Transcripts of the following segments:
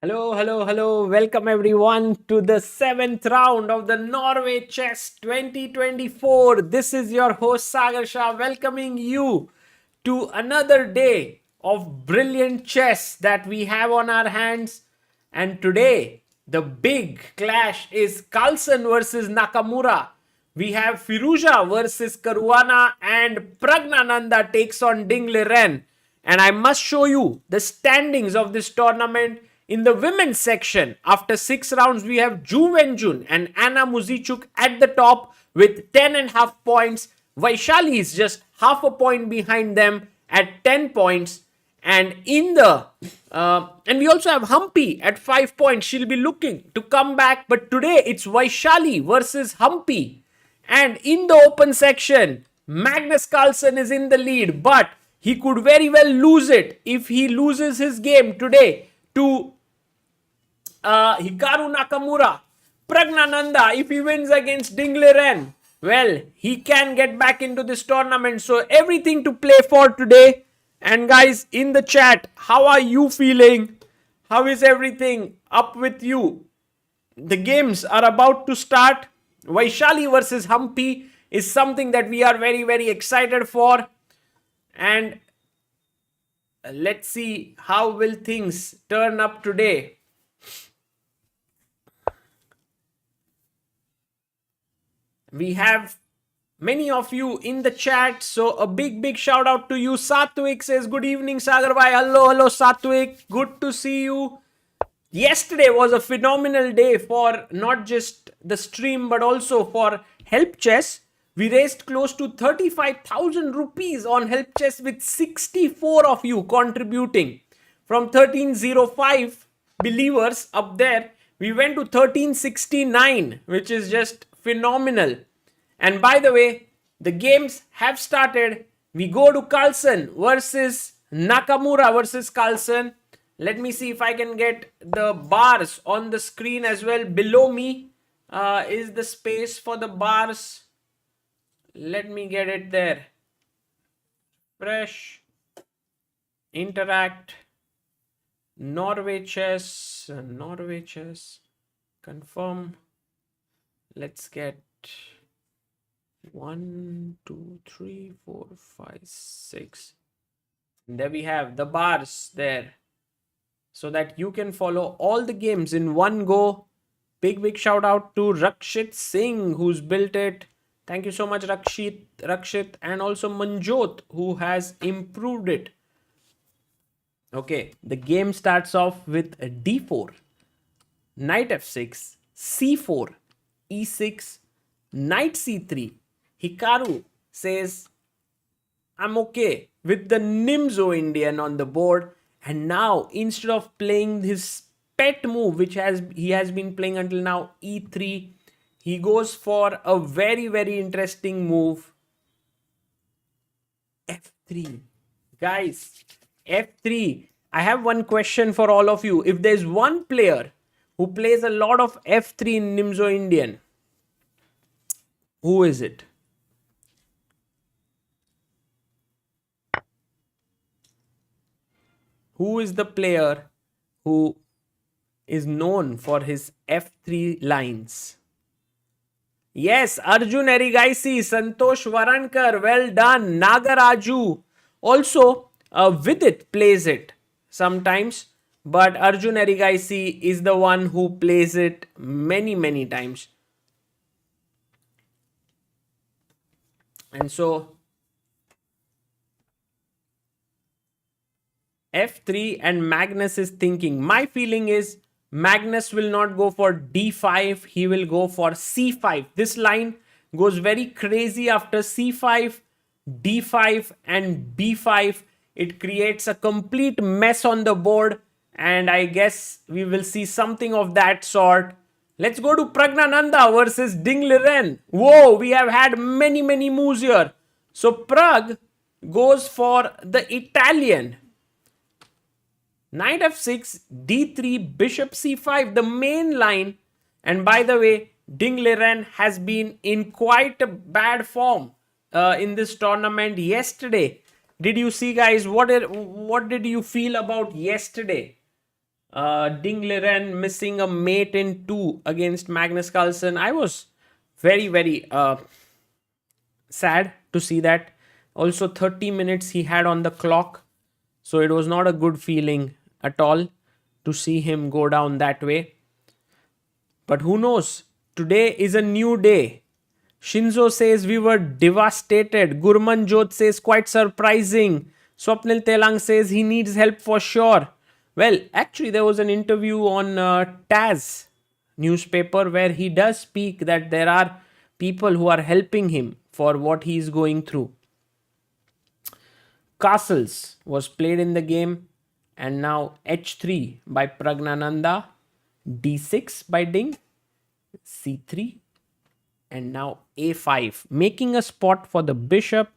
Hello, hello, hello. Welcome everyone to the 7th round of the Norway Chess 2024. This is your host Sagar Shah welcoming you to another day of brilliant chess that we have on our hands. And today, the big clash is Carlson versus Nakamura. We have Firouzja versus Caruana and Praggnanandhaa takes on Ding Liren. And I must show you the standings of this tournament. In the women's section, after 6 rounds, we have Ju Wenjun and Anna Muzychuk at the top with 10.5 points. Vaishali is just half a point behind them at 10 points. And in the and we also have Humpy at 5 points. She'll be looking to come back, but today it's Vaishali versus Humpy. And in the open section, Magnus Carlsen is in the lead, but he could very well lose it if he loses his game today to Hikaru Nakamura. Praggnanandhaa, if he wins against Ding Liren, well, he can get back into this tournament. So everything to play for today. And guys, in the chat, how are you feeling? How is everything up with you? The games are about to start. Vaishali versus Humpy is something that we are very, very excited for. And let's see how will things turn up today. We have many of you in the chat, so a big shout out to you. Satwik says, good evening Sagar bhai. Hello Satwik, good to see you. Yesterday was a phenomenal day for not just the stream but also for Help Chess. We raised close to 35,000 rupees on Help Chess with 64 of you contributing. From 1305 believers up there, we went to 1369, which is just phenomenal. And by the way, the games have started. We go to Carlson versus Nakamura versus Carlson. Let me see if I can get the bars on the screen as well. Below me is the space for the bars. Let me get it there. Fresh. Interact. Norway Chess. Norway Chess. Confirm. Let's get 1, 2, 3, 4, 5, 6. And there we have the bars there, so that you can follow all the games in one go. Big shout out to Rakshit Singh who's built it. Thank you so much Rakshit, and also Manjot who has improved it. Okay, the game starts off with a d4, knight f6, c4, e6, knight c3. Hikaru says, I'm okay with the Nimzo Indian on the board. And now, instead of playing his pet move, which he has been playing until now, e3, he goes for a very interesting move, f3. Guys, f3. I have one question for all of you. If there's one player who plays a lot of f3 in Nimzo Indian, who is it? Who is the player who is known for his f3 lines? Yes, Arjun Erigaisi, Santosh Varankar, well done. Nagaraju also Vidit plays it sometimes, but Arjun Erigaisi is the one who plays it many times. And so f3 and Magnus is thinking. My feeling is Magnus will not go for d5. He will go for c5. This line goes very crazy after c5, d5 and b5. It creates a complete mess on the board. And I guess we will see something of that sort. Let's go to Praggnanandhaa versus Ding Liren. Whoa, we have had many moves here. So Pragg goes for the Italian. Knight f6, d3, bishop c5, the main line. And by the way, Ding Liren has been in quite a bad form in this tournament. Yesterday, did you see, guys? What did you feel about yesterday? Ding Liren missing a mate in 2 against Magnus Carlsen. I was very sad to see that. Also, 30 minutes he had on the clock. So it was not a good feeling at all to see him go down that way. But who knows? Today is a new day. Shinzo says we were devastated. Gurmanjot says quite surprising. Swapnil Telang says he needs help for sure. Well, actually there was an interview on Taz newspaper where he does speak that there are people who are helping him for what he is going through. Castles was played in the game, and now h3 by Praggnanandhaa, d6 by Ding, c3, and now a5, making a spot for the bishop,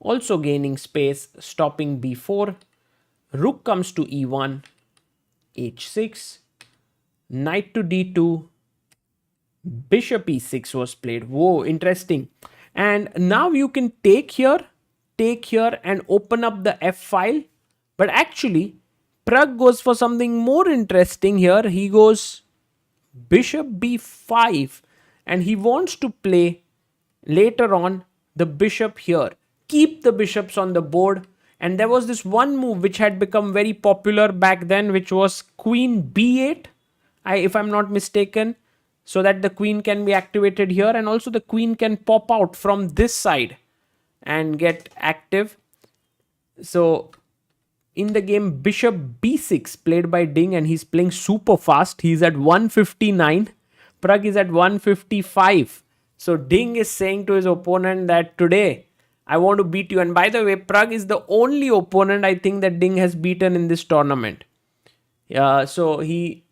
also gaining space, stopping b4. Rook comes to e1, h6, knight to d2, bishop e6 was played. Whoa, interesting. And now you can take here and open up the f file. But actually, Pragg goes for something more interesting here. He goes bishop b5, and he wants to play later on the bishop here. Keep the bishops on the board. And there was this one move which had become very popular back then, which was queen b8, if I'm not mistaken, so that the queen can be activated here, and also the queen can pop out from this side and get active. So in the game, bishop b6 played by Ding, and he's playing super fast. He's at 159. Pragg is at 155. So Ding is saying to his opponent that today I want to beat you. And by the way, Pragg is the only opponent I think that Ding has beaten in this tournament. So he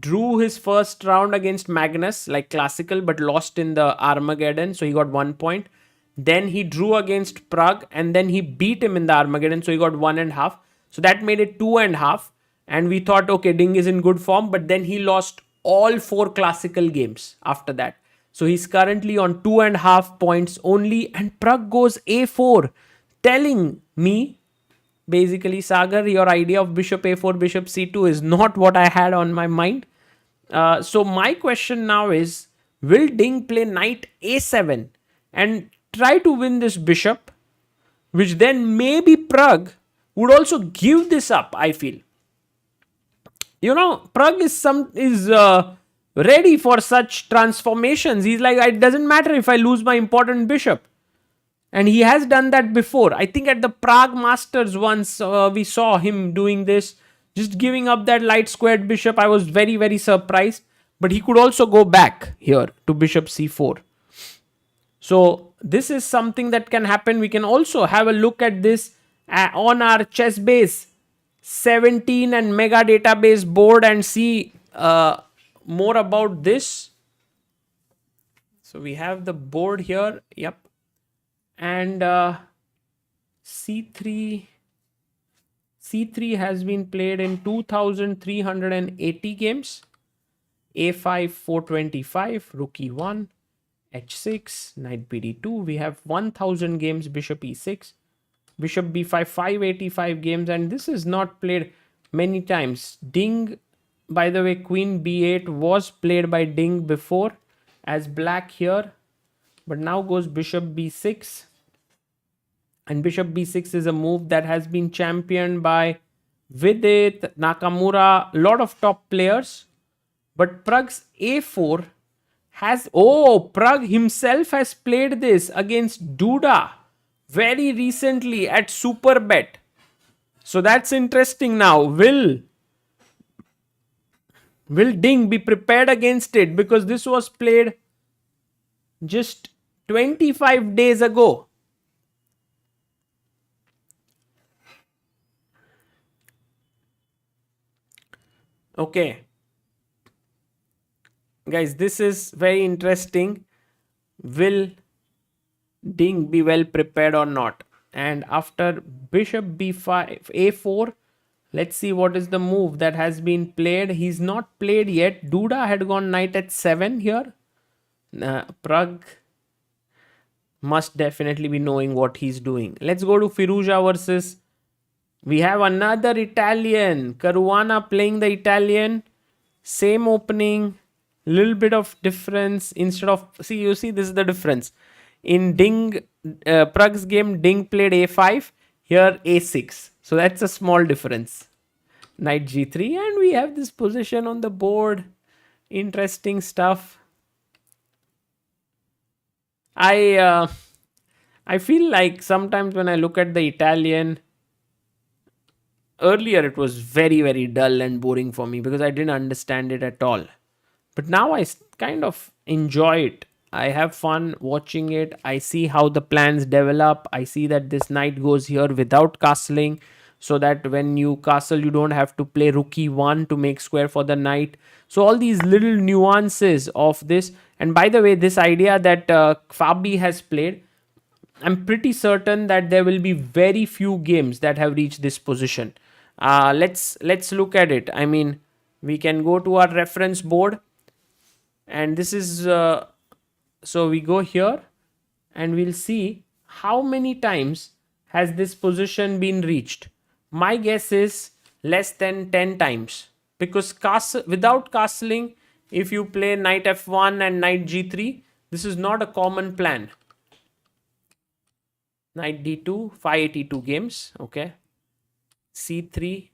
drew his first round against Magnus, like classical, but lost in the Armageddon. So he got 1 point. Then he drew against Pragg, and then he beat him in the Armageddon. So he got 1.5. So that made it 2.5. And we thought, okay, Ding is in good form. But then he lost all 4 classical games after that. So he's currently on 2.5 points only. And Pragg goes a4, telling me, basically, Sagar, your idea of bishop a4, bishop c2 is not what I had on my mind. So my question now is, will Ding play knight a7 and try to win this bishop, which then maybe Pragg would also give this up, I feel. You know, Pragg is ready for such transformations. He's like, it doesn't matter if I lose my important bishop. And he has done that before. I think at the Prague Masters once we saw him doing this, just giving up that light squared bishop. I was very surprised. But he could also go back here to bishop c4. So this is something that can happen. We can also have a look at this on our ChessBase 17 and Mega Database board and see more about this. So we have the board here. Yep. And c3 has been played in 2,380 games. a5 425, rook e1, h6, knight bd2. We have 1,000 games, bishop e6, bishop b5, 585 games, and this is not played many times. Ding, by the way, queen b8 was played by Ding before as black here, but now goes bishop b6. And bishop b6 is a move that has been championed by Vidit, Nakamura, a lot of top players. But Pragg's a4 has... Oh, Pragg himself has played this against Duda very recently at Superbet. So that's interesting now. Will Ding be prepared against it? Because this was played just 25 days ago. Okay. Guys, this is very interesting. Will Ding be well prepared or not? And after bishop b5, a4, let's see what is the move that has been played. He's not played yet. Duda had gone knight at 7 here. Pragg must definitely be knowing what he's doing. Let's go to Firouzja versus. We have another Italian. Caruana playing the Italian. Same opening. Little bit of difference. Instead of. See, you see, this is the difference. In Pragg's game, Ding played a5. Here, a6. So that's a small difference. Knight g3. And we have this position on the board. Interesting stuff. I feel like sometimes when I look at the Italian, earlier it was very, very dull and boring for me because I didn't understand it at all. But now I kind of enjoy it. I have fun watching it. I see how the plans develop. I see that this knight goes here without castling, so that when you castle, you don't have to play rook e1 to make square for the knight. So all these little nuances of this. And by the way, this idea that Fabi has played, I'm pretty certain that there will be very few games that have reached this position. Let's look at it. I mean, we can go to our reference board, and this is so we go here, and we'll see how many times has this position been reached. My guess is less than 10 times, because without castling, if you play knight f1 and knight g3, this is not a common plan. Knight d2, 582 games. Okay. c3.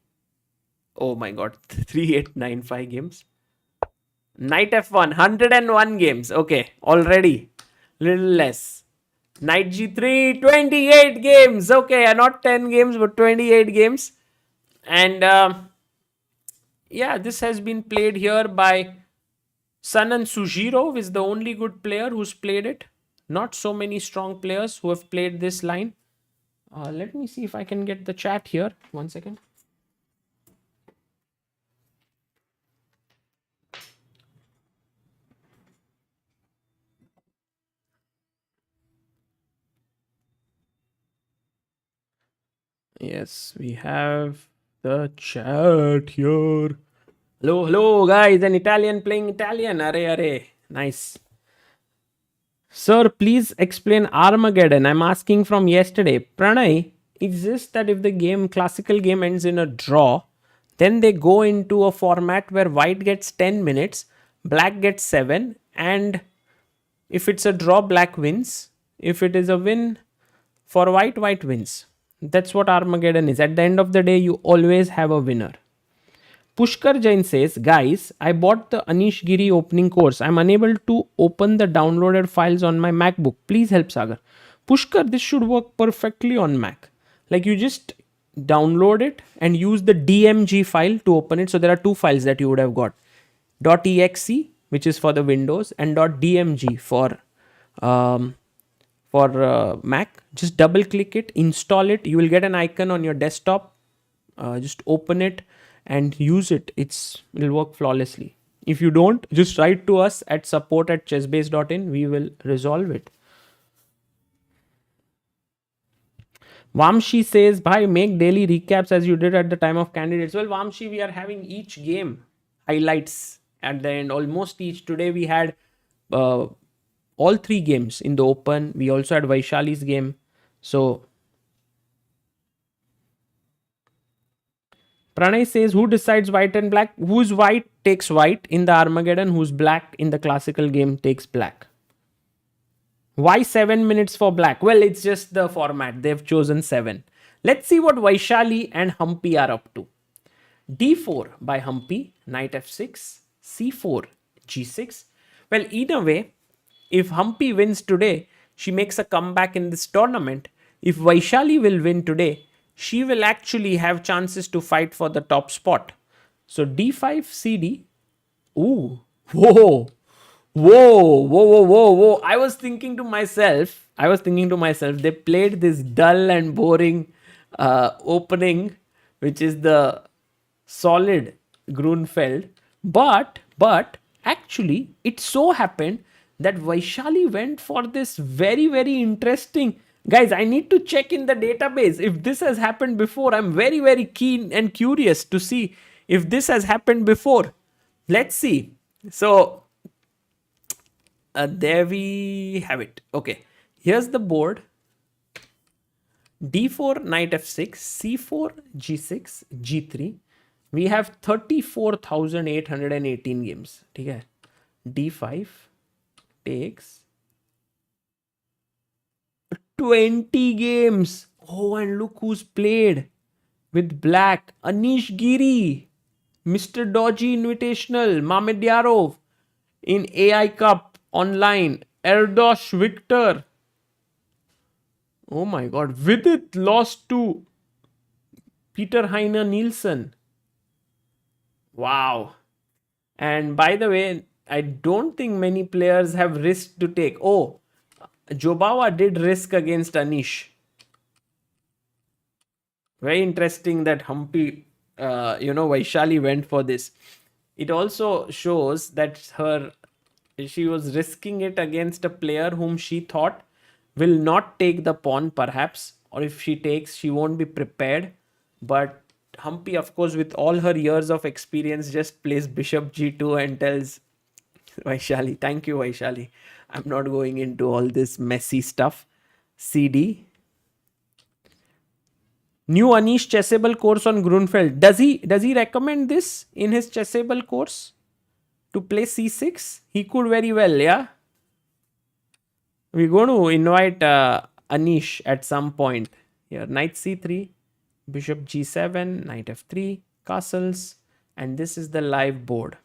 Oh my god. 3895 games. Knight f1, 101 games. Okay. Already. Little less. Knight g3, 28 games. Okay. Not 10 games, but 28 games. And yeah, this has been played here by Sanan Sujiro, is the only good player who's played it. Not so many strong players who have played this line. Let me see if I can get the chat here. 1 second. Yes, we have the chat here. Hello, guys. An Italian playing Italian. Arre. Nice. Sir, please explain Armageddon. I'm asking from yesterday. Pranay, it's just that if the classical game ends in a draw, then they go into a format where white gets 10 minutes, black gets 7, and if it's a draw, black wins. If it is a win for white, white wins. That's what Armageddon is. At the end of the day, you always have a winner. Pushkar Jain says, guys, I bought the Anish Giri opening course. I'm unable to open the downloaded files on my MacBook. Please help Sagar. Pushkar, this should work perfectly on Mac. Like, you just download it and use the DMG file to open it. So there are two files that you would have got. .exe, which is for the Windows, and .dmg for Mac. Just double click it, install it. You will get an icon on your desktop. Just open it and use it. It'll work flawlessly. If you don't, just write to us at support@chessbase.in. We will resolve it. Vamshi says, bhai, make daily recaps as you did at the time of candidates. Well, Vamshi, we are having each game highlights at the end. Almost each. Today we had all 3 games in the open. We also had Vaishali's game. So Pranay says, who decides white and black? Who's white takes white in the Armageddon. Who's black in the classical game takes black. Why 7 minutes for black? Well, it's just the format. They've chosen 7. Let's see what Vaishali and Humpy are up to. d4 by Humpy. Knight f6. c4. g6. Well, in a way, if Humpy wins today, she makes a comeback in this tournament. If Vaishali will win today, she will actually have chances to fight for the top spot. So d5 cd. Ooh. Whoa. I was thinking to myself, they played this dull and boring opening, which is the solid Grunfeld. But actually, it so happened that Vaishali went for this very, very interesting. Guys, I need to check in the database if this has happened before. I'm very, very keen and curious to see if this has happened before. Let's see. So, there we have it. Okay. Here's the board. d4, knight f6, c4, g6, g3. We have 34,818 games. Okay. d5 takes 20 games. Oh, and look who's played with black. Anish Giri, Mr. Dodgy Invitational, Mamedyarov in AI Cup online, Erdos Victor. Oh my god, Vidit lost to Peter Heine Nielsen. Wow. And by the way, I don't think many players have risked to take. Oh, Jobawa did risk against Anish. Very interesting that Humpy, Vaishali went for this. It also shows that she was risking it against a player whom she thought will not take the pawn, perhaps, or if she takes, she won't be prepared. But Humpy, of course, with all her years of experience, just plays bishop g2 and tells Vaishali, thank you, Vaishali. I'm not going into all this messy stuff. CD. New Anish chessable course on Grunfeld. Does he recommend this in his chessable course to play c6? He could very well, yeah. We're going to invite Anish at some point. Here, knight c3, bishop g7, knight f3, castles, and this is the live board.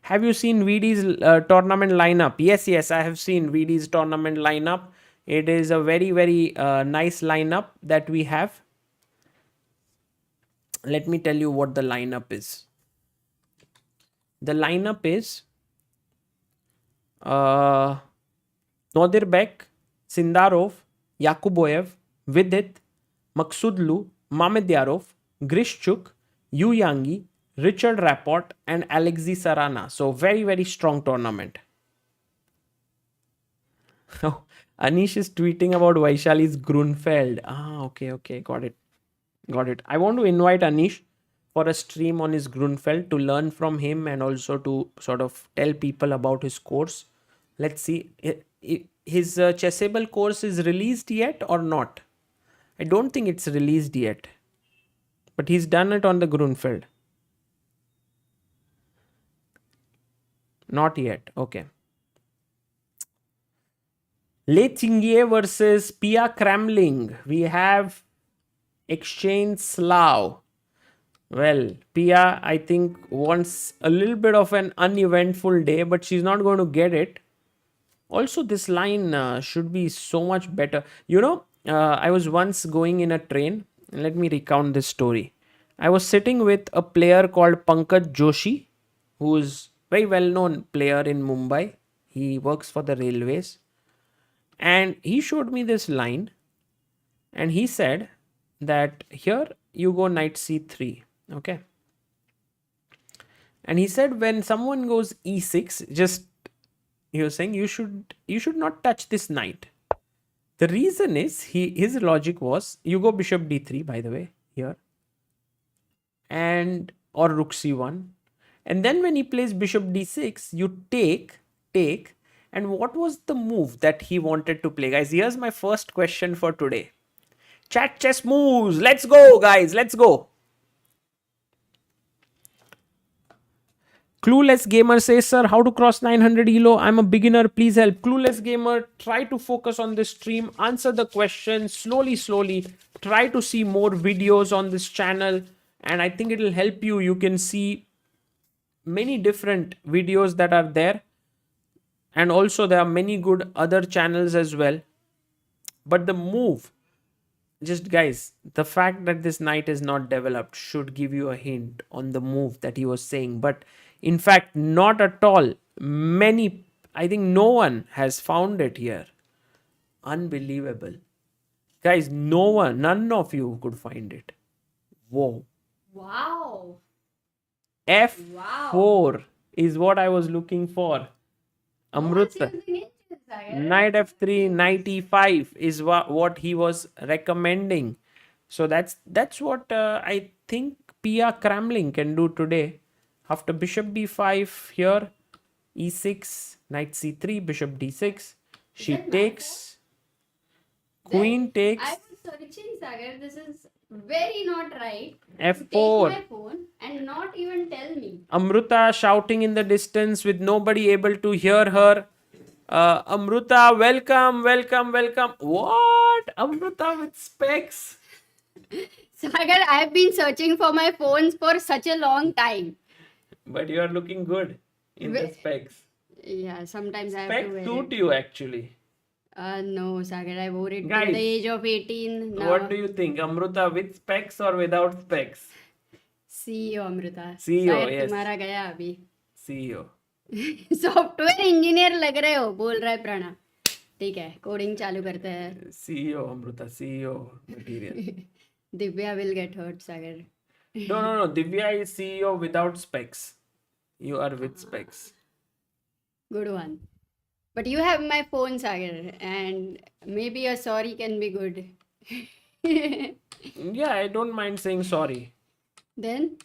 Have you seen VD's tournament lineup? Yes, I have seen VD's tournament lineup. It is a very, very nice lineup that we have. Let me tell you what the lineup is. The lineup is Nodirbek, Sindarov, Yakuboyev, Vidit, Maksudlu, Mamedyarov, Grishchuk, Yu Yangi, Richard Rapport, and Alexei Sarana. So very, very strong tournament. Oh, Anish is tweeting about Vaishali's Grunfeld. Okay. Got it. I want to invite Anish for a stream on his Grunfeld to learn from him and also to sort of tell people about his course. Let's see. His chessable course is released yet or not? I don't think it's released yet. But he's done it on the Grunfeld. Not yet. Okay. Le Tingjie versus Pia Cramling. We have exchange Slav. Well, Pia, I think, wants a little bit of an uneventful day, but she's not going to get it. Also, this line should be so much better. I was once going in a train. Let me recount this story. I was sitting with a player called Pankaj Joshi, who is a very well-known player in Mumbai. He works for the railways. And he showed me this line. And he said that here you go knight c3. Okay. And he said when someone goes e6, he was saying you should not touch this knight. The reason is his logic was you go bishop d3, by the way, here, and or rook c1, and then when he plays bishop d6, you take, and what was the move that he wanted to play, guys? Here's my first question for today. Chat chess moves. Let's go, guys. Let's go. Clueless Gamer says, sir, how to cross 900 elo? I'm a beginner. Please help. Clueless Gamer, try to focus on this stream. Answer the question slowly. Try to see more videos on this channel. And I think it will help you. You can see many different videos that are there. And also there are many good other channels as well. But the move, just guys, the fact that this knight is not developed should give you a hint on the move that he was saying. But in fact, not at all. I think no one has found it here. Unbelievable. Guys, none of you could find it. Whoa. Wow. F4 is what I was looking for. Amrut. Knight f3, knight e5 is what he was recommending. So that's what I think Pia Cramling can do today. After bishop b5 here, e6, knight c3, bishop d6, She takes. Queen takes. I was searching, Sagar. This is very not right. F4. Take my phone and not even tell me. Amruta shouting in the distance with nobody able to hear her. Amruta, welcome, welcome, welcome. What? Amruta with specs. Sagar, I have been searching for my phones for such a long time. But you are looking good in the specs. Yeah, sometimes I have Specs to wear suit it. you actually. No, Sagar, I wore it Guys, till the age of 18. Now, What do you think? Amruta with specs or without specs? CEO Amrita. CEO, शायद yes. तुम्हारा गया अभी. CEO. Software engineer लग रहे हो, बोल रहा है प्रणा. ठीक है, कोडिंग चालू करते हैं. CEO, Amruta, CEO material. Divya will get hurt, Sagar. No. Divya is CEO without specs. You are with specs. Good one. But you have my phone, Sagar, and maybe your sorry can be good. Yeah, I don't mind saying sorry. Then?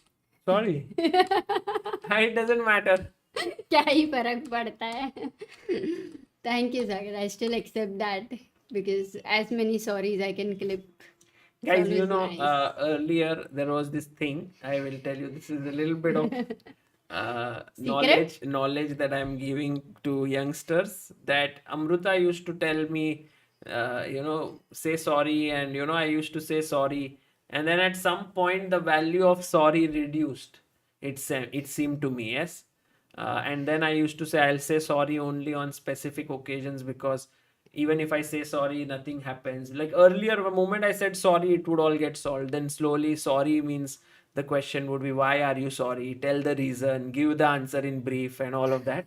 Sorry. It doesn't matter. क्या ही फर्क पड़ता है. Thank you, Sagar. I still accept that because as many sorries I can clip. Guys, Always you know, nice. earlier there was this thing. I will tell you, this is a little bit of Secret? knowledge that I'm giving to youngsters. That Amruta used to tell me, say sorry, and I used to say sorry, and then at some point the value of sorry reduced. It seemed to me, yes. And then I used to say I'll say sorry only on specific occasions, because even if I say sorry, nothing happens. Like earlier, the moment I said sorry, it would all get solved. Then slowly, sorry means the question would be, why are you sorry? Tell the reason, give the answer in brief, and all of that.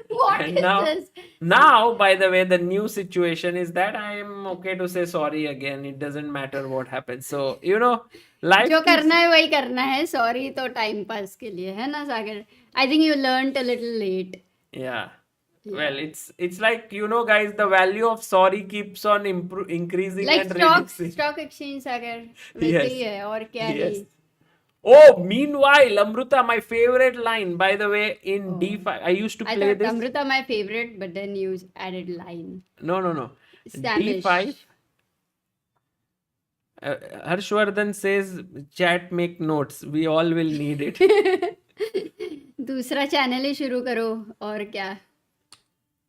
What And is this? now, by the way, the new situation is that I am okay to say sorry again. It doesn't matter what happens. So, life जो keeps- करना है वही करना है. Sorry तो time pass के लिए है ना, Sagar? I think you learned a little late. Yeah. Well, it's like, guys, the value of sorry keeps on increasing Like and reducing. stock exchange, Sagar. वैसे ही है और क्या ही. Yes. Oh, meanwhile, Amruta, my favorite line, by the way, in D5, I used to I play thought this. Amrita my favorite, but then you added line. No. Spanish. D5. Harshvardhan says, chat make notes. We all will need it. दूसरा channel ही शुरू करो और क्या.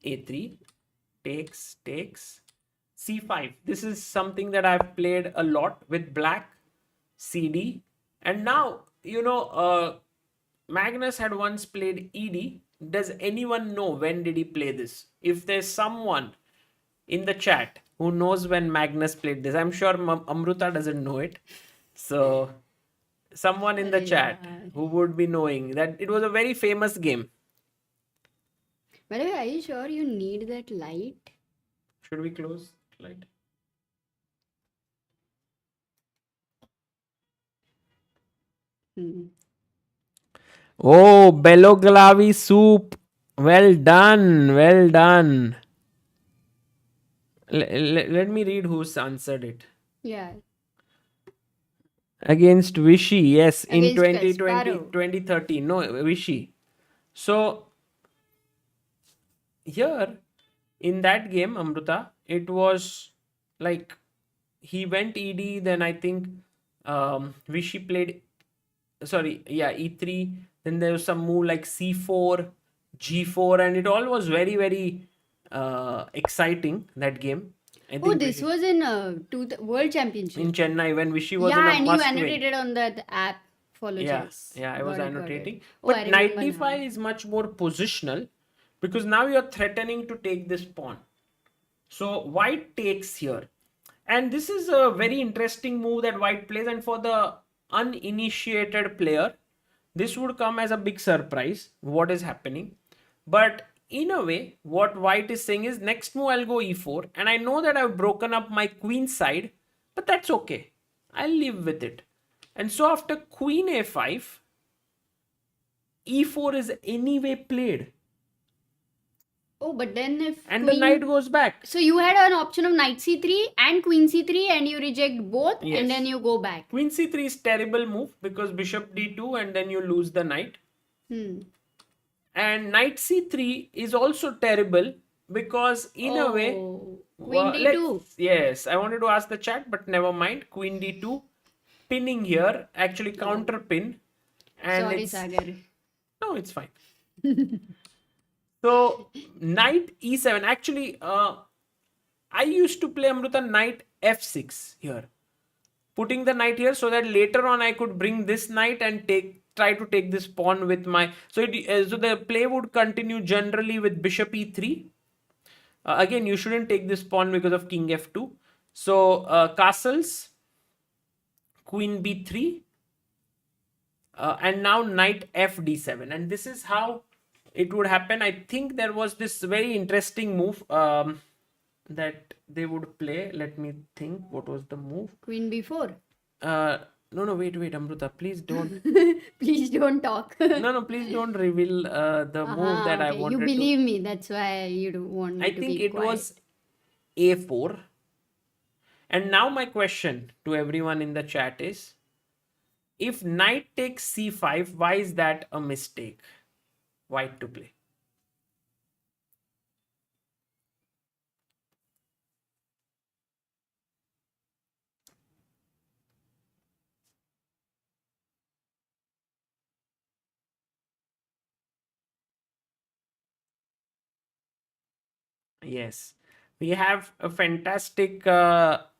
A3 takes C5. This is something that I've played a lot with black. CD. And now, Magnus had once played ED. Does anyone know when did he play this? If there's someone in the chat who knows when Magnus played this, I'm sure Amruta doesn't know it. So someone in the chat who would be knowing that it was a very famous game. By the way, are you sure you need that light? Should we close light? Oh, Beloglavi soup. Well done. Well done. Let me read who's answered it. Yeah. Against Vichy, yes, in Against 2020, Kasparov. 2013. No, Vichy. So, here, in that game, Amruta, it was like he went ED, then I think Vichy played, E3, then there was some move like C4, G4, and it all was very, very exciting, that game. I Oh, think this was in World Championship. in Chennai when Vichy was Yeah, in a and you must win. annotated on that app. Follow chess. Yeah, I was Got it, got annotating. it. Oh, I But knight remember d5 now. is much more positional, because now you're threatening to take this pawn. So white takes here. And this is a very interesting move that white plays. And for the uninitiated player, this would come as a big surprise, what is happening. But in a way, what white is saying is, next move I'll go e4. And I know that I've broken up my queen side, but that's okay. I'll live with it. And so after queen a5, e4 is anyway played. Oh, but then if And queen... the knight goes back. So you had an option of knight c3 and queen c3 and you reject both Yes. and then you go back. Queen c3 is terrible move because bishop d2 and then you lose the knight. And knight c3 is also terrible because in a way, Queen D2. yes, I wanted to ask the chat, but never mind. Queen D2, pinning here, actually counter pin, and Sorry, it's Sagar. no, it's fine. So knight E7. Actually, I used to play Amruta knight F6 here, putting the knight here so that later on I could bring this knight and try to take this pawn with my. So so the play would continue generally with bishop E3. Again, you shouldn't take this pawn because of king F2. So castles, queen B3, and now knight FD7, and this is how it would happen. I think there was this very interesting move that they would play. Let me think, what was the move? Queen B4. No, wait, Amruta, please don't. Please don't talk. No, please don't reveal the move that I okay. wanted You to. believe me. That's why you don't want me I to think keep it quiet. was A4. And now my question to everyone in the chat is, if knight takes C5, why is that a mistake? White to play. Yes, we have a fantastic chat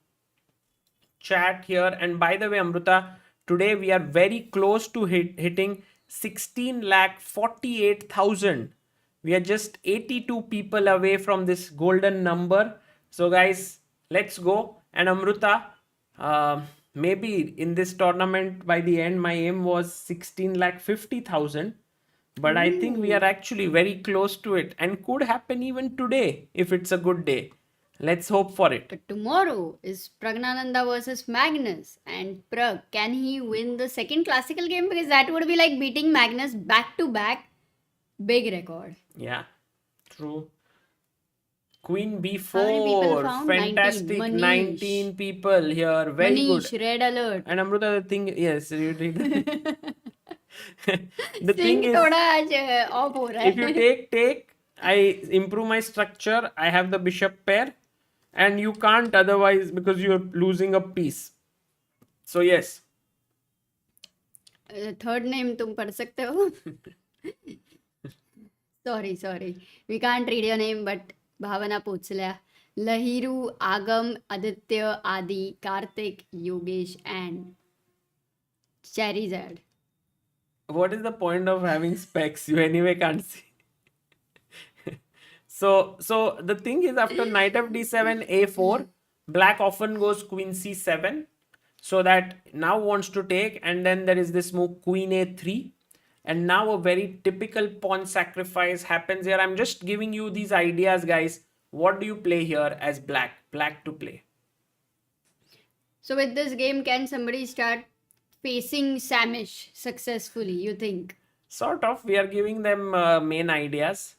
here. And by the way, Amruta, today we are very close to hitting 16,48,000. We are just 82 people away from this golden number. So guys, let's go. And Amruta, maybe in this tournament by the end, my aim was 16,50,000. But I think we are actually very close to it, and could happen even today if it's a good day. Let's hope for it. But tomorrow is Praggnanandhaa versus Magnus, and Pragg, can he win the second classical game? Because that would be like beating Magnus back to back. Big record. Yeah, true. Queen How many people B4. found? Fantastic. 19. 19 people here. Very Manish, good. red alert. And Amruta, the thing, yes, you read. The thing Sync is, थोड़ा आज off हो रहा if you है. take, I improve my structure. I have the bishop pair, and you can't otherwise because you're losing a piece. So yes. Third name तुम पढ़ सकते हो? Sorry. We can't read your name, but भावना पोचल्या. Lahiru, Agam, Aditya, Adi, Karthik, Yogesh, and Charizard. What is the point of having specs? You anyway can't see. So the thing is, after knight fd7, a4, black often goes queen c7. So that now wants to take, and then there is this move queen a3. And now a very typical pawn sacrifice happens here. I'm just giving you these ideas, guys. What do you play here as black? Black to play. So with this game, can somebody start facing Samish successfully, you think? Sort of. We are giving them main ideas.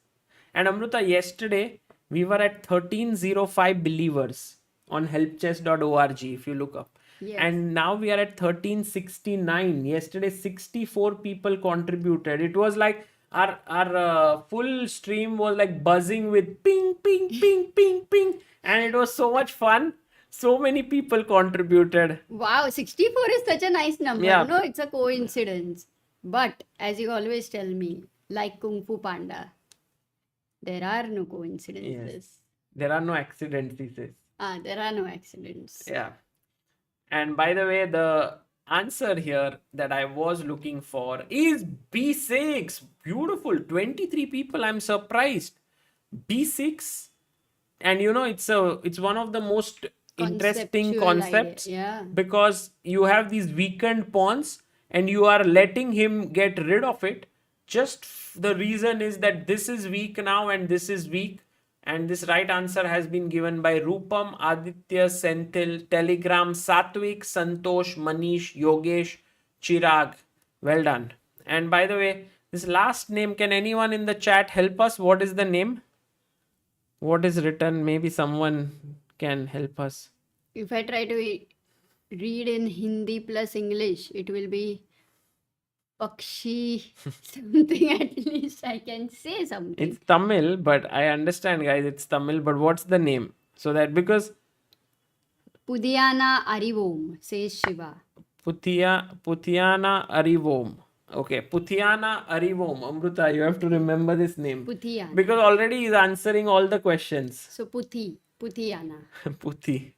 And Amruta, yesterday we were at 1305 believers on helpchess.org if you look up. Yes. And now we are at 1369. Yesterday 64 people contributed. It was like our full stream was like buzzing with ping, ping, ping, ping, ping. And it was so much fun. So many people contributed. Wow, 64 is such a nice number. Yeah. No, it's a coincidence. But as you always tell me, like Kung Fu Panda, there are no coincidences. Yes. There are no accidents, he says. There are no accidents. Yeah. And by the way, the answer here that I was looking for is B6. Beautiful. 23 people. I'm surprised. B6. And you know, it's one of the most interesting Conceptual concepts. idea, yeah. Because you have these weakened pawns and you are letting him get rid of it. Just the reason is that this is weak now and this is weak. And this right answer has been given by Rupam, Aditya, Senthil, Telegram, Satvik, Santosh, Manish, Yogesh, Chirag. Well done. And by the way, this last name, can anyone in the chat help us? What is the name? What is written? Maybe someone can help us. If I try to read in Hindi plus English, it will be Pakshi. Something at least I can say something. It's Tamil, but I understand, guys. It's Tamil, but what's the name? So that because Pudiyana Arivom, says Shiva. Puthiana Arivom. Okay, Puthiana Arivom. Amruta, you have to remember this name. Puthiyana. Because already he's answering all the questions. So Puthiyana. Puthi.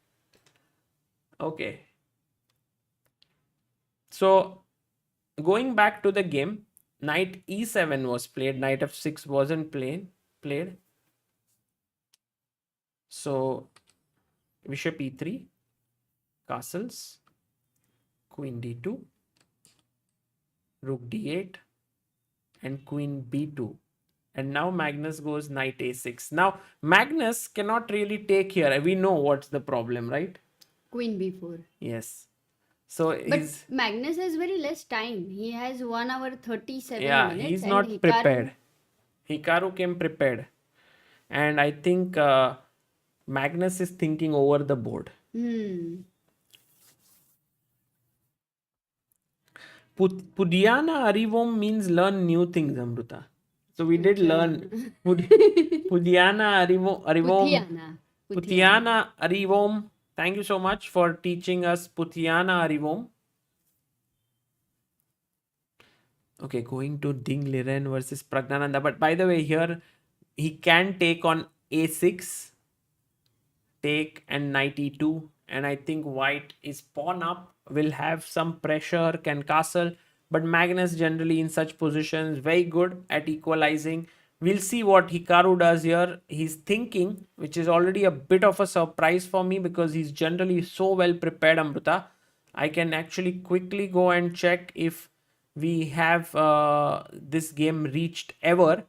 Okay. So, going back to the game, knight e7 was played, knight f6 wasn't played. So, bishop e3, castles, queen d2, rook d8, and queen b2. And now Magnus goes knight a6. Now, Magnus cannot really take here. We know what's the problem, right? Queen b4. Yes. So But he's... Magnus has very less time. He has 1 hour 37 Yeah, minutes. he's and not Hikaru- prepared. Hikaru came prepared. And I think Magnus is thinking over the board. Pudiana Arivom means learn new things, Amruta. So we did learn Pudiana Arivom. Putiana Arivom. Thank you so much for teaching us Putiana Arivom. Okay, going to Ding Liren versus Praggnanandhaa. But by the way, here he can take on a6, take and knight e2. And I think white is pawn up, will have some pressure, can castle. But Magnus generally in such positions, very good at equalizing. We'll see what Hikaru does here. He's thinking, which is already a bit of a surprise for me because he's generally so well prepared, Amruta. I can actually quickly go and check if we have this game reached ever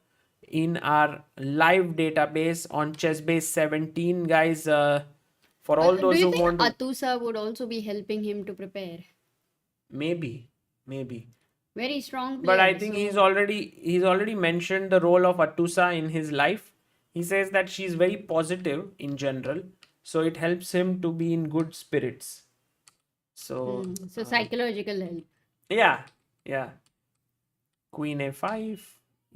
in our live database on ChessBase 17, guys. For all those who want to... Atusa would also be helping him to prepare? Maybe. Very strong player. But I think he's already mentioned the role of Atusa in his life. He says that she's very positive in general, so it helps him to be in good spirits. So psychological help. Yeah. Queen a5.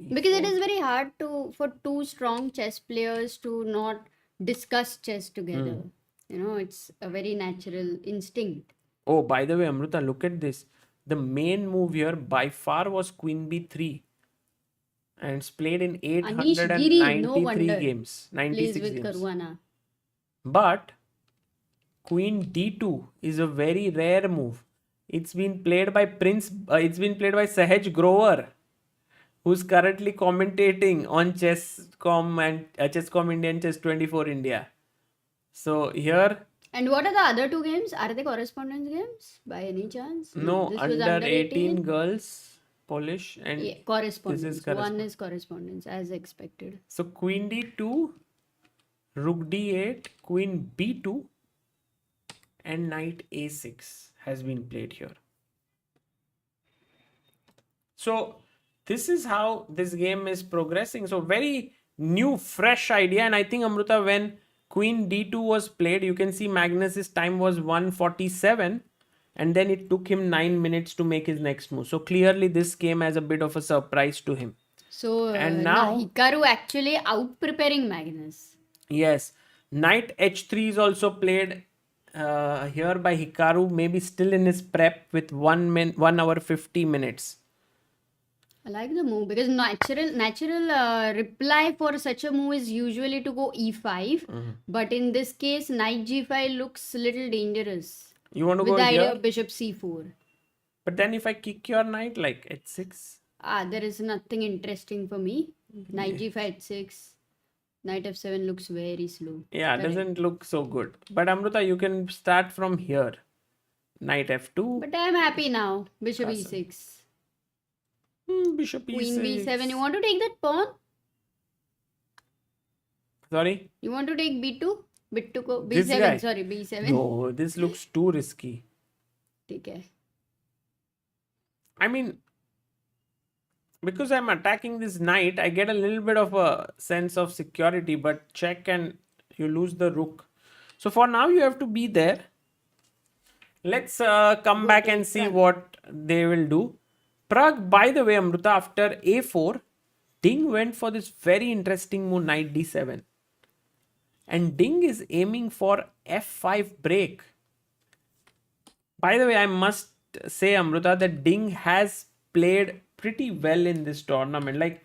Because it is very hard for two strong chess players to not discuss chess together. It's a very natural instinct. Oh, by the way, Amruta, look at this. The main move here by far was Queen b3. And it's played in 893 games. 96 plays with games. Caruana. But Queen d2 is a very rare move. It's been played by Sahaj Grover, who's currently commentating on Chesscom and Chesscom India and Chess 24 India. So here... And what are the other two games? Are they correspondence games by any chance? No, this under 18 girls, Polish, and correspondence. This is correspondence. One is correspondence, as expected. So Queen d2, Rook d8, Queen b2, and Knight a6 has been played here. So this is how this game is progressing. So very new, fresh idea. And I think, Amruta, when Queen d2 was played, you can see Magnus's time was 1:47, and then it took him 9 minutes to make his next move. So clearly this came as a bit of a surprise to him. So and now Hikaru actually out preparing Magnus. Yes, Knight h3 is also played here by Hikaru, maybe still in his prep with 1 hour 50 minutes. I like the move because natural reply for such a move is usually to go e5. But in this case, knight g5 looks a little dangerous. You want to with go the here? idea of bishop c4. But then if I kick your knight like h6? There is nothing interesting for me. Knight g5 h6. Knight f7 looks very slow. Yeah, doesn't look so good. But Amruta, you can start from here. Knight f2. But I am happy now. Bishop e6. Bishop e6. Queen b7. You want to take that pawn? Sorry? You want to take b2? B7. This guy? Sorry, b7. No, this looks too risky. Okay. I mean, because I'm attacking this knight, I get a little bit of a sense of security, but check and you lose the rook. So for now, you have to be there. Let's come back and see what they will do. Pragg, by the way, Amruta, after a4, Ding went for this very interesting move, knight d7. And Ding is aiming for f5 break. By the way, I must say, Amruta, that Ding has played pretty well in this tournament. Like,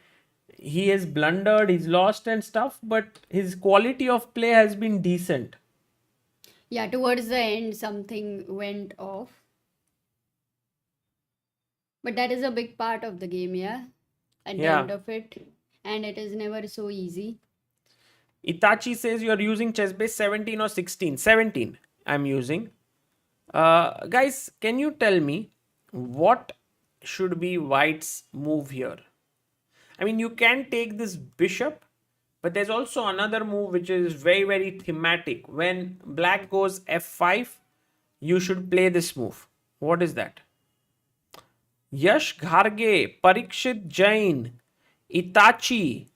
he has blundered, he's lost and stuff, but his quality of play has been decent. Yeah, towards the end, something went off. But that is a big part of the game, yeah? At the Yeah. end of it. And it is never so easy. Itachi says you're using chess base 17 or 16. 17 I'm using. Guys, can you tell me what should be White's move here? I mean, you can take this bishop, but there's also another move which is very, very thematic. When black goes f5, you should play this move. What is that? Yash Gharge, Parikshit Jain, Itachi,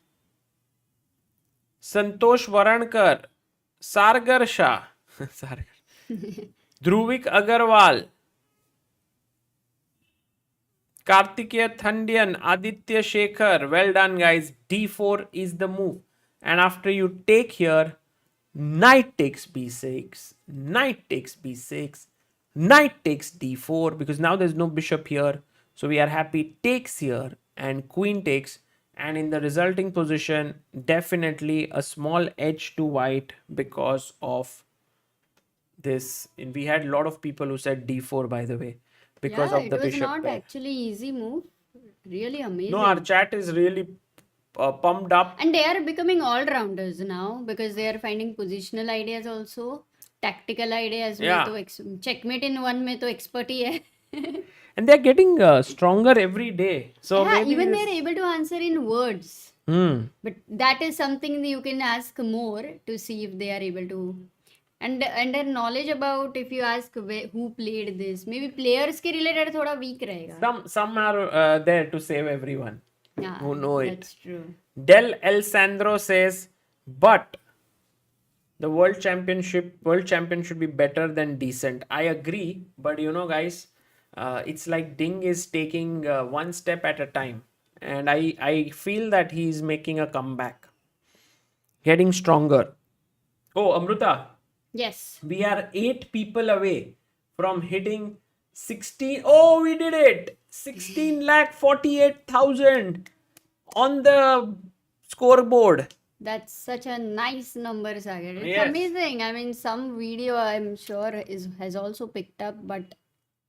Santosh Varankar, Sargar Shah, Dhruvik Agarwal, Kartikeya Thandian, Aditya Shekhar. Well done, guys. d4 is the move. And after you take here, knight takes b6, knight takes b6, knight takes d4, because now there's no bishop here. So we are happy. Takes here and queen takes. And in the resulting position, definitely a small edge to white because of this. We had a lot of people who said d4, by the way, because Yeah, of the it was bishop not pair. actually easy move. Really amazing. No, our chat is really pumped up. And they are becoming all-rounders now because they are finding positional ideas also, tactical ideas. Yeah. में तो checkmate in one में तो expert ही है. And they're getting stronger every day. So Yeah, maybe even this- they're able to answer in words. But that is something that you can ask more to see if they are able to. And their knowledge about, if you ask who played this, maybe players के related थोड़ा weak रहेगा. Some are there to save everyone Yeah, who know it. that's true. Del El Sandro says, but the world champion should be better than decent. I agree, but you know, guys, it's like Ding is taking one step at a time, and I feel that he's making a comeback, getting stronger. Oh, Amruta, Yes. we are 8 people away from hitting 16. Oh, we did it! 16,48,000 on the scoreboard. That's such a nice number, Sagar. It's Yes. amazing. I mean, some video I'm sure has also picked up, but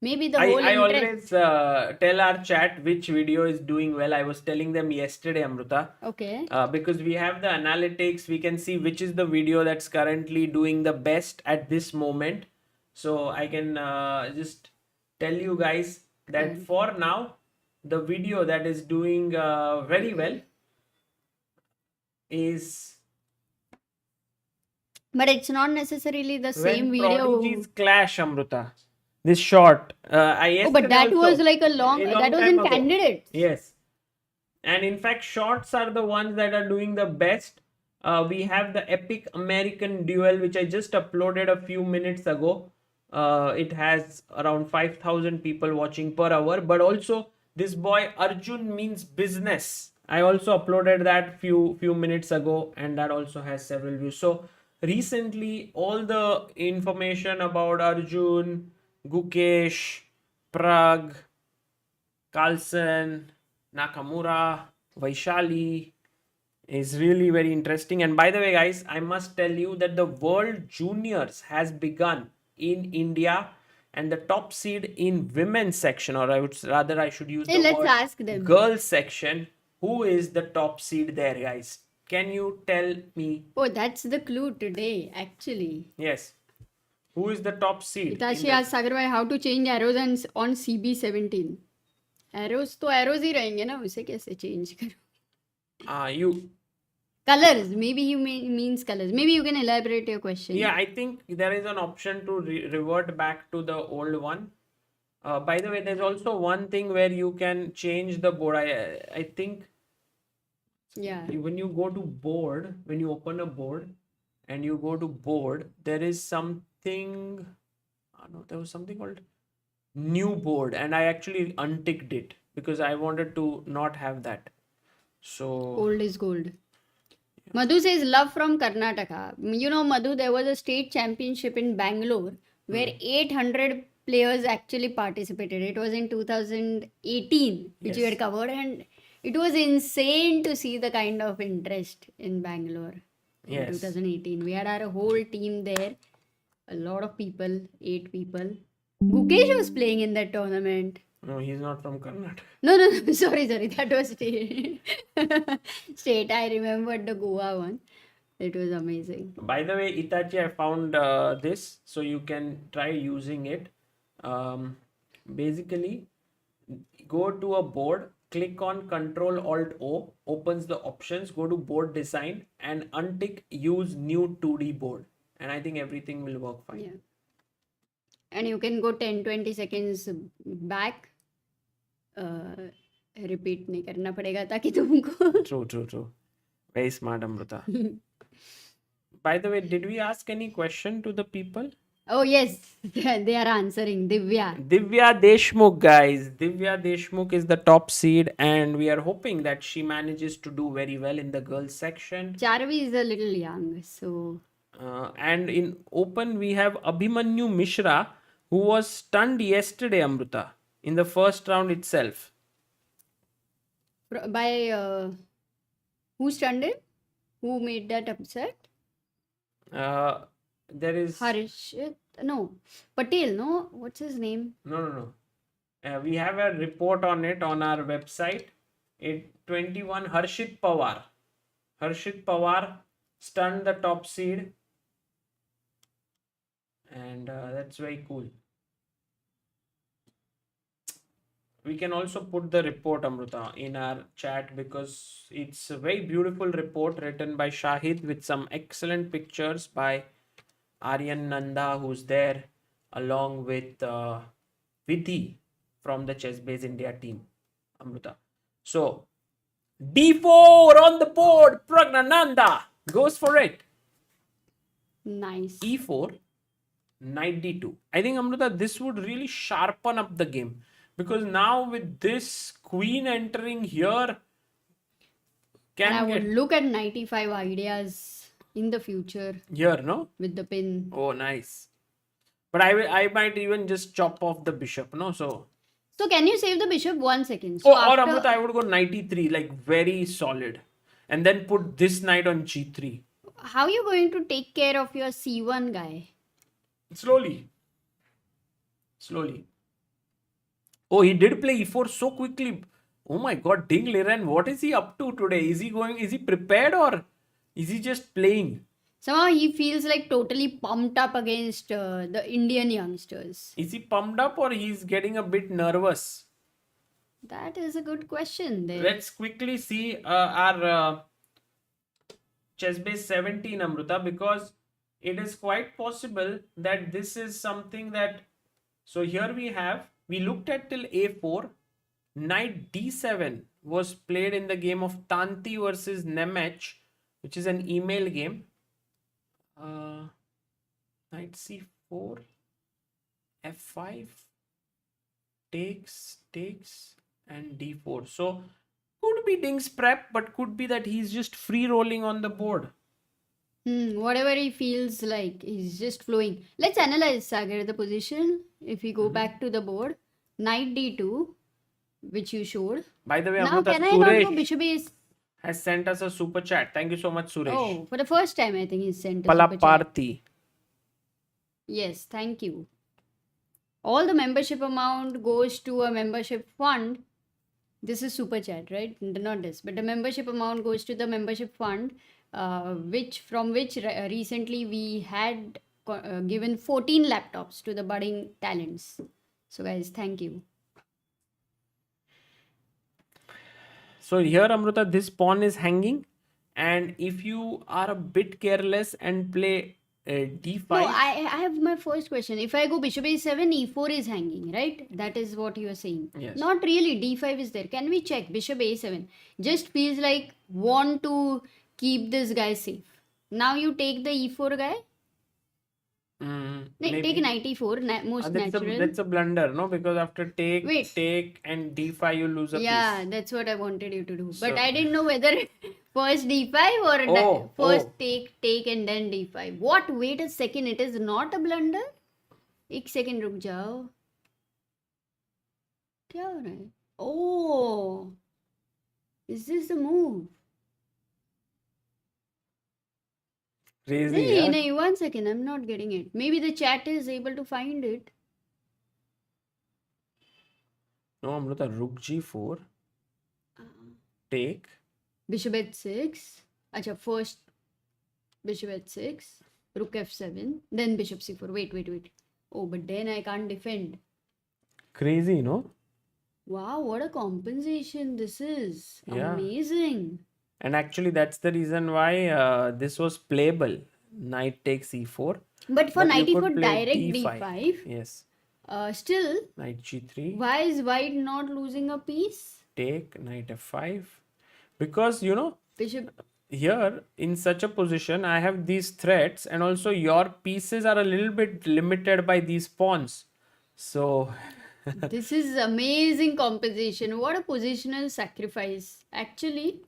maybe the I whole interest. always tell our chat which video is doing well. I was telling them yesterday, Amruta. Okay. Because we have the analytics, we can see which is the video that's currently doing the best at this moment. So I can just tell you guys that for now, the video that is doing very well is But it's not necessarily the same when video. Prodigies clash, Amruta. This short. Oh, but that was like a long that was time in ago. Candidates. Yes. And in fact, shorts are the ones that are doing the best. We have the epic American duel, which I just uploaded a few minutes ago. It has around 5,000 people watching per hour. But also, this boy Arjun means business. I also uploaded that few minutes ago, and that also has several views. So recently, all the information about Arjun, Gukesh, Pragg, Carlson, Nakamura, Vaishali is really very interesting. And by the way, guys, I must tell you that the World Juniors has begun in India, and the top seed in women's section, or I should use Hey, the let's word ask them. girls section. Who is the top seed there, guys? Can you tell me? Oh, that's the clue today, actually. Yes. Who is the top seed? Hitachi asked Sagar bhai how to change arrows on CB17. Arrows तो arrows ही रहेंगे ना, उसे कैसे change करो? You. Colors. Maybe he means colors. Maybe you can elaborate your question. Yeah, I think there is an option to revert back to the old one. By the way, there's also one thing where you can change the board. I think Yeah. when you go to board, when you open a board and you go to board, there is something. No, there was something called new board, and I actually unticked it. because I wanted to not have that. So Old is gold. Madhu says love from Karnataka. You know, Madhu, there was a state championship in Bangalore where 800 players actually participated. It was in 2018, which you Yes. had covered, and it was insane to see the kind of interest in Bangalore in Yes. 2018. We had our whole team there, a lot of people, 8 people. Gukesh was playing in that tournament. No, he's not from Karnataka. No, sorry, that was state. State, I remembered the Goa one. It was amazing. By the way, Itachi, I found this, so you can try using it. Basically, go to a board, click on Control Alt O, opens the options, go to board design, and untick use new 2D board. And I think everything will work fine. Yeah. And you can go 10-20 seconds back. Repeat नहीं करना पड़ेगा ताकि तुमको. True. Very smart, Amrita. By the way, did we ask any question to the people? Oh yes, they are answering. Divya Deshmukh, guys. Divya Deshmukh is the top seed, and we are hoping that she manages to do very well in the girls section. Charvi is a little young, so. And in open, we have Abhimanyu Mishra, who was stunned yesterday, Amrita, in the first round itself. By who stunned him? Who made that upset? There is Harshit? No. Patel, no? What's his name? no. We have a report on it on our website. 21 Harshit Pawar. Harshit Pawar stunned the top seed. And that's very cool. We can also put the report, Amrita, in our chat because it's a very beautiful report written by Shahid with some excellent pictures by Aryan Nanda, who's there, along with Vidhi from the Chess Base India team, Amrita. So, D4 on the board, Praggnanandhaa goes for it. Nice. E4, Knight D2. I think, Amrita, this would really sharpen up the game. Because now with this queen entering here, and I would look at 95 ideas in the future. Here, no? With the pin. Oh, nice. But I might even just chop off the bishop, no? So can you save the bishop 1 second? So or Amrita, I would go knight e3, like very solid. And then put this knight on g3. How are you going to take care of your c1 guy? Slowly. Oh, he did play e4 so quickly. Oh my god, Ding Liren, what is he up to today? Is he prepared or is he just playing? Somehow he feels like totally pumped up against the Indian youngsters. Is he pumped up or he's getting a bit nervous? That is a good question there. Let's quickly see our Chess Base 17, Amrita, because it is quite possible that this is something that... So here we looked at till a4, knight d7 was played in the game of Tanti versus Nemec, which is an email game. Knight c4, f5, takes, and d4. So could be Ding's prep, but could be that he's just free rolling on the board. Whatever he feels like, he's just flowing. Let's analyze, Sagar, the position. If we go back to the board, knight d2, which you showed. By the way, Now, Amrita, can I not go bishop is... has sent us a super chat. Thank you so much, Suresh. Oh, for the first time, I think he's sent a super chat. Palaparthi. Yes, thank you. All the membership amount goes to a membership fund. This is super chat, right? Not this, but the membership amount goes to the membership fund, from which recently we had given 14 laptops to the budding talents. So guys, thank you. So here, Amrita, this pawn is hanging, and if you are a bit careless and play d5... No, I have my first question. If I go bishop a7, e4 is hanging, right? That is what you are saying. Yes. Not really. d5 is there. Can we check? Bishop a7. Just feels like want to keep this guy safe. Now you take the e4 guy? Take Maybe. knight e4, most natural. That's a blunder, no? Because after take, Wait. take, and d5, you lose a Yeah, piece. that's what I wanted you to do. But So- I didn't know whether first d5 or first take and then d5. What? Wait a second. It is not a blunder. एक second रुक जाओ. क्या हो रहा है? Oh, is this the move? Crazy, Nahi, yeah? nahi, 1 second. I'm not getting it. Maybe the chat is able to find it. No, Amrita, rook g4, take. Bishop h6. Acha, first bishop h6, rook f7, then bishop c4. Wait. Oh, but then I can't defend. Crazy, no? Wow, what a compensation this is. Yeah. Amazing. And actually, that's the reason why this was playable. Knight takes e4. But for But knight you could e4 play direct d5. d5, Yes. still, Knight g3. why is white not losing a piece? Take, knight f5. Because, you know, Bishop. here in such a position, I have these threats, and also your pieces are a little bit limited by these pawns. So, This is amazing compensation. What a positional sacrifice. Actually,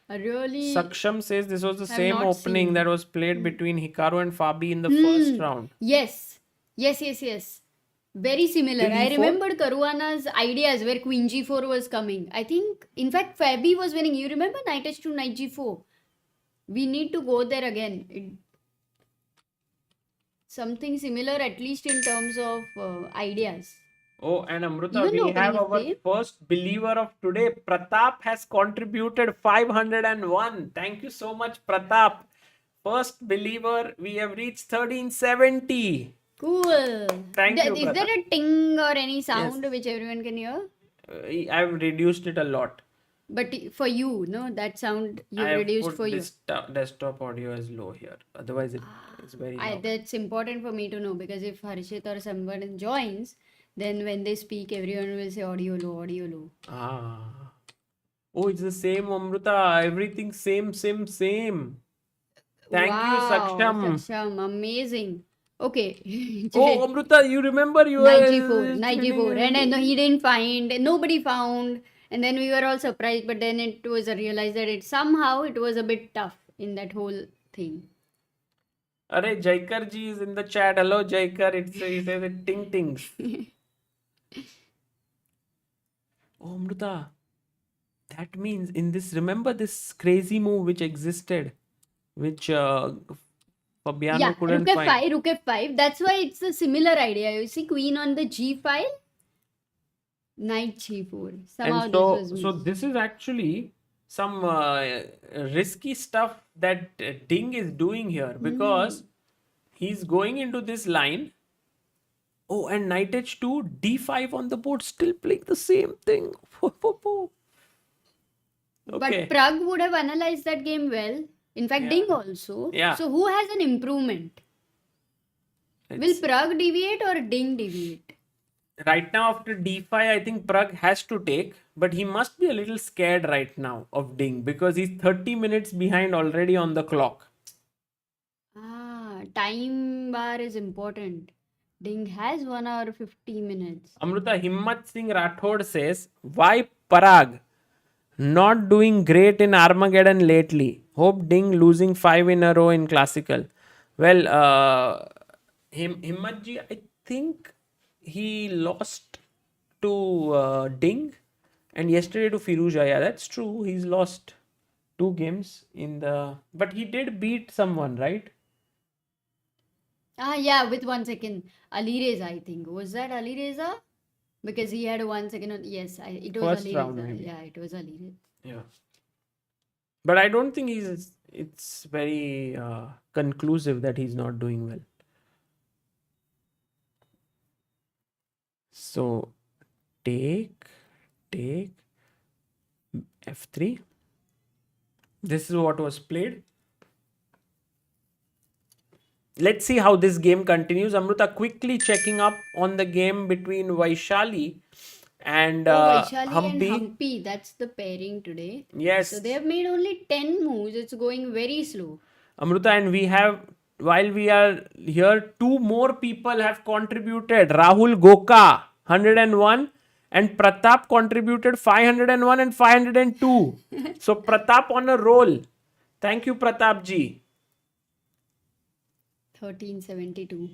a really. Saksham says this was the Have same not opening seen. that was played between Hikaru and Fabi in the first round. Yes. Very similar. Till I e4? remembered Caruana's ideas where queen g4 was coming. I think, in fact, Fabi was winning. You remember knight h2, knight g4? We need to go there again. Something similar, at least in terms of ideas. Oh, and Amrita, Even the we have opening is our same. first believer of today. Pratap has contributed 501. Thank you so much, Pratap. First believer, we have reached 1370. Cool. Thank you, Is there Pratap. a ting or any sound which everyone can hear? I've reduced it a lot. But for you, no, that sound you I have reduced put for you. this desktop audio as low here. Otherwise, it's very loud. That's important for me to know, because if Harshit or someone joins, then when they speak, everyone will say audio low, audio low. Ah. Oh, it's the same, Amrita. Everything same. Thank you, Saksham. Saksham, amazing. Okay. Oh, Amrita, you remember you Knight were G4, and I know he didn't find, nobody found, and then we were all surprised. But then it was realized that it was a bit tough in that whole thing. Arey, Jaikar ji is in the chat. Hello, Jaikar. He says it ting tings. Oh, Amrita. That means in this, remember this crazy move which existed, which Fabiano couldn't find. Rook f5. That's why it's a similar idea. You see, queen on the g file, knight g4. Somehow And this was so missed. this is actually some risky stuff that Ding is doing here, because he's going into this line. Oh, and knight h2, d5 on the board, still playing the same thing. Okay. But Pragg would have analyzed that game well. In fact, Ding also. Yeah. So who has an improvement? Will Pragg deviate or Ding deviate? Right now, after d5, I think Pragg has to take, but he must be a little scared right now of Ding, because he's 30 minutes behind already on the clock. Time bar is important. Ding has 1 hour 50 minutes. Amrita, Himmat Singh Rathod says, why Pragg not doing great in Armageddon lately? Hope Ding losing 5 in a row in classical. Well, Himmat ji, I think he lost to Ding and yesterday to Firouzja. Yeah, that's true. He's lost 2 games in the... But he did beat someone, right? Yeah, with 1 second. Alireza, I think. Was that Alireza? Because he had 1 second. Yes, it was First Alireza. round, maybe. Yeah, it was Alireza. Yeah. But I don't think it's very conclusive that he's not doing well. So, take f3. This is what was played. Let's see how this game continues. Amrita quickly checking up on the game between Vaishali and Vaishali Humpy. and Humpy, that's the pairing today. Yes. So they have made only 10 moves. It's going very slow. Amrita, and we have while we are here, two more people have contributed. Rahul Goka, 101, and Pratap contributed 501 and 502. So Pratap on a roll. Thank you, Pratap ji. 1372.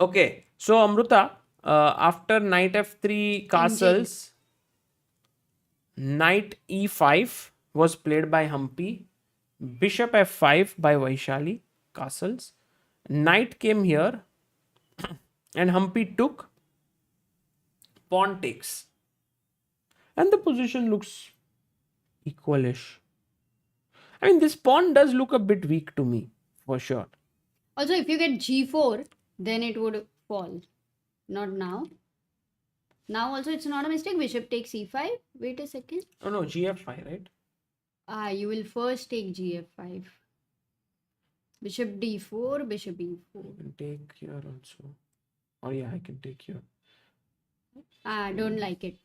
Okay, so Amruta, after knight f3 castles, knight e5 was played by Humpy, bishop f5 by Vaishali, castles. Knight came here and Humpy took, pawn takes. And the position looks equalish. I mean, this pawn does look a bit weak to me, for sure. Also, if you get g4, then it would fall. Not now. Now also it's not a mistake. Bishop takes e5. Wait a second. Oh no, gf5, right? You will first take gf5. Bishop d4, bishop e4. I can take here also. Oh yeah, I can take here. Don't like it.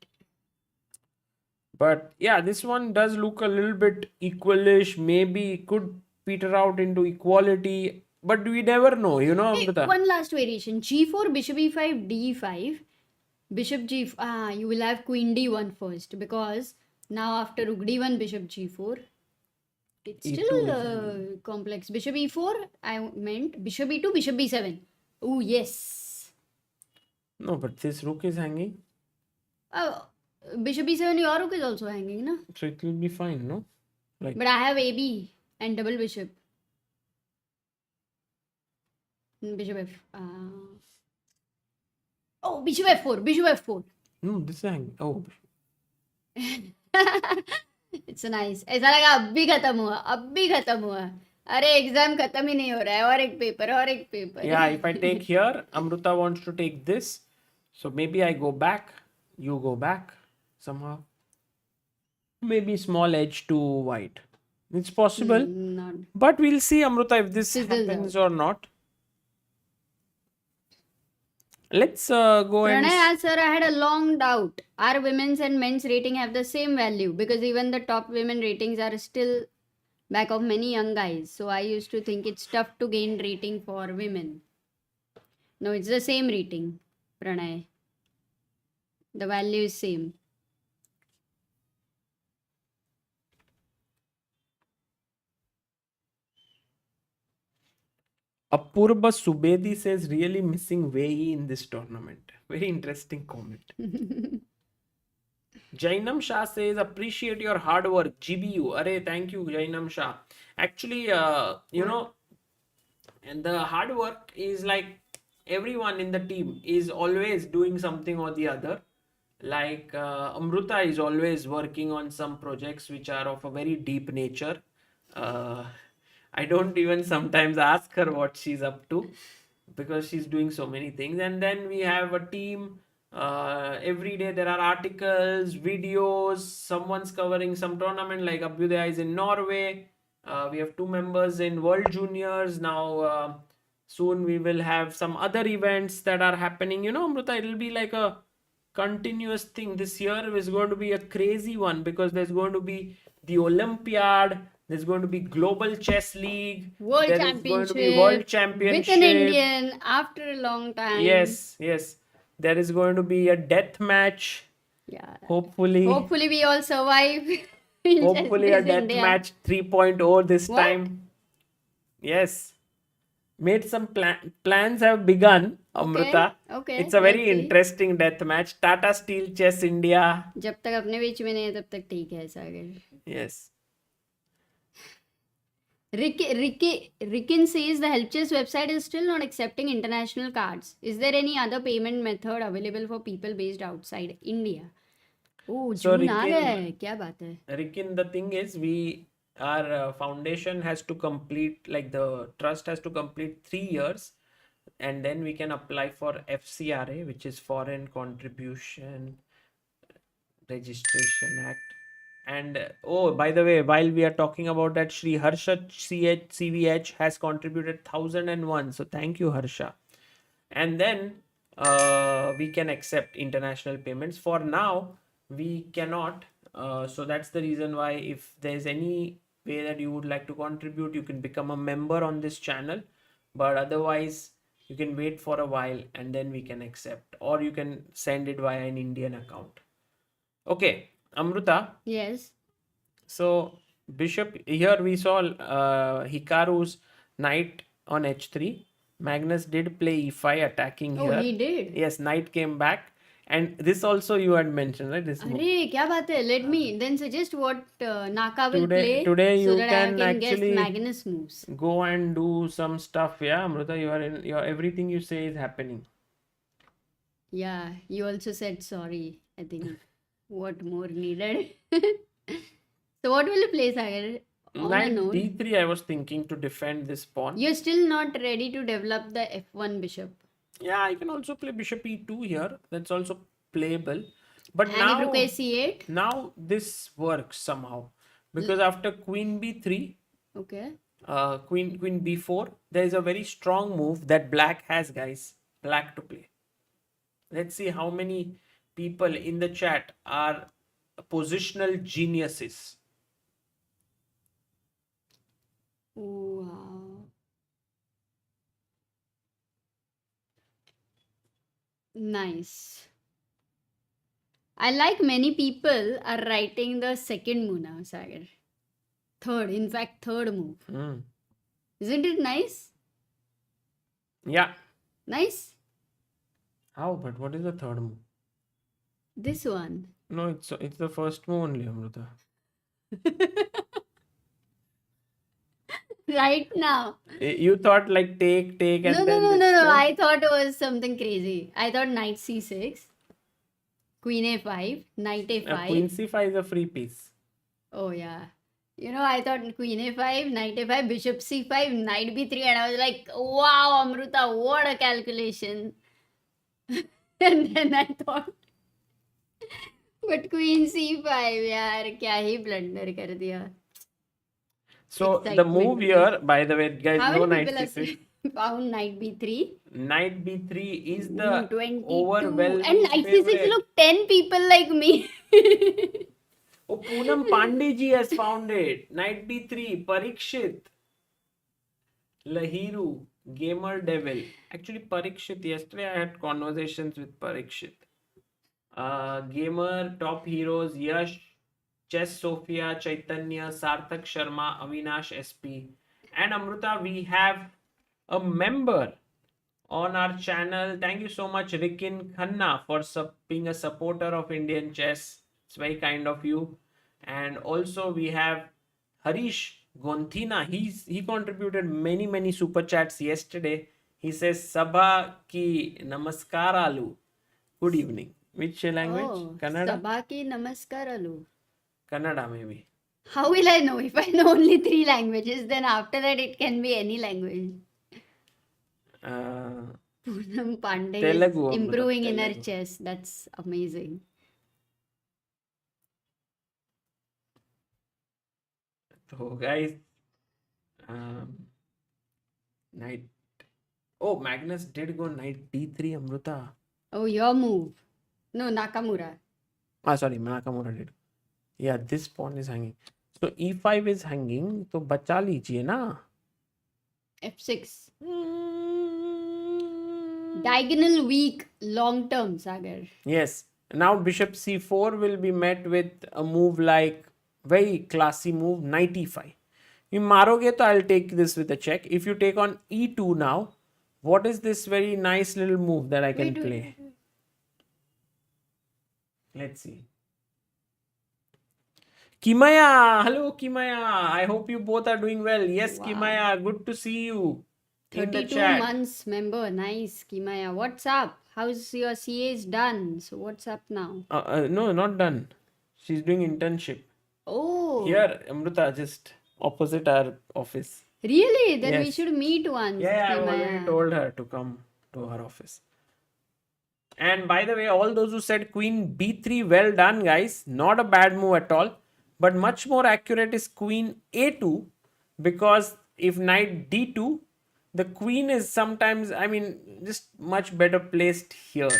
But yeah, this one does look a little bit equalish. Maybe could peter out into equality. But we never know, you know, Hey, Amrita. one last variation. g4, bishop e5, d5. Bishop g... you will have queen d1 first. Because now after rook d1, bishop g4... It's E2 still complex. Bishop e4, I meant bishop e2, bishop b7. Oh, yes. No, but this rook is hanging. Bishop b7, your rook is also hanging, na? So it will be fine, no? Like, But I have AB and double bishop. Bishop f. Oh, bishop f4, bishop f4. no, this is hanging. Oh, It's nice. ऐसा लगा अब भी खत्म हुआ. अरे exam खत्म ही नहीं हो रहा है. और एक paper. yeah, if I take here, Amruta wants to take this. So maybe I go back, you go back somehow. Maybe small edge to white. It's possible. Not. But we'll see, Amruta, if this Sizzle happens or not. Let's go and... Pranay, sir, I had a long doubt. Our women's and men's rating have the same value? Because even the top women ratings are still back of many young guys. So I used to think it's tough to gain rating for women. No, it's the same rating, Pranay. The value is same. Apurba Subedi says, really missing Wei in this tournament. Very interesting comment. Jainam Shah says, appreciate your hard work. GBU. Arey, thank you, Jainam Shah. Actually, you know, and the hard work is like everyone in the team is always doing something or the other. Like Amruta is always working on some projects which are of a very deep nature. I don't even sometimes ask her what she's up to because she's doing so many things. And then we have a team. Every day there are articles, videos, someone's covering some tournament like Abhyudaya is in Norway. We have 2 members in World Juniors. Now soon we will have some other events that are happening. You know, Amruta, it'll be like a continuous thing. This year is going to be a crazy one because there's going to be the Olympiad. There's going to be Global Chess League. World There is Championship. going to be World Championship. With an Indian after a long time. Yes. There is going to be a death match. Yeah. Hopefully we all survive. Hopefully a death India. match 3.0 this What? time. Yes. Made some plans have begun, Amruta. Okay. It's a very let's see. interesting death match. Tata Steel Chess India. जब तक अपने बीच में नहीं है तब तक ठीक है सागर. Yes. Rikin says the Help Chess website is still not accepting international cards. Is there any other payment method available for people based outside India? Oh, So, June uh Rikin- गया है. क्या बात है? Rikin, the thing is, our foundation has to complete, like the trust has to complete 3 years, and then we can apply for FCRA, which is Foreign Contribution Registration Act. And oh, by the way, while we are talking about that, Shri Harsha CVH has contributed 1001. So thank you, Harsha. And then we can accept international payments. For now, we cannot. So that's the reason why, if there's any way that you would like to contribute, you can become a member on this channel. but otherwise you can wait for a while and then we can accept, or you can send it via an Indian account. Okay, Amruta. Yes. So bishop here we saw Hikaru's knight on h3. Magnus did play e5 attacking Oh, here. he did. Yes, knight came back, and this also you had mentioned, right? This move. Arey, kya baat hai? Let me then suggest what Naka will play Today so you that can I can guess actually Magnus moves. go and do some stuff. Yeah, Amruta, you are in your everything you say is happening. Yeah, you also said sorry. I think what more needed? So what will you play, Sagar? On a Knight note, d3 I was thinking to defend this pawn. you're still not ready to develop the f1 bishop. Yeah, I can also play bishop e2 here. That's also playable. But And now, if rook a8? now this works somehow. Because after queen b3, Okay. queen b4, there is a very strong move that black has, guys. Black to play. Let's see how many people in the chat are positional geniuses. Wow. Nice. I like many people are writing the second move now, Sagar. Third, in fact, third move. Mm. Isn't it nice? Yeah. Nice? How? But what is the third move? This one. No, it's the first move only, Amruta. Right now. You thought like take and No, then no, no, this, no, no. yeah? I thought it was something crazy. I thought knight c6, queen a5, knight a5. Queen c5 is a free piece. Oh, yeah. You know, I thought queen a5, knight a5, bishop c5, knight b3, and I was like, wow, Amruta, what a calculation. And then I thought, but queen c5, yaar, kya hi blunder kar diya. So the Excitement. move here, by the way, guys, How no many knight people have c6. found knight b3? Knight b3 is Ooh, the 22. overwhelming And knight c6, favorite. look, 10 people like me. Oh, Poonam Pandey ji has found it. Knight b3, Parikshit, Lahiru, Gamer Devil. Actually, Parikshit, yesterday I had conversations with Parikshit. Gamer, Top Heroes, Yash, Chess Sophia, Chaitanya, Sarthak Sharma, Avinash SP. And Amruta, we have a member on our channel. Thank you so much, Rikin Khanna, for being a supporter of Indian chess. It's very kind of you. And also we have Harish Gonthina. He contributed many super chats yesterday. He says Sabha ki namaskaralu. Good evening. Which language? Oh, Kannada? Sabha ki namaskaralu. Kannada maybe. How will I know? If I know only 3 languages, then after that it can be any language. Poonam Pandey Telugu, is improving in her Telugu. chess. That's amazing. So guys, knight. Oh, Magnus did go knight d3, Amruta. Oh, your move. No, Nakamura. Sorry, Nakamura did. Yeah, this pawn is hanging. So e5 is hanging. So bacha lijiye na. F6. Diagonal weak, long term, Sagar. Yes. Now bishop c4 will be met with a move like very classy move, knight e5. You maroge to I'll take this with a check. If you take on e2 now, what is this very nice little move that I can play? Wait. Let's see. Kimaya, hello Kimaya. I hope you both are doing well. Yes, Wow. Kimaya, good to see you in the 32 chat. months member. Nice, Kimaya. What's up? How's your CA's done? So what's up now? No, not done. She's doing internship. Oh, Here, Amruta, just opposite our office. really? Then we Yes. should meet once. Yeah, I've Kimaya. already told her to come to her office. And by the way, all those who said queen b3, well done, guys. Not a bad move at all. But much more accurate is queen a2, because if knight d2, the queen is sometimes, just much better placed here.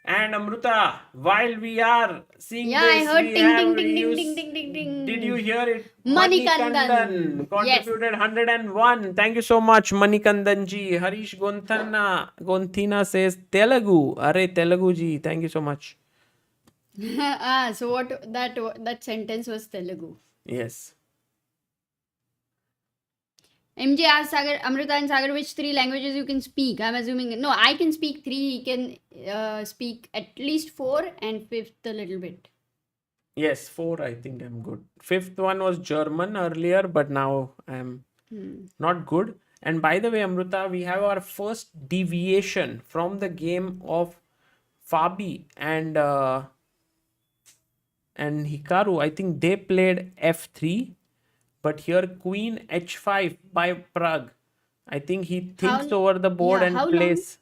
And Amruta, while we are seeing Yeah, I this, heard we ting have ting ting ting you ting ting ting ting. did you hear it? Manikandan. Manikandan Yes. contributed 101. Thank you so much, Manikandan ji. Harish Gonthina says Telugu. Are Telugu ji. Thank you so much. So what that sentence was Telugu. Yes. MJ asked Sagar, Amrita and Sagar, which three languages you can speak? I'm assuming no, I can speak three. He can speak at least four, and fifth a little bit. Yes, four. I think I'm good. Fifth one was German earlier, but now I'm not good. And by the way, Amruta, we have our first deviation from the game of Fabi and Hikaru. I think they played f3, but here Queen h5 by Pragg. I think he thinks over the board yeah, and how long? plays.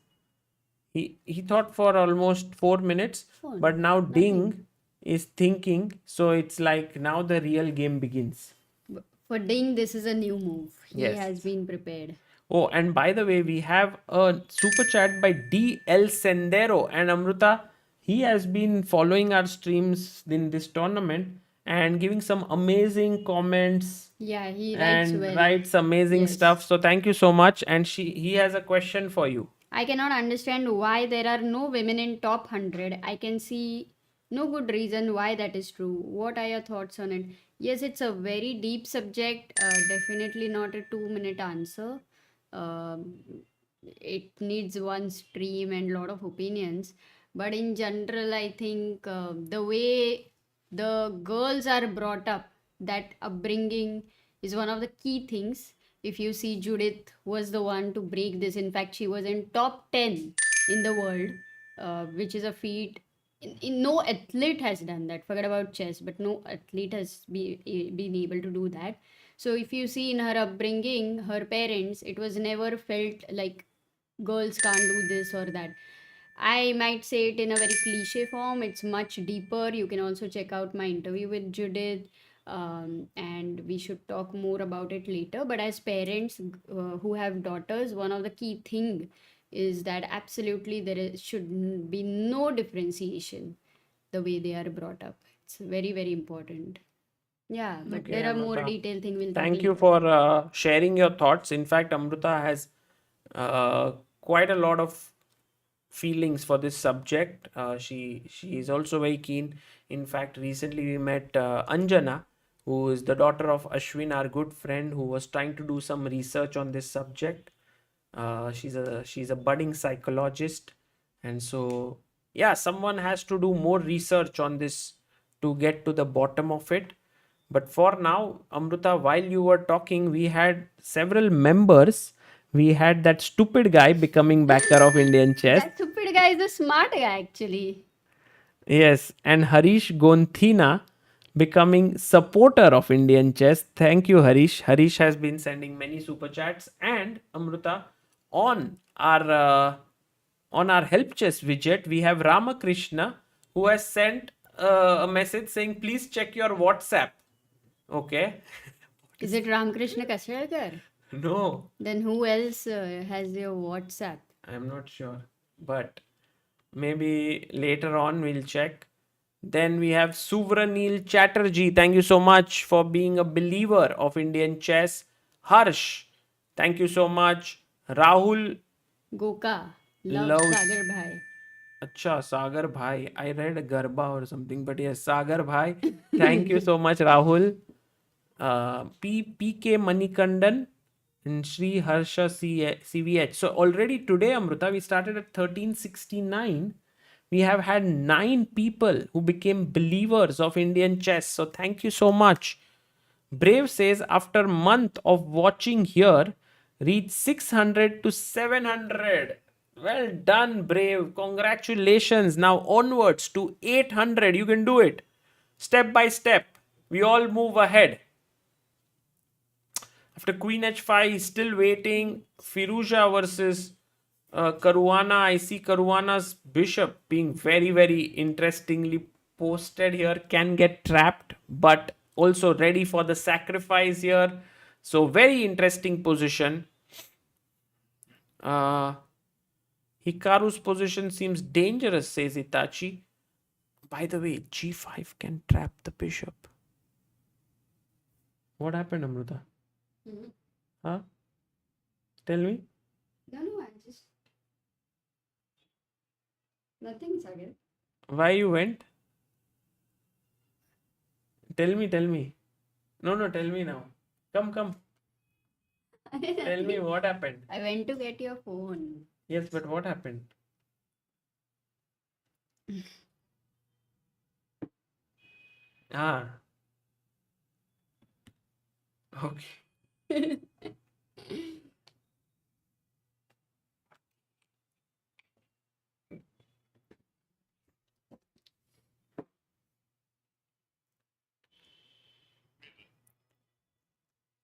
He thought for almost 4 minutes, Oh, but now nothing. Ding is thinking. So it's like now the real game begins. For Ding, this is a new move. He Yes. has been prepared. Oh, and by the way, we have a super chat by DL Sendero and Amruta. He has been following our streams in this tournament and giving some amazing comments Yeah, he writes and well. writes amazing Yes. stuff. So thank you so much. And he has a question for you. I cannot understand why there are no women in top 100. I can see no good reason why that is true. What are your thoughts on it? Yes, it's a very deep subject. Definitely not a 2-minute answer. Um, it needs one stream and lot of opinions. But in general, I think the way the girls are brought up, that upbringing is one of the key things. If you see, Judith was the one to break this. In fact, she was in top 10 in the world, which is a feat. No athlete has done that. Forget about chess, but no athlete has been able to do that. So if you see in her upbringing, her parents, it was never felt like girls can't do this or that. I might say it in a very cliche form. It's much deeper. You can also check out my interview with Judith, and we should talk more about it later. But as parents who have daughters, one of the key thing is that absolutely should be no differentiation the way they are brought up. It's very, very important. Yeah, but Okay, there are more Amruta. detailed things we'll talk Thank you later. for sharing your thoughts. In fact, Amruta has quite a lot of feelings for this subject. She is also very keen. In fact, recently we met Anjana, who is the daughter of Ashwin, our good friend, who was trying to do some research on this subject. She's a budding psychologist, and so yeah, someone has to do more research on this to get to the bottom of it. But for now, Amruta, while you were talking, we had several members. We had that stupid guy becoming backer of Indian chess. That stupid guy is a smart guy, actually. Yes, and Harish Gonthina becoming supporter of Indian chess. Thank you, Harish. Harish has been sending many super chats. And Amruta, on our help chess widget, we have Ramakrishna who has sent a message saying, "Please check your WhatsApp." Okay. Is it Ramakrishna Kasharkar? No, Then who else has your WhatsApp? I'm not sure, but maybe later on we'll check. Then we have Suvranil Chatterjee. Thank you so much for being a believer of Indian chess. Harsh, thank you so much. Rahul Goka. Love loves. Sagar Bhai. Acha, Sagar Bhai. I read Garba or something, but yes, Sagar Bhai. Thank you so much, Rahul. PK Manikandan and Sri Harsha CVH. So already today, Amruta, we started at 1369. We have had 9 people who became believers of Indian chess. So thank you so much. Brave says, after month of watching here, reached 600 to 700. Well done, Brave. Congratulations. Now onwards to 800. You can do it. Step by step. We all move ahead. After Queen h5, he's still waiting. Firouzja versus Caruana. I see Caruana's bishop being very, very interestingly posted here. Can get trapped, but also ready for the sacrifice here. So very interesting position. Hikaru's position seems dangerous, says Itachi. By the way, g5 can trap the bishop. What happened, Amruta? Mhm. Huh? Tell me. No, I just nothing, Sagar. Why you went? Tell me. No, tell me now. Come. Tell me what happened. I went to get your phone. Yes, but what happened? Ah, okay.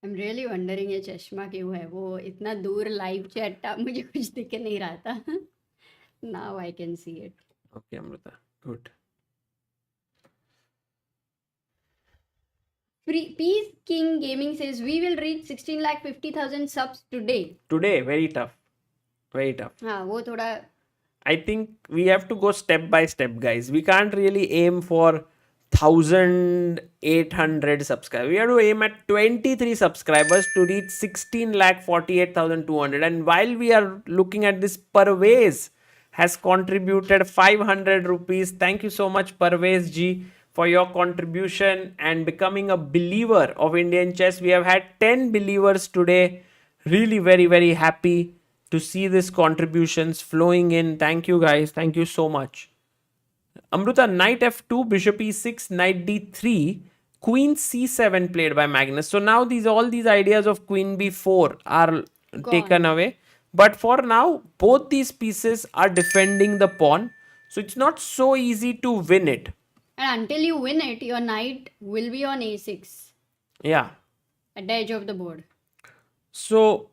I'm really wondering ये चश्मा क्यों है वो इतना दूर live chat था मुझे कुछ दिख नहीं रहा था. Now I can see it. Okay, Amruta. Good. Peace King Gaming says we will reach 16,50,000 subs today. Today, very tough. Very tough. हाँ वो थोड़ा I think we have to go step by step, guys. We can't really aim for 1,800 subscribers. We have to aim at 23 subscribers to reach 16,48,200. And while we are looking at this, Parvez has contributed 500 rupees. Thank you so much, Parvez ji, for your contribution and becoming a believer of Indian chess. We have had 10 believers today. Really very, very happy to see these contributions flowing in. Thank you, guys. Thank you so much. Amruta, knight f2, bishop e6, knight d3, queen c7 played by Magnus. So now all these ideas of queen b4 are taken away. But for now, both these pieces are defending the pawn. So it's not so easy to win it. And until you win it, your knight will be on a6. Yeah. At the edge of the board. So,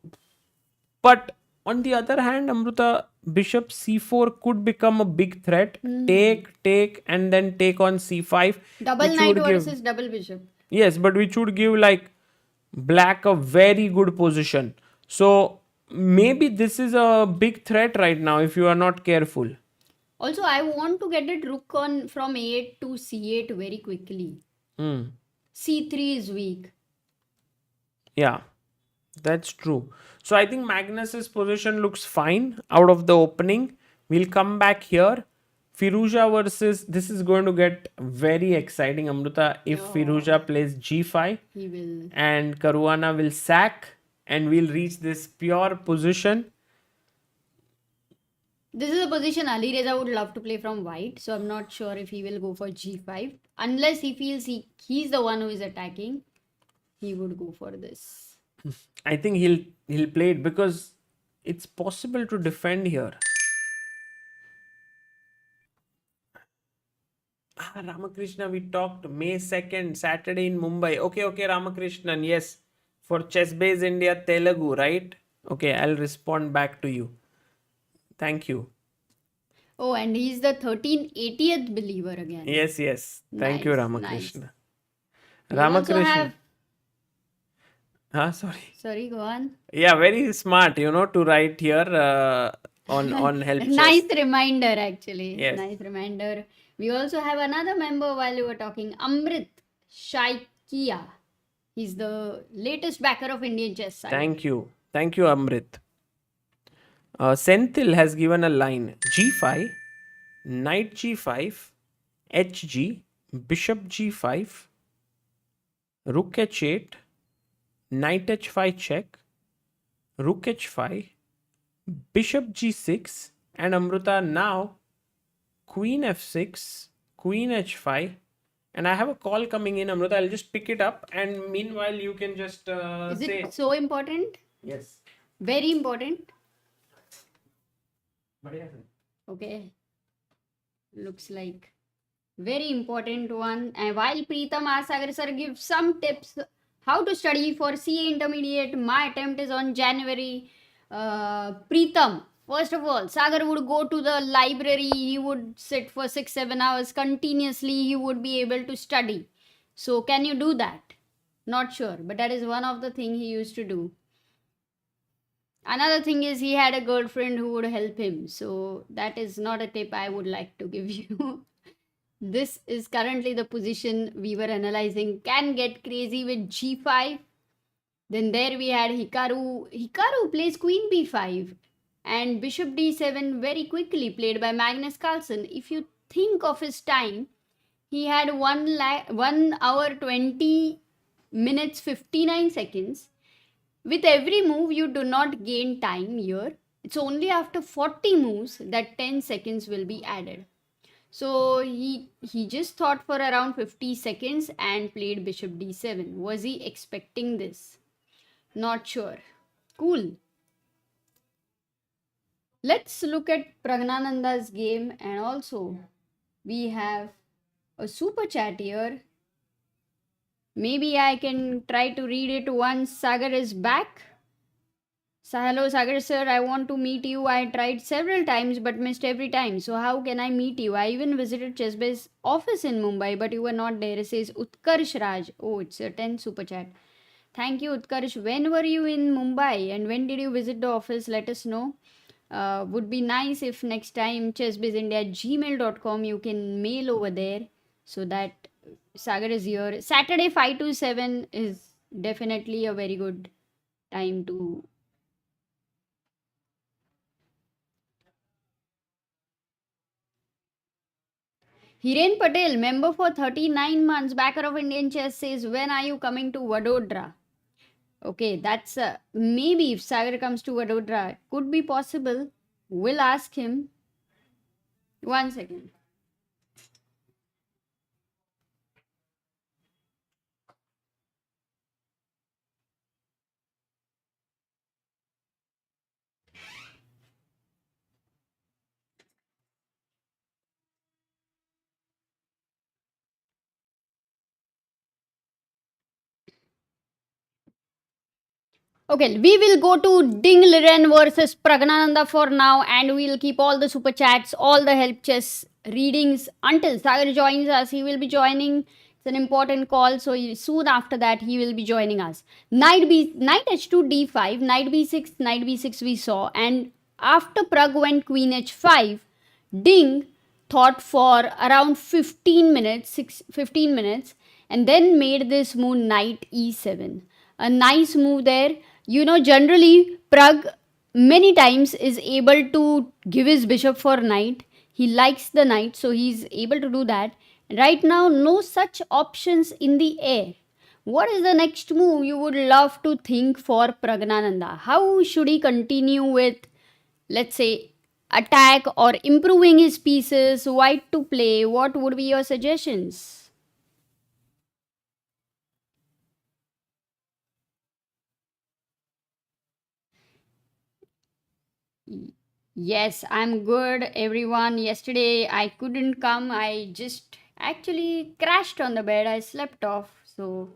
but on the other hand, Amruta, bishop c4 could become a big threat. Take, and then take on c5. Double knight versus double bishop. Yes, but which would give like black a very good position. So maybe this is a big threat right now if you are not careful. Also, I want to get it rook on from a8 to c8 very quickly. c3 is weak. Yeah, that's true. So I think Magnus's position looks fine out of the opening. We'll come back here. Firouzja versus, this is going to get very exciting, Amruta. If Firouzja plays g5, he will. And Caruana will sack, and we'll reach this pure position. This is a position Alireza would love to play from white. So I'm not sure if he will go for g5. Unless he feels he's the one who is attacking, he would go for this. I think he'll play it because it's possible to defend here. Ramakrishna, we talked May 2nd, Saturday in Mumbai. Okay, Ramakrishnan, yes. For Chess Base India Telugu, right? Okay, I'll respond back to you. Thank you. Oh, and he's the 1380th believer again. Yes. Thank you, Ramakrishna. Nice. Ramakrishna. Sorry, go on. Yeah, very smart, to write here on help. Nice reminder, actually. Yes. Nice reminder. We also have another member while you were talking, Amrit Shaikia. He's the latest backer of Indian chess side. Thank you, Amrit. Senthil has given a line: g5, knight g5, hg, bishop g5, rook h8, knight h5 check, rook h5, bishop g6, and Amruta now queen f6, queen h5. And I have a call coming in, Amruta. I'll just pick it up, and meanwhile you can just Is say. it so important? Yes. Very important. Badhiya. Okay. Looks like very important one. And while Preetham asks Sagar sir give some tips how to study for CA intermediate, my attempt is on January. Preetham, first of all, Sagar would go to the library. He would sit for 6-7 hours continuously. He would be able to study. So can you do that? Not sure, but that is one of the things he used to do. Another thing is he had a girlfriend who would help him. So that is not a tip I would like to give you. This is currently the position we were analyzing. Can get crazy with g5. Then there we had Hikaru. Hikaru plays queen b5 and bishop d7 very quickly played by Magnus Carlsen. If you think of his time, he had 1 hour 20 minutes 59 seconds. With every move, you do not gain time here. It's only after 40 moves that 10 seconds will be added. So he just thought for around 50 seconds and played bishop d7. Was he expecting this? Not sure. Cool. Let's look at Praggnanandhaa's game, and also we have a super chat here. Maybe I can try to read it once Sagar is back. So, hello Sagar sir, I want to meet you. I tried several times but missed every time. So how can I meet you? I even visited ChessBase office in Mumbai, but you were not there. It says Utkarsh Raj. Oh, it's a 10 super chat. Thank you, Utkarsh. When were you in Mumbai and when did you visit the office? Let us know. Would be nice if next time chessbaseindia@gmail.com you can mail over there so that Sagar is here. Saturday 5 to 7 is definitely a very good time to. Hiren Patel, member for 39 months, backer of Indian Chess, says, when are you coming to Vadodara? Okay, that's maybe if Sagar comes to Vadodara, could be possible. We'll ask him. 1 second. Okay, we will go to Ding Liren versus Praggnanandhaa for now, and we'll keep all the super chats, all the help chess readings until Sagar joins us. He will be joining. It's an important call, so soon after that he will be joining us. Knight h2 d5, knight b6 we saw, and after Pragg went queen h5, Ding thought for around 15 minutes, and then made this move knight e7. A nice move there. You know, generally Pragg many times is able to give his bishop for knight. He likes the knight, so he's able to do that. Right now, no such options in the air. What is the next move you would love to think for Praggnanandhaa? How should he continue with, let's say, attack or improving his pieces? White to play? What would be your suggestions? Yes, I'm good, everyone. Yesterday I couldn't come. I just actually crashed on the bed. I slept off. So,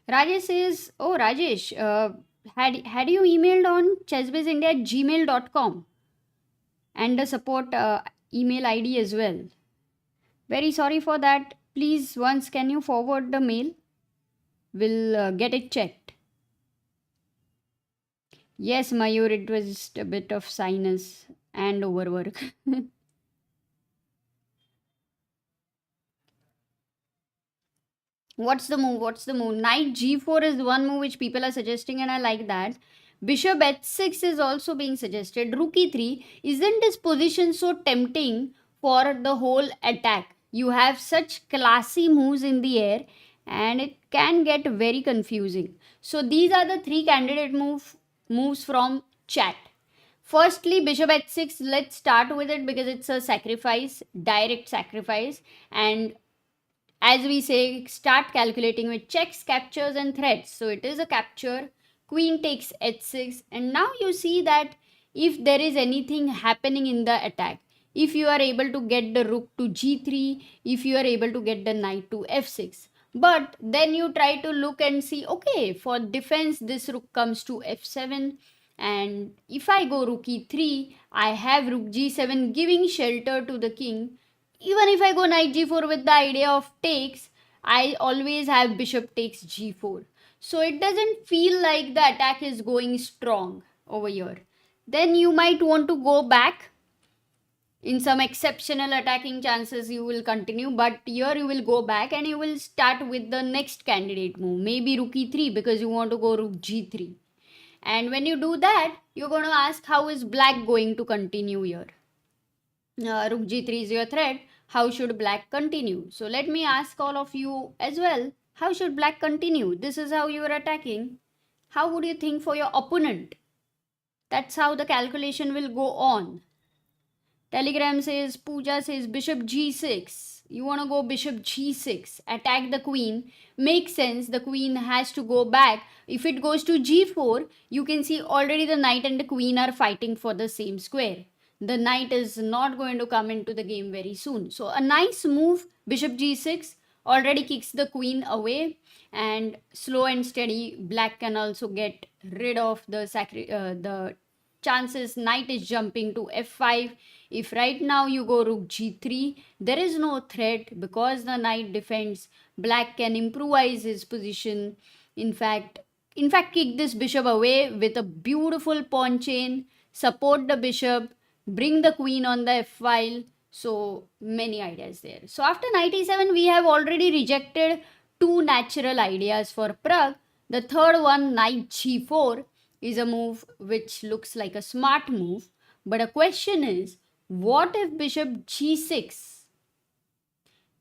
Rajesh says, oh, Rajesh, had you emailed on chessbaseindia@gmail.com and the support email ID as well? Very sorry for that. Please, once can you forward the mail? We'll get it checked. Yes, Mayur, it was just a bit of sinus and overwork. What's the move? What's the move? Knight g4 is one move which people are suggesting, and I like that. Bishop h6 is also being suggested. Rook e3. Isn't this position so tempting for the whole attack? You have such classy moves in the air, and it can get very confusing. So these are the three candidate moves from chat. Firstly, bishop h6. Let's start with it because it's a sacrifice, direct sacrifice, and as we say, start calculating with checks, captures, and threats. So it is a capture. Queen takes h6, and now you see that if there is anything happening in the attack, if you are able to get the rook to g3, if you are able to get the knight to f6, but then you try to look and see, okay, for defense, this rook comes to f7, and if I go rook e3, I have rook g7 giving shelter to the king. Even if I go knight g4 with the idea of takes, I always have bishop takes g4. So it doesn't feel like the attack is going strong over here. Then you might want to go back. In some exceptional attacking chances, you will continue, but here you will go back and you will start with the next candidate move. Maybe rook e3 because you want to go rook g3. And when you do that, you're going to ask how is black going to continue here. Rook g3 is your threat. How should black continue? So let me ask all of you as well. How should black continue? This is how you are attacking. How would you think for your opponent? That's how the calculation will go on. Telegram says, Pooja says bishop g6. You want to go bishop g6, attack the queen. Makes sense, the queen has to go back. If it goes to g4, you can see already the knight and the queen are fighting for the same square. The knight is not going to come into the game very soon. So a nice move, bishop g6, already kicks the queen away, and slow and steady, black can also get rid of the chances knight is jumping to f5. If right now you go rook g3, there is no threat because the knight defends. Black can improvise his position. In fact, kick this bishop away with a beautiful pawn chain, support the bishop, bring the queen on the f file. So many ideas there. So after knight e7, we have already rejected two natural ideas for Pragg. The third one, knight g4, is a move which looks like a smart move. But a question is, what if bishop g6?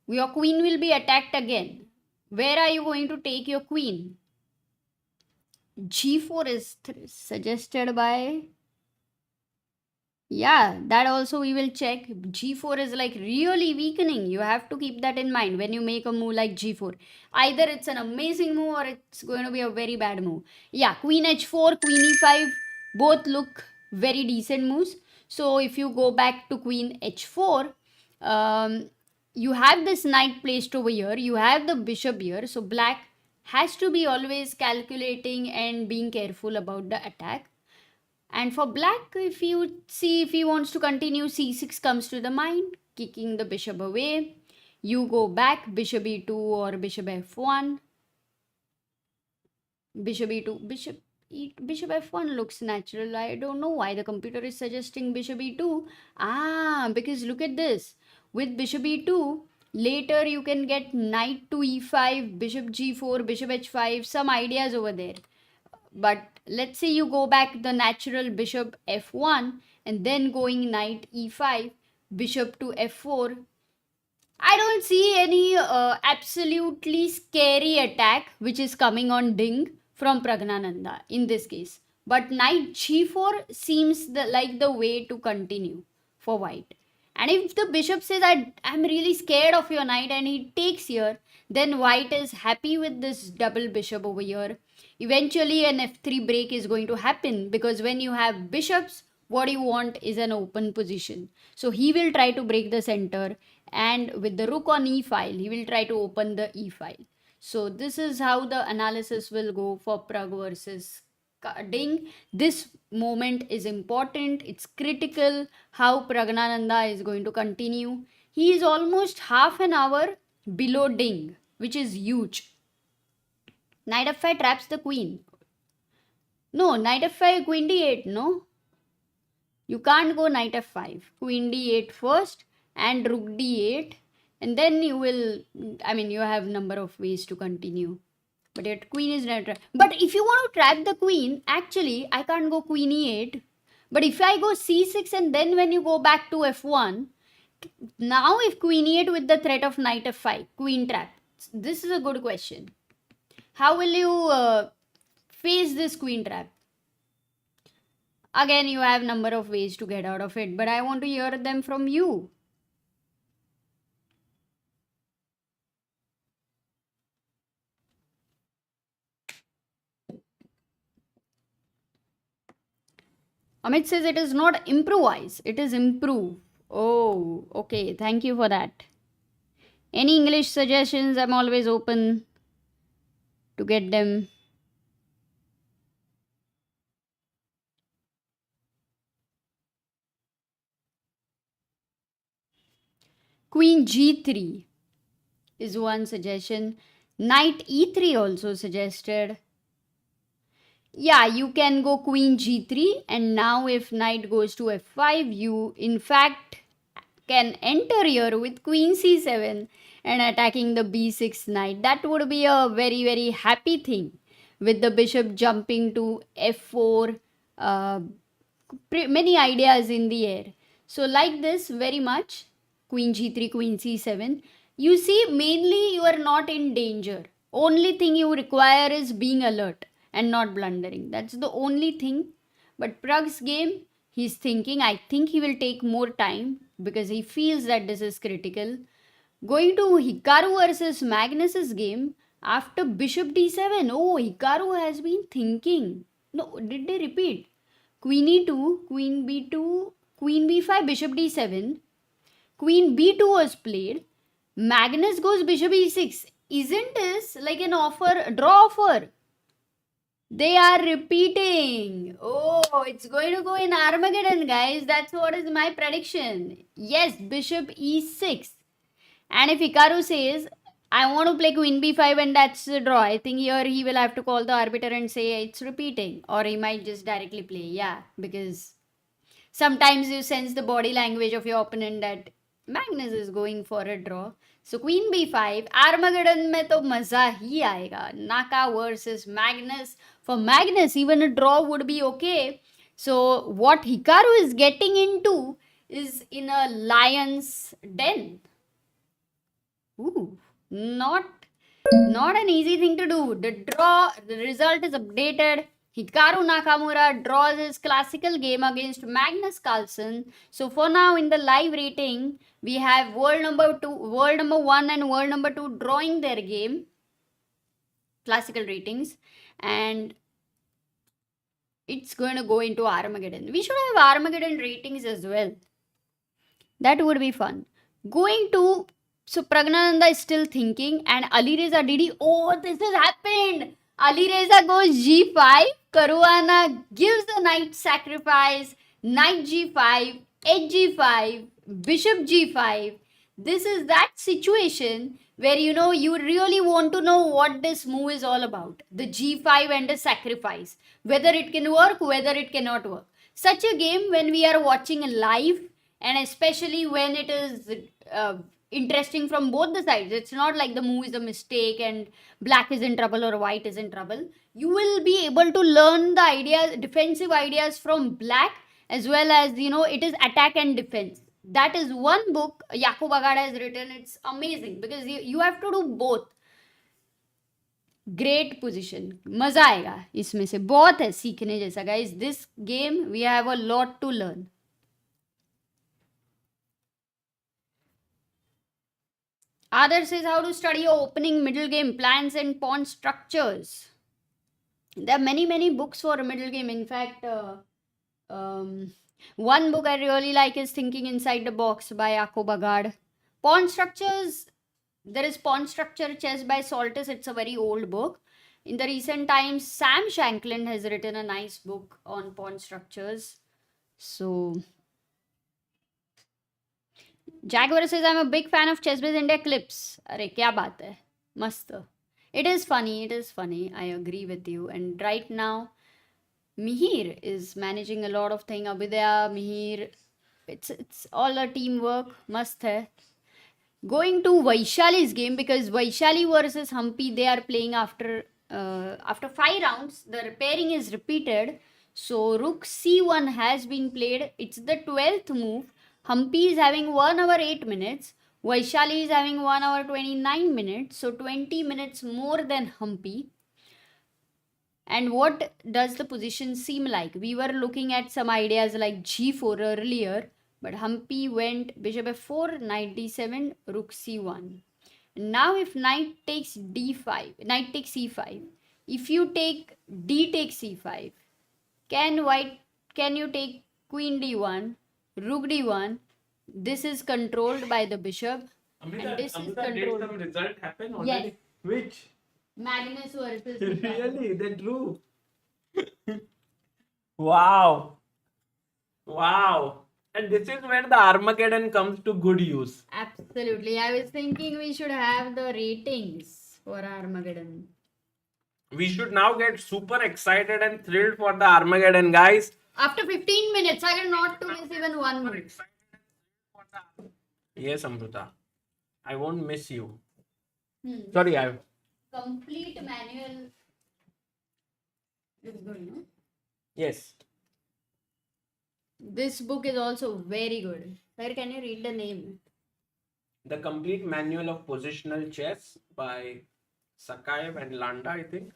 Your queen will be attacked again. Where are you going to take your queen? g4 is suggested by... Yeah, that also we will check. g4 is like really weakening. You have to keep that in mind when you make a move like g4. Either it's an amazing move or it's going to be a very bad move. Yeah, queen h4, queen e5, both look very decent moves. So if you go back to queen h4, you have this knight placed over here. You have the bishop here. So black has to be always calculating and being careful about the attack. And for black, if you see, if he wants to continue, c6 comes to the mind, kicking the bishop away. You go back, bishop e2 or bishop f1. Bishop e2, bishop f1 looks natural. I don't know why the computer is suggesting bishop e2. Because look at this. With bishop e2, later you can get knight to e5, bishop g4, bishop h5, some ideas over there. But let's say you go back the natural bishop f1 and then going knight e5, bishop to f4. I don't see any absolutely scary attack which is coming on Ding from Praggnanandhaa in this case. But knight g4 seems like the way to continue for white. And if the bishop says, I'm really scared of your knight and he takes here, then white is happy with this double bishop over here. Eventually an f3 break is going to happen because when you have bishops, what you want is an open position. So he will try to break the center, and with the rook on e file, he will try to open the e file. So this is how the analysis will go for Pragg versus Ding. This moment is important. It's critical how Praggnanandhaa is going to continue. He is almost half an hour below Ding, which is huge. Knight f5 traps the queen. No, knight f5, queen d8, no? You can't go knight f5. Queen d8 first and rook d8. And then you will, you have number of ways to continue. But your queen is not. But if you want to trap the queen, actually, I can't go queen e8. But if I go c6 and then when you go back to f1, now if queen e8 with the threat of knight f5, queen trap. This is a good question. How will you face this queen trap? Again, you have number of ways to get out of it, but I want to hear them from you. Amit says it is not improvise, it is improve. Oh, okay. Thank you for that. Any English suggestions? I'm always open to get them. Queen g3 is one suggestion. Knight e3 also suggested. Yeah, you can go queen g3, and now if knight goes to f5, you in fact can enter here with queen c7 and attacking the b6 knight. That would be a very, very happy thing with the bishop jumping to f4. Many ideas in the air. So, like this, very much queen g3, queen c7. You see, mainly you are not in danger. Only thing you require is being alert and not blundering. That's the only thing. But Pragg's game, he's thinking, I think he will take more time because he feels that this is critical. Going to Hikaru versus Magnus's game, after bishop d7, oh, Hikaru has been thinking. No, did they repeat? Queen e2, queen b2, queen b5, bishop d7. Queen b2 was played. Magnus goes bishop e6. Isn't this like an offer, draw offer? They are repeating. Oh, it's going to go in Armageddon, guys. That's what is my prediction. Yes, bishop e6. And if Hikaru says, I want to play queen b5 and that's the draw, I think here he will have to call the arbiter and say it's repeating. Or he might just directly play. Yeah, because sometimes you sense the body language of your opponent that Magnus is going for a draw. So queen b5, Armageddon में तो मजा ही आएगा. Naka versus Magnus. For Magnus, even a draw would be okay. So what Hikaru is getting into is in a lion's den. Ooh, not an easy thing to do. The result is updated. Hikaru Nakamura draws his classical game against Magnus Carlsen. So for now in the live rating, we have world number 1 and world number 2 drawing their game. Classical ratings. And it's going to go into Armageddon. We should have Armageddon ratings as well. That would be fun. Going to... So Praggnanandhaa is still thinking, and Alireza Didi, oh, this has happened. Alireza goes g5, Caruana gives the knight sacrifice, knight g5, hg5, bishop g5. This is that situation where you really want to know what this move is all about. The g5 and the sacrifice. Whether it can work, whether it cannot work. Such a game when we are watching live, and especially when it is... interesting from both the sides. It's not like the move is a mistake and black is in trouble or white is in trouble. You will be able to learn the ideas, defensive ideas from black, as well as, it is attack and defense. That is one book Jacob Agada has written. It's amazing because you have to do both. Great position. मजा आएगा इसमें से. बहुत है सीखने जैसा guys. This game we have a lot to learn. Others says how to study your opening, middle game plans and pawn structures. There are many books for a middle game. In fact, one book I really like is Thinking Inside the Box by Jacob Agard. Pawn structures, there is Pawn Structure Chess by Saltus. It's a very old book. In the recent times, Sam Shankland has written a nice book on pawn structures. So... Jaguar says, I'm a big fan of ChessBase India clips. Arey, kya baat hai? Mast. It is funny. I agree with you. And right now, Mihir is managing a lot of things. Abhidaya, Mihir, it's all a teamwork. Mast hai. Going to Vaishali's game, because Vaishali versus Humpy, they are playing after 5 rounds. The pairing is repeated. So Rook C1 has been played. It's the 12th move. Humpy is having 1 hour 8 minutes. Vaishali is having 1 hour 29 minutes. So 20 minutes more than Humpy. And what does the position seem like? We were looking at some ideas like g4 earlier. But Humpy went bishop f4, knight d7, rook c1. Now if knight takes d5, knight takes e5. If you take d takes c5, can you take queen d1? Rook d1. This is controlled by the bishop. Amrita, and this is did controlled. some result happen already? Yes. Which? Magnus versus Really? They drew. Wow. And this is where the Armageddon comes to good use. Absolutely. Absolutely. I was thinking we should have the ratings for Armageddon. We should now get super excited and thrilled for the Armageddon, guys. After 15 minutes, I will not to miss even one move. Yes, Amruta. I won't miss you. Hmm. Sorry, I. Complete manual is good, no? Yes. This book is also very good. Sir, can you read the name? The Complete Manual of Positional Chess by Sakaev and Landa, I think.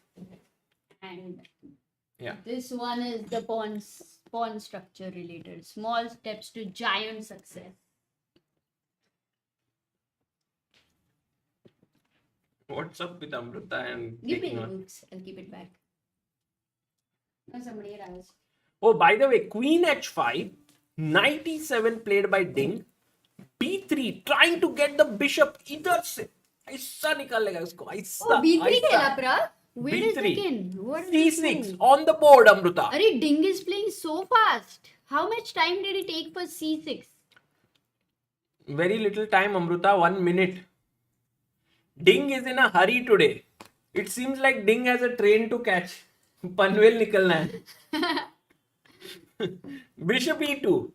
And Yeah. this one is the pawn structure related. Small steps to giant success. What's up with Amruta and Give me taking the on? books. I'll keep it back. No, somebody else. Oh, by the way, Queen H5, Knight E7 played by Ding, B3 trying to get the bishop इधर से ऐसा निकाल लेगा उसको ऐसा Oh, B3 ऐसा. खेला Pragg? Wait a B3. second. What is this C6 move? on the board, Amruta. Arey, Ding is playing so fast. How much time did it take for C6? Very little time, Amruta, 1 minute. Ding is in a hurry today. It seems like Ding has a train to catch. Panvel nikalna hai. Bishop E2.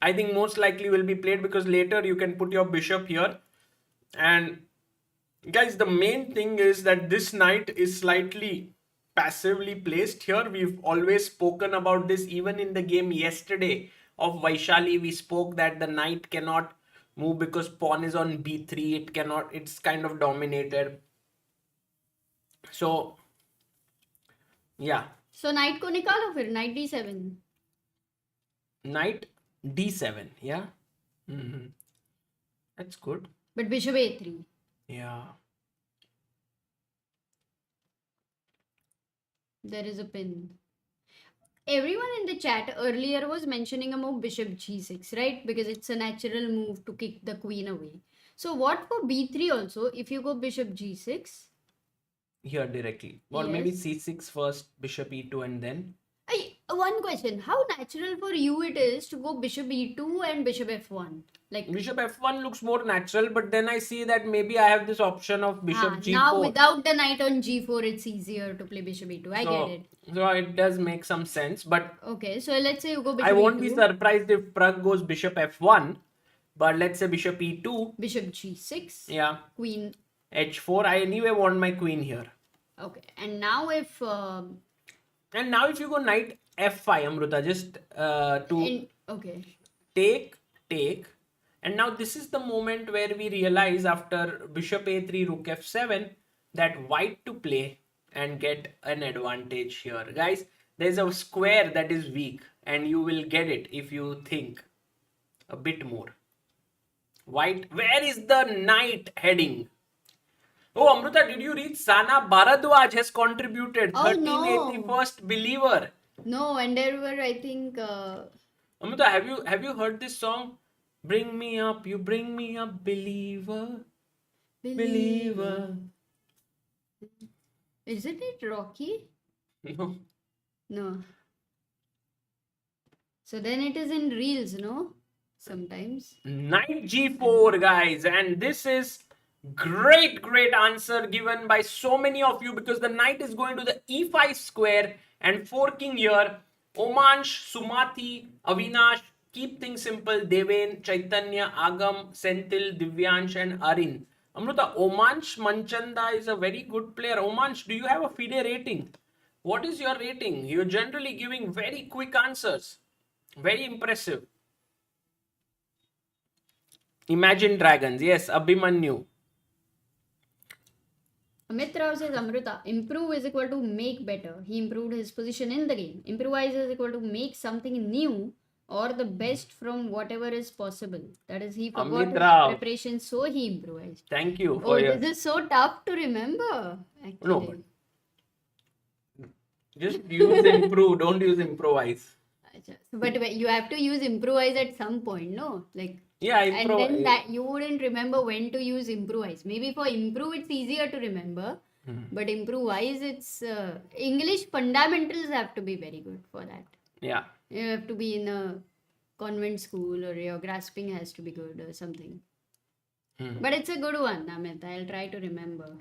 I think most likely will be played because later you can put your bishop here. And guys, the main thing is that this knight is slightly passively placed here. We've always spoken about this even in the game yesterday of Vaishali. We spoke that the knight cannot move because pawn is on B3. It cannot, it's kind of dominated. So, yeah. So knight को निकालो फिर knight D7. Knight D7, yeah. Mm-hmm. That's good. But bishop A3. Yeah. There is a pin. Everyone in the chat earlier was mentioning about bishop G6, right? Because it's a natural move to kick the queen away. So what for B3 also? If you go bishop G6. Here directly. Or maybe C6 first, bishop E2 and then. One question. How natural for you it is to go bishop E2 and bishop F1? Like Bishop F1 looks more natural, but then I see that maybe I have this option of bishop G4. Now without the knight on G4, it's easier to play bishop E2. I get it. So it does make some sense, but okay, so let's say you go bishop I won't E2. be surprised if Pragg goes bishop F1, but let's say bishop E2. Bishop G6. Yeah. Queen H4. I anyway want my queen here. Okay, and now if and now if you go knight F5, Amruta, just okay, take, and now this is the moment where we realize after bishop A3, rook F7 that white to play and get an advantage here. Guys, there's a square that is weak and you will get it if you think a bit more. White, where is the knight heading? Oh, Amruta, did you read Sana Bharadwaj has contributed 1381st believer? No, and there were, I think. Amruta, have you heard this song? Bring me up, you bring me up, believer. Believer. Isn't it Rocky? No. No. So then it is in reels, no? Sometimes. Knight G4, guys, and this is great answer given by so many of you because the knight is going to the E5 square and forking here. Omansh, Sumathi, Avinash, keep things simple. Deven, Chaitanya, Agam, Senthil, Divyansh and Arin. Amruta, Omansh Manchanda is a very good player. Omansh, do you have a FIDE rating? What is your rating? You're generally giving very quick answers. Very impressive. Imagine Dragons. Yes, Abhimanyu. Amit Rao says Amruta, improve is equal to make better. He improved his position in the game. Improvise is equal to make something new or the best from whatever is possible. That is, he forgot his preparation, so he improvised. Thank you for this is so tough to remember. Actually. No. Just use improve, don't use improvise. But you have to use improvise at some point, no? Like yeah, and then that you wouldn't remember when to use improvise. Maybe for improve it's easier to remember, but improvise it's English fundamentals have to be very good for that. Yeah, you have to be in a convent school or your grasping has to be good or something. But it's a good one, Amit. I'll try to remember.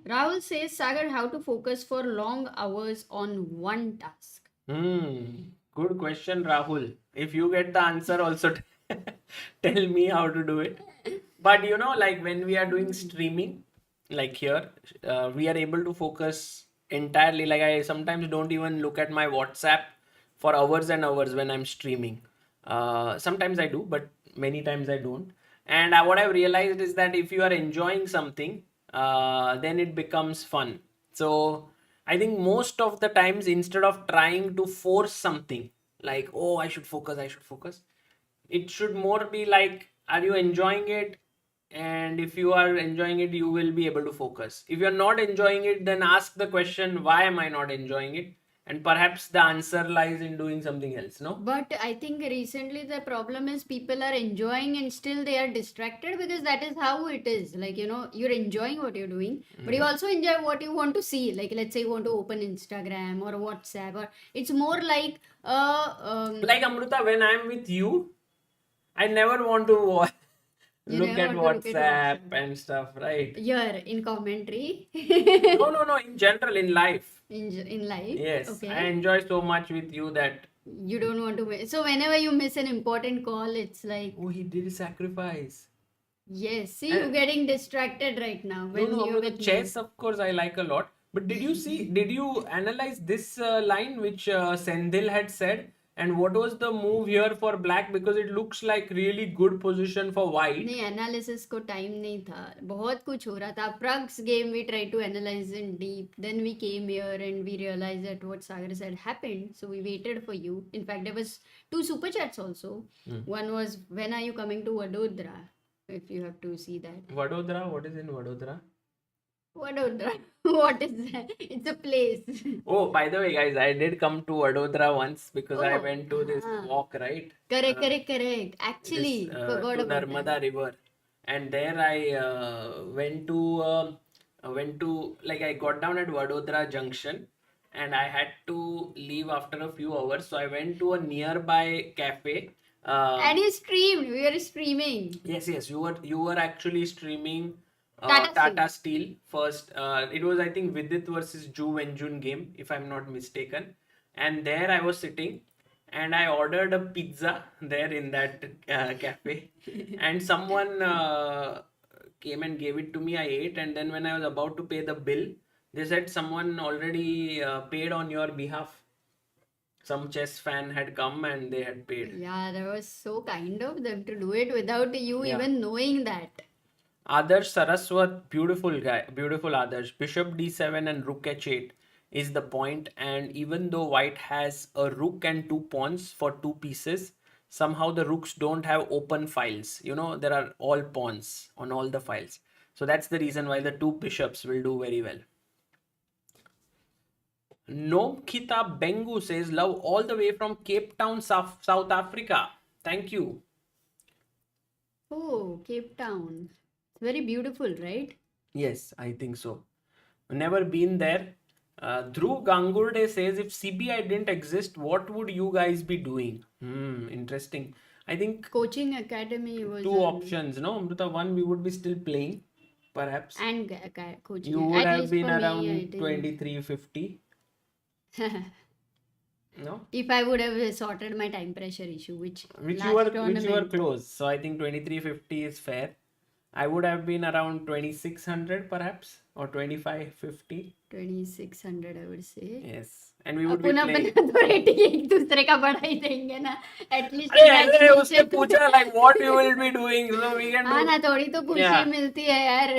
Rahul says, Sagar, how to focus for long hours on one task. Good question, Rahul. If you get the answer, also tell me how to do it. But like when we are doing streaming, like here, we are able to focus entirely. Like I sometimes don't even look at my WhatsApp for hours and hours when I'm streaming. Sometimes I do, but many times I don't. And what I've realized is that if you are enjoying something, then it becomes fun. So I think most of the times, instead of trying to force something like, oh, I should focus, it should more be like, are you enjoying it? And if you are enjoying it, you will be able to focus. If you're not enjoying it, then ask the question, why am I not enjoying it? And perhaps the answer lies in doing something else, no? But I think recently the problem is people are enjoying and still they are distracted, because that is how it is. Like, you're enjoying what you're doing, but you also enjoy what you want to see. Like, let's say you want to open Instagram or WhatsApp, or it's more like Like Amrita, when I'm with you, I never want to look at WhatsApp and stuff, right? Here in commentary. No, in general, in life. In life. Yes, Okay. I enjoy so much with you that You don't want to miss. So whenever you miss an important call, it's like, oh, he did sacrifice. yes, see, you're getting distracted right now when No, you're the with chess, of course, I like a lot. But did you analyze this line which Sendil had said? And what was the move here for black? Because it looks like really good position for white. नहीं, analysis को time नहीं था, बहुत कुछ हो रहा था. Pragg's game we tried to analyze in deep. Then we came here and we realized that what Sagar said happened. So we waited for you. In fact, there was 2 super chats also. One was, when are you coming to Vadodara? If you have to see that. Vadodara, what is in Vadodara? Vadodara. What is that? It's a place. Oh, by the way, guys, I did come to Vadodara once because I went to this walk, right? Correct. Actually, forgot to about Narmada that. River, and there I went to like I got down at Vadodara Junction, and I had to leave after a few hours, so I went to a nearby cafe. And you streamed. We were streaming. Yes, you were actually streaming Tata Tata Steel first. It was, I think, Vidit versus Ju Wenjun game, if I'm not mistaken. And there I was sitting, and I ordered a pizza there in that cafe, and someone came and gave it to me. I ate, and then when I was about to pay the bill, they said someone already paid on your behalf. Some chess fan had come and they had paid. Yeah, that was so kind of them to do it without you even knowing that. Adarsh Saraswat, beautiful guy, beautiful Adarsh. Bishop d7 and rook h8 is the point, and even though white has a rook and 2 pawns for 2 pieces, somehow the rooks don't have open files. There are all pawns on all the files. So that's the reason why the 2 bishops will do very well. Nomkita Bengu says, love all the way from Cape Town, South Africa. Thank you. Oh, Cape Town. It's very beautiful, right? Yes, I think so. Never been there. Dhruv Gangurde says, if CBI didn't exist, what would you guys be doing? Interesting. I think Coaching academy was 2 options, no? Amrita, one, we would be still playing, perhaps. and coaching. You would At have least been for me, around I think. 2350. No? If I would have sorted my time pressure issue, which you last were tournament, close. So I think 2350 is fair. I would have been around 2600 perhaps, or 2550. 2600 I would say. Yes. And we would be upon playing. अपना तो rating एक दूसरे का बढ़ा ही देंगे ना, at least अरे उसने पूछा like what you will be doing, so we can do. हाँ ना, थोड़ी तो खुशी मिलती है यार.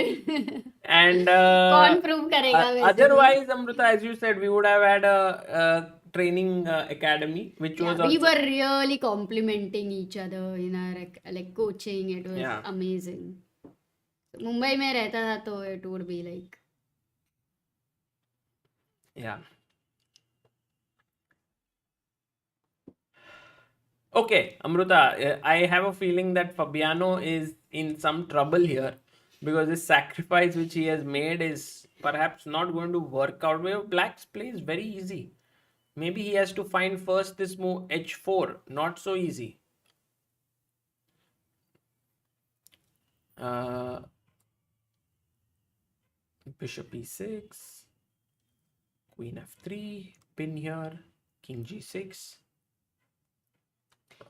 And कौन प्रूव करेगा वैसे? otherwise, Amrita, as you said, we would have had a training academy, which was we were really complimenting each other in our like coaching. It was amazing. Mumbai में रहता था तो it would be like, yeah. Okay, Amrita, I have a feeling that Fabiano is in some trouble here, because this sacrifice which he has made is perhaps not going to work out. Black's play is very easy. Maybe he has to find first this move h4, not so easy. Uh, Bishop e6, Queen f3, pin here, King g6.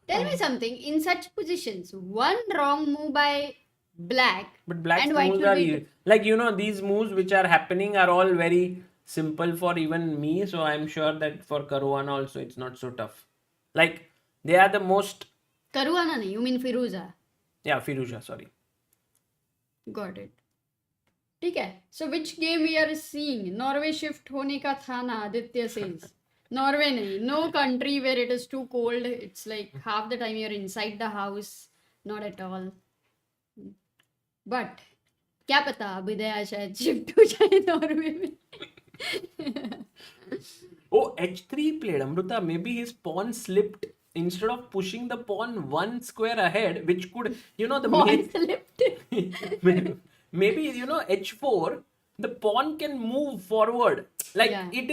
Tell me something. In such positions, one wrong move by black But black's and white moves will are be like, these moves which are happening are all very simple for even me. So I'm sure that for Caruana also it's not so tough. Like they are the most. Caruana nahi, you mean Firouzja. Yeah, Firouzja, sorry. Got it. ठीक है. So which game we are seeing? Norway shift होने का था ना, Aditya says. Norway नहीं. No country where it is too cold. It's like half the time you're inside the house. Not at all. But क्या पता अभिदया शायद shift हो जाए नॉर्वे में. Oh, h3 played Amruta. Maybe his pawn slipped instead of pushing the pawn one square ahead, which could, the Pawn main. slipped. Maybe h4, the pawn can move forward. Like Yeah. it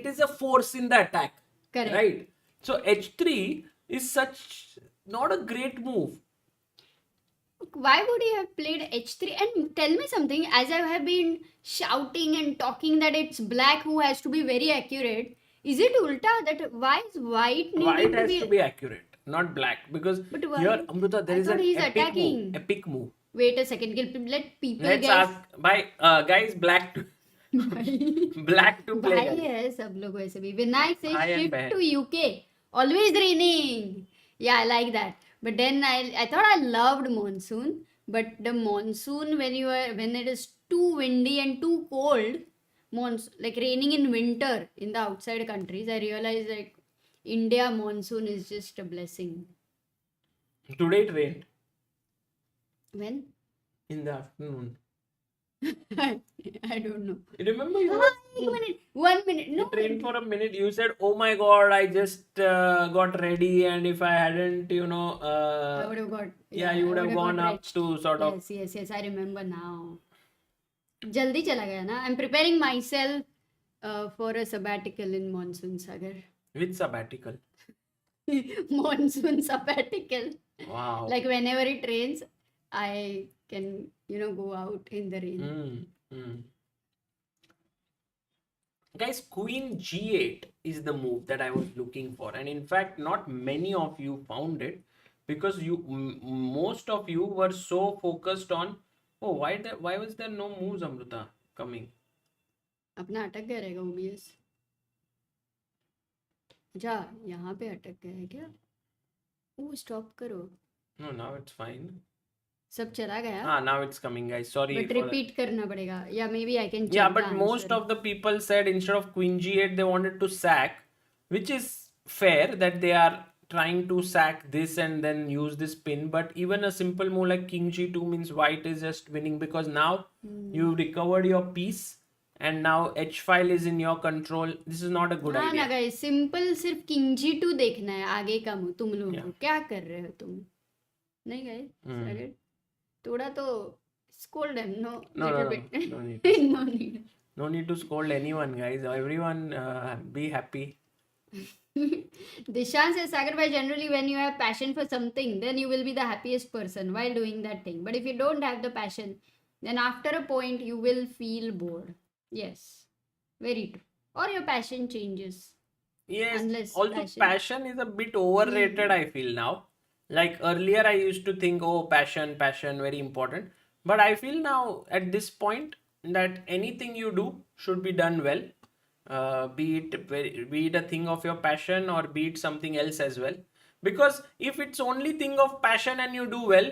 is a force in the attack. Correct. Right. So h3 is such not a great move. Why would he have played h3? And tell me something, as I have been shouting and talking that it's black who has to be very accurate, is it ulta that why is white needing White has to be... to be accurate, not black. Because But why? here, Amruta, there I is thought an he's epic attacking. move. Epic move. Wait a second, let people Let's guess. ask guys, black to black to play. भाई है सब लोग वैसे भी. Vinayak says Hi and shift bad. to UK. Always raining. Yeah, I like that. But then I thought I loved monsoon. But the monsoon when it is too windy and too cold, like raining in winter in the outside countries, I realized like India monsoon is just a blessing. Today it rained When? in the afternoon. I don't know. Remember you? One minute. No. It rained for a minute. You said, "Oh my God, I just got ready, and if I hadn't, I would have got. yeah, you would I have gone got up wretched. to sort of." Yes. I remember now. जल्दी चला गया ना. I'm preparing myself for a sabbatical in monsoon, Sagar. Which sabbatical? Monsoon sabbatical. Wow. Like whenever it rains, I can go out in the rain. Guys, Queen G8 is the move that I was looking for, and in fact, not many of you found it because most of you were so focused on, oh, why was there no moves, Amruta, coming? अपना अटक गया रहेगा OBS. अच्छा यहाँ पे अटक गया है क्या? ओ स्टॉप करो. No, now it's fine. सब चला गया. Now it's coming, guys. Sorry. But repeat करना पड़ेगा. Yeah, maybe I can check. Yeah, the but most answer. of the people said instead of Queen G8 they wanted to sack, which is fair that they are trying to sack this and then use this pin. But even a simple move like King G2 means white is just winning because now you recovered your piece and now H file is in your control. This is not a good हाँ idea. ना guys, simple सिर्फ King G2 देखना है. आगे का move तुम लोगों को क्या कर रहे हो तुम? नहीं guys, Sagar, थोड़ा तो scold them. No, little bit. No need. No need. No need to scold anyone, guys. Everyone be happy. Dishan says, Sagar bhai, generally when you have passion for something, then you will be the happiest person while doing that thing. But if you don't have the passion, then after a point you will feel bored. Yes, very true. Or your passion changes. Yes, Unless also passion is a bit overrated, I feel now. Like earlier, I used to think, oh, passion, very important. But I feel now at this point that anything you do should be done well. Be it a thing of your passion or be it something else as well. Because if it's only thing of passion and you do well,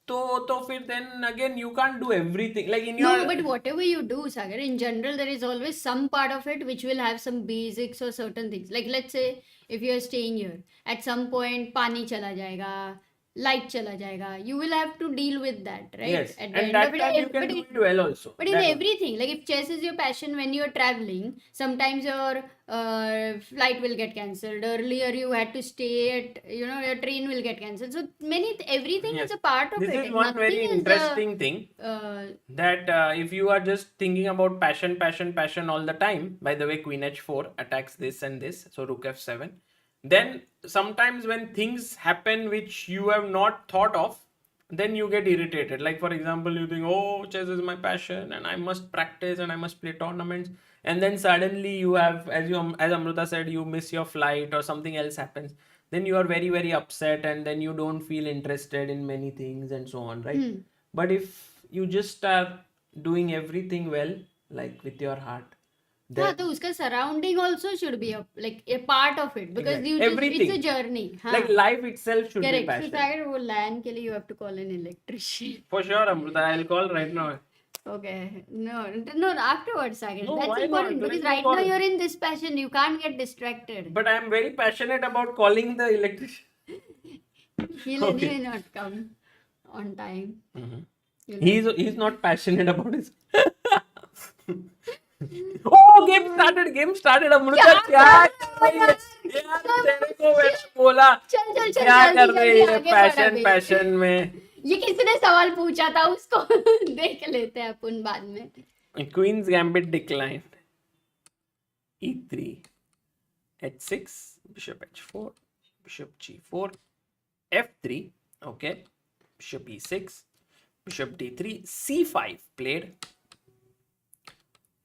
तो फिर then again you can't do everything like in your. No, but whatever you do, Sagar, in general there is always some part of it which will have some basics or certain things. Like let's say if you are staying here, at some point पानी चला जाएगा, light चला जाएगा. You will have to deal with that, right? Yes, At the and end that of it, time you can do it well also. But in That- everything, like if chess is your passion, when you are traveling, sometimes your flight will get cancelled. Earlier you had to stay at, your train will get cancelled. So everything Yes. is a part of This it. is one very Nothing is interesting thing uh, that if you are just thinking about passion all the time, by the way, Queen H4 attacks this and this, so Rook F7. Then sometimes when things happen which you have not thought of, then you get irritated. Like for example, you think, oh, chess is my passion and I must practice and I must play tournaments, and then suddenly you have, as Amruta said, you miss your flight or something else happens, then you are very very upset and then you don't feel interested in many things and so on, right? But if you just are doing everything well, like with your heart, हाँ, then तो उसका surrounding also should be a part of it, because exactly you just, it's a everything, journey. हाँ, like life itself should be correct. So passion. Sagar, वो LAN के लिए you have to call an electrician. For sure, Amruta, I'll call right now. Okay, no, afterwards, Sagar. No, That's why important, not? because There is right no now call. you're in this passion. You can't get distracted. But I am very passionate about calling the electrician. He'll Okay. anyway not come on time. You'll He's not passionate about his. Oh, game started. Amrita क्या कर रही है? यार तेरे को मैंने बोला चल क्या कर जल्दी रही है आगे बढ़ अभी। पैशन में. ये किसने सवाल पूछा था उसको? देख लेते हैं अपन बाद में. Queen's Gambit declined. E3, H6, Bishop H4, Bishop G4, F3. Okay, Bishop E6, Bishop D3, C5 played.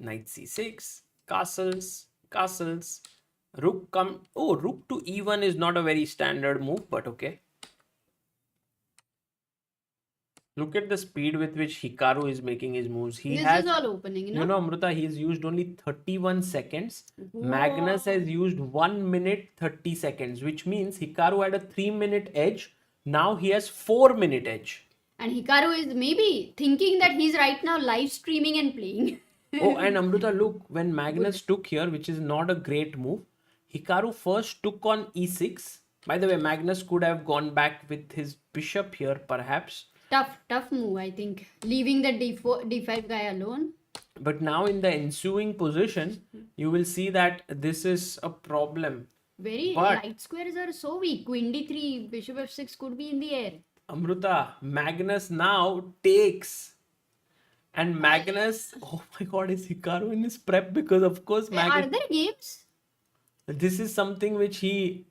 Knight C6, castles. Rook come. Oh, rook to E1 is not a very standard move, but okay. Look at the speed with which Hikaru is making his moves. This is all opening, you know, Amruta, he's used only 31 seconds. Magnus has used 1 minute 30 seconds, which means Hikaru had a 3-minute edge. Now he has 4-minute edge. And Hikaru is maybe thinking that he's right now live streaming and playing. Oh, and Amruta, look, when Magnus took here, which is not a great move, Hikaru first took on E6. By the way, Magnus could have gone back with his bishop here, perhaps. Tough move, I think. Leaving the D5 guy alone. But now in the ensuing position, you will see that this is a problem. Light squares are so weak. Queen D3, Bishop F6 could be in the air. Amruta, Magnus now takes. And Magnus, oh my god, is Hikaru in his prep? Because of course Magnus... Are there games? This is something which he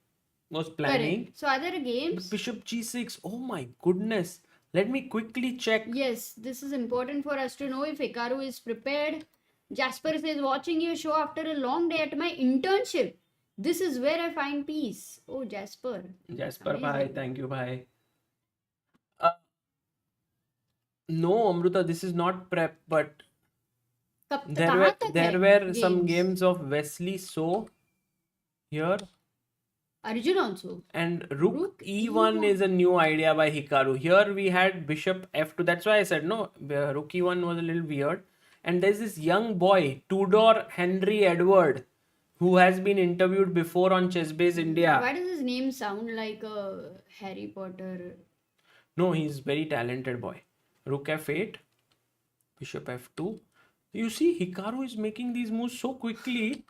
was planning. Correct. So are there games? Bishop G6, oh my goodness. Let me quickly check. Yes, this is important for us to know if Hikaru is prepared. Jasper says, watching your show after a long day at my internship. This is where I find peace. Oh, Jasper. Jasper, bye. Thank you, bye. No, Amruta, this is not prep, but there were some games of Wesley So here. Arjun also. And Rook E1 is a new idea by Hikaru. Here we had Bishop F2. That's why I said no. Rook E1 was a little weird. And there's this young boy, Tudor Henry Edward, who has been interviewed before on ChessBase India. Why does his name sound like a Harry Potter? No, he's very talented boy. Rook F8, Bishop F2. You see, Hikaru is making these moves so quickly.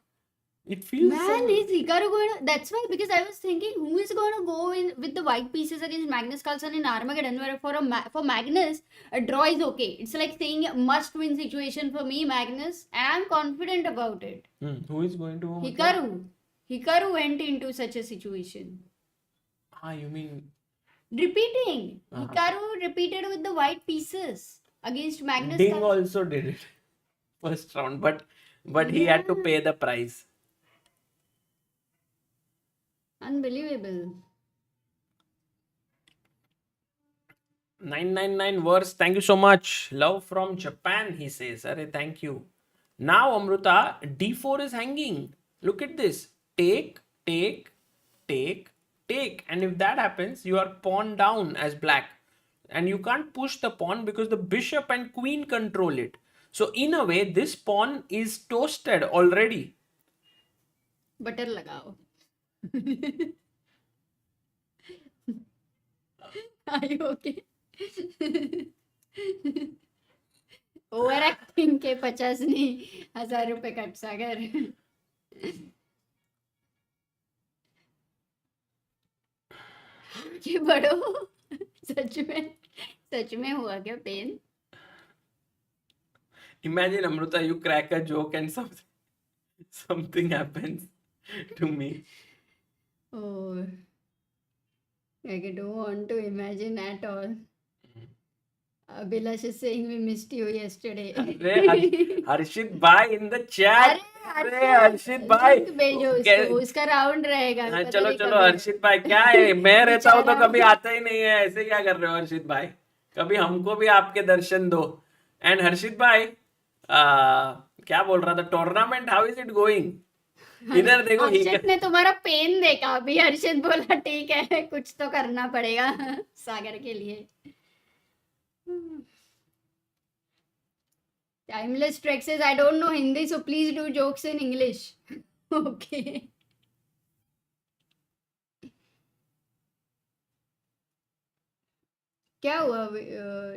It feels is Hikaru going to... That's why, because I was thinking, who is going to go in with the white pieces against Magnus Carlsen in Armageddon, where for Magnus, a draw is okay. It's like saying a must-win situation for me, Magnus, and I'm confident about it. Who is going to... Hikaru. Hikaru went into such a situation. You mean... Repeating. Hikaru repeated with the white pieces against Magnus Ding Carlsen. also did it first round, but he had to pay the price. Unbelievable. 999 verse. Thank you so much. Love from Japan, he says. Arre, thank you. Now, Amruta, D4 is hanging. Look at this. Take. And if that happens, you are pawn down as black. And you can't push the pawn because the bishop and queen control it. So, in a way, this pawn is toasted already. Butter lagao. Are you okay? Overacting के 50 नहीं 1000 रुपए cut सागर. आगे बढ़ो. सच में हुआ क्या pen? Imagine, Amruta, you crack a joke and something happens to me. Oh, I don't want to imagine at all. Abhilash is saying we missed you yesterday. अरे हर्षित भाई इन द चैट. अरे अरे हर्षित भाई लिंक भेजो उसको, उसका round रहेगा, हाँ, पता चलो नहीं चलो कब है. हर्षित भाई क्या है, मैं रहता हूँ तो बेचारा. कभी आता ही नहीं है, ऐसे क्या कर रहे हो हर्षित भाई. कभी हमको भी आपके दर्शन दो. एंड हर्षित भाई क्या बोल रहा था, tournament how is it going. इधर देखो हर्षित ने तुम्हारा पेन देखा अभी. हर्षित बोला ठीक है कुछ तो करना पड़ेगा सागर के लिए. Timeless Trek says I don't know Hindi, so please do jokes in English. Okay. क्या हुआ?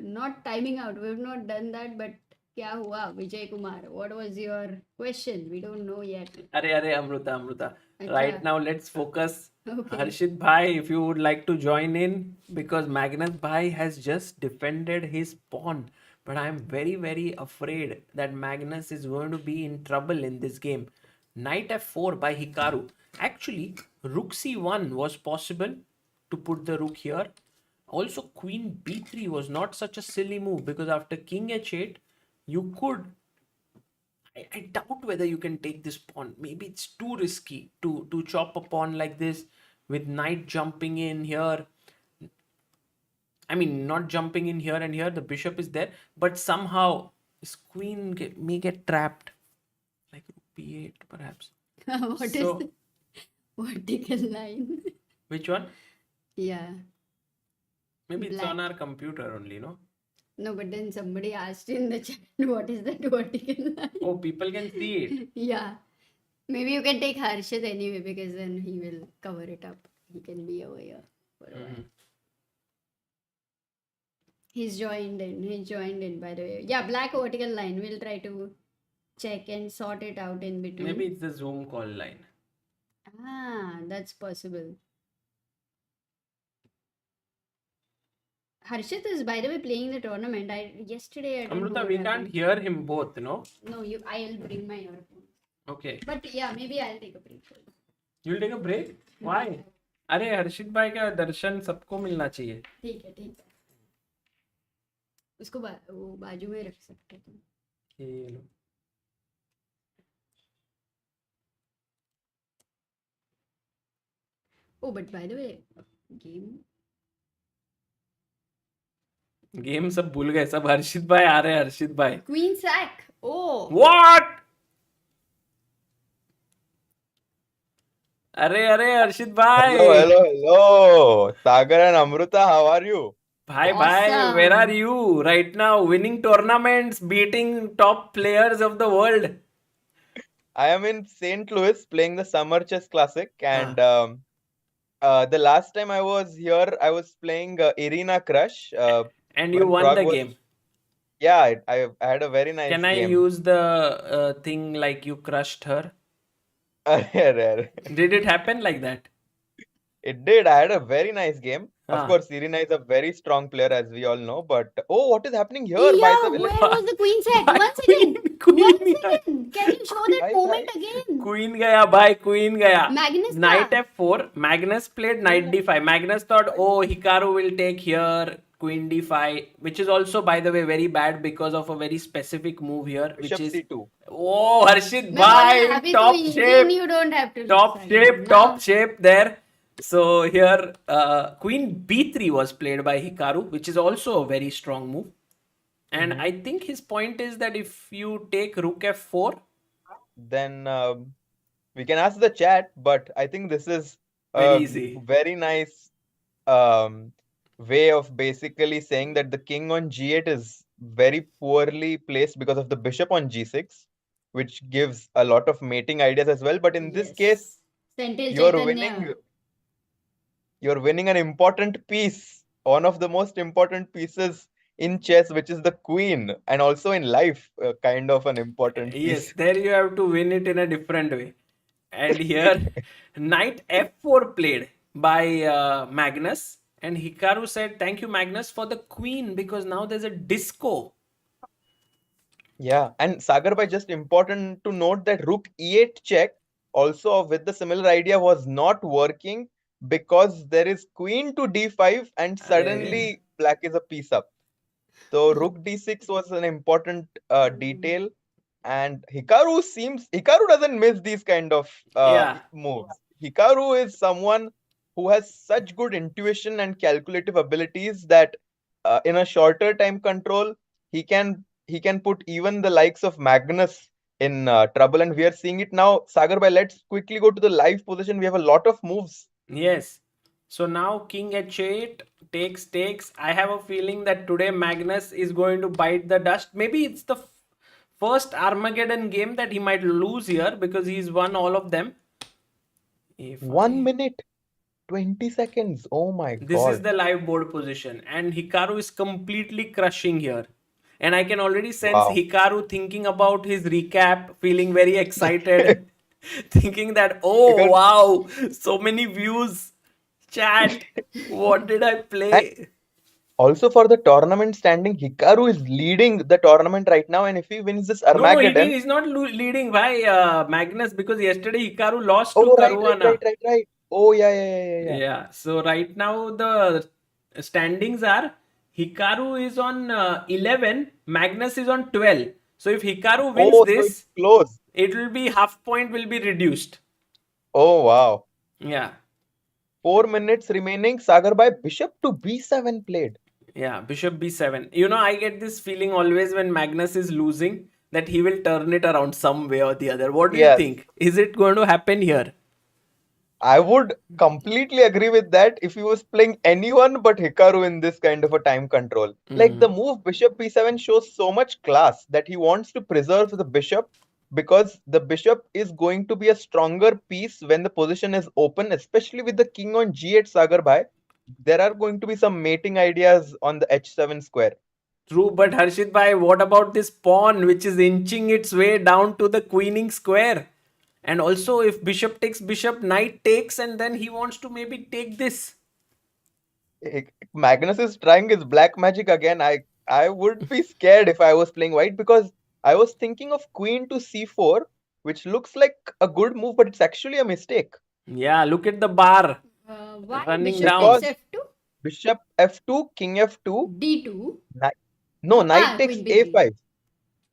Not timing out. We have not done that, but क्या हुआ Vijay Kumar? What was your question? We don't know yet. अरे अमृता अमृता. अच्छा. Right now let's focus. Okay. Harshit bhai, if you would like to join in, because Magnus bhai has just defended his pawn, but I am very afraid that Magnus is going to be in trouble in this game. Knight f4 by Hikaru. Actually, rook c1 was possible to put the rook here. Also, queen b3 was not such a silly move, because after king h8, you could. I doubt whether you can take this pawn. Maybe it's too risky to chop a pawn like this with knight jumping in here. I mean, not jumping in here and here. The bishop is there, but somehow this queen may get trapped, like rook b8 perhaps. What is So, the vertical line? which one? Yeah. Maybe it's Black. on our computer only, no? No, but then somebody asked in the chat, what is that vertical line? Oh, people can see it. Yeah. Maybe you can take Harshit anyway, because then he will cover it up. He can be over here for a while. He's joined in, by the way. Yeah, black vertical line. We'll try to check and sort it out in between. Maybe it's the Zoom call line. Ah, that's possible. Harshit is, by the way, playing the tournament. Yesterday I didn't know Amruta, what we happened. can't hear him both, no? No, I'll bring my earphone. Okay. But yeah, maybe I'll take a break for you. You'll take a break? Why? अरे हर्षित भाई का दर्शन सबको मिलना चाहिए. ठीक है. उसको वो बाजू में रख सकते तुम. ये लो. Oh, but by the way, game सब भूल गए सब. हर्षित भाई आ रहे हैं. हर्षित भाई. Queen sack. Oh. What? अरे हर्षित भाई. Hello. Sagar and Amruta, how are you? Bhai, Awesome. where are you right now? Winning tournaments, beating top players of the world. I am in St. Louis playing the Summer Chess Classic, and the last time I was here, I was playing Irina Crush. And you when won Pragg the was- game. Yeah, I had a very nice Can game. I use the thing like you crushed her? It Did it happen like that? did. I had a very nice game. Ah. Of course, Irina is a very strong player, as we all know. But what is happening here? Yeah, by the way? where was the queen sack? Once again. Queen Once again. Can you show that Bye, moment bye. again? Queen gaya, bhai, queen gaya. Magnus Knight का. f4. Magnus played knight d5. Magnus thought, oh, Hikaru will take here, queen d5, which is also, by the way, very bad because of a very specific move here, which Bishop is. c2. Oh, Harshit मैं बोला, bhai, अभी top तो easy shape. and you don't have to Top look shape, again. top Now, shape there. So here, queen b3 was played by Hikaru, which is also a very strong move. And I think his point is that if you take rook f4, Then we can ask the chat, but I think this is Very a easy. very nice way of basically saying that the king on g8 is very poorly placed because of the bishop on g6, which gives a lot of mating ideas as well. But in this yes. case, Senthil you're Chaitanya. winning an important piece, one of the most important pieces in chess, which is the queen, and also in life, kind of an important yes, piece. there you have to win it in a different way. And here, knight f4 played by Magnus. And Hikaru said, thank you, Magnus, for the queen, because now there's a disco. Yeah, and Sagar, just important to note that rook e8 check also with the similar idea was not working because there is queen to d5 and suddenly black is a piece up. So rook d6 was an important detail, and Hikaru doesn't miss these kind of Yeah. moves. Hikaru is someone who has such good intuition and calculative abilities that in a shorter time control he can put even the likes of Magnus in trouble, and we are seeing it now. Sagar bhai, let's quickly go to the live position. We have a lot of moves. Yes. So now king h8 takes. I have a feeling that today Magnus is going to bite the dust. Maybe it's the first Armageddon game that he might lose here because he's won all of them. a5. 1 minute, 20 seconds. Oh my This is God. the live board position, and Hikaru is completely crushing here. And I can already sense Wow. Hikaru thinking about his recap, feeling very excited, thinking that, oh Because wow, so many views. Chat, what did I and play? also for the tournament standing, Hikaru is leading the tournament right now, and if he wins this No, Armageddon, he's not leading by Magnus because yesterday Hikaru lost to oh Caruana. right. Oh yeah. Yeah, so right now the standings are Hikaru is on 11, Magnus is on 12. So if Hikaru wins Oh, so it's this, close. it will be half point will be reduced. Oh wow. Yeah, 4 minutes remaining. Sagar bhai, bishop to b7 played. yeah, bishop b7. You know, I get this feeling always when Magnus is losing that he will turn it around some way or the other. What do you Yes, think? Is it going to happen here? I would completely agree with that if he was playing anyone but Hikaru in this kind of a time control. Like the move bishop b7 shows so much class that he wants to preserve the bishop because the bishop is going to be a stronger piece when the position is open, especially with the king on g8 Sagar bhai. There are going to be some mating ideas on the h7 square. True, but Harshit bhai, what about this pawn which is inching its way down to the queening square? And also, if bishop takes bishop, knight takes, and then he wants to maybe take this. Magnus is trying his black magic again. I would be scared if I was playing white because I was thinking of queen to c4, which looks like a good move, but it's actually a mistake. Yeah, look at the bar Why running bishop down. Because takes f2? bishop f2, king f2, d2. knight takes Queen b3.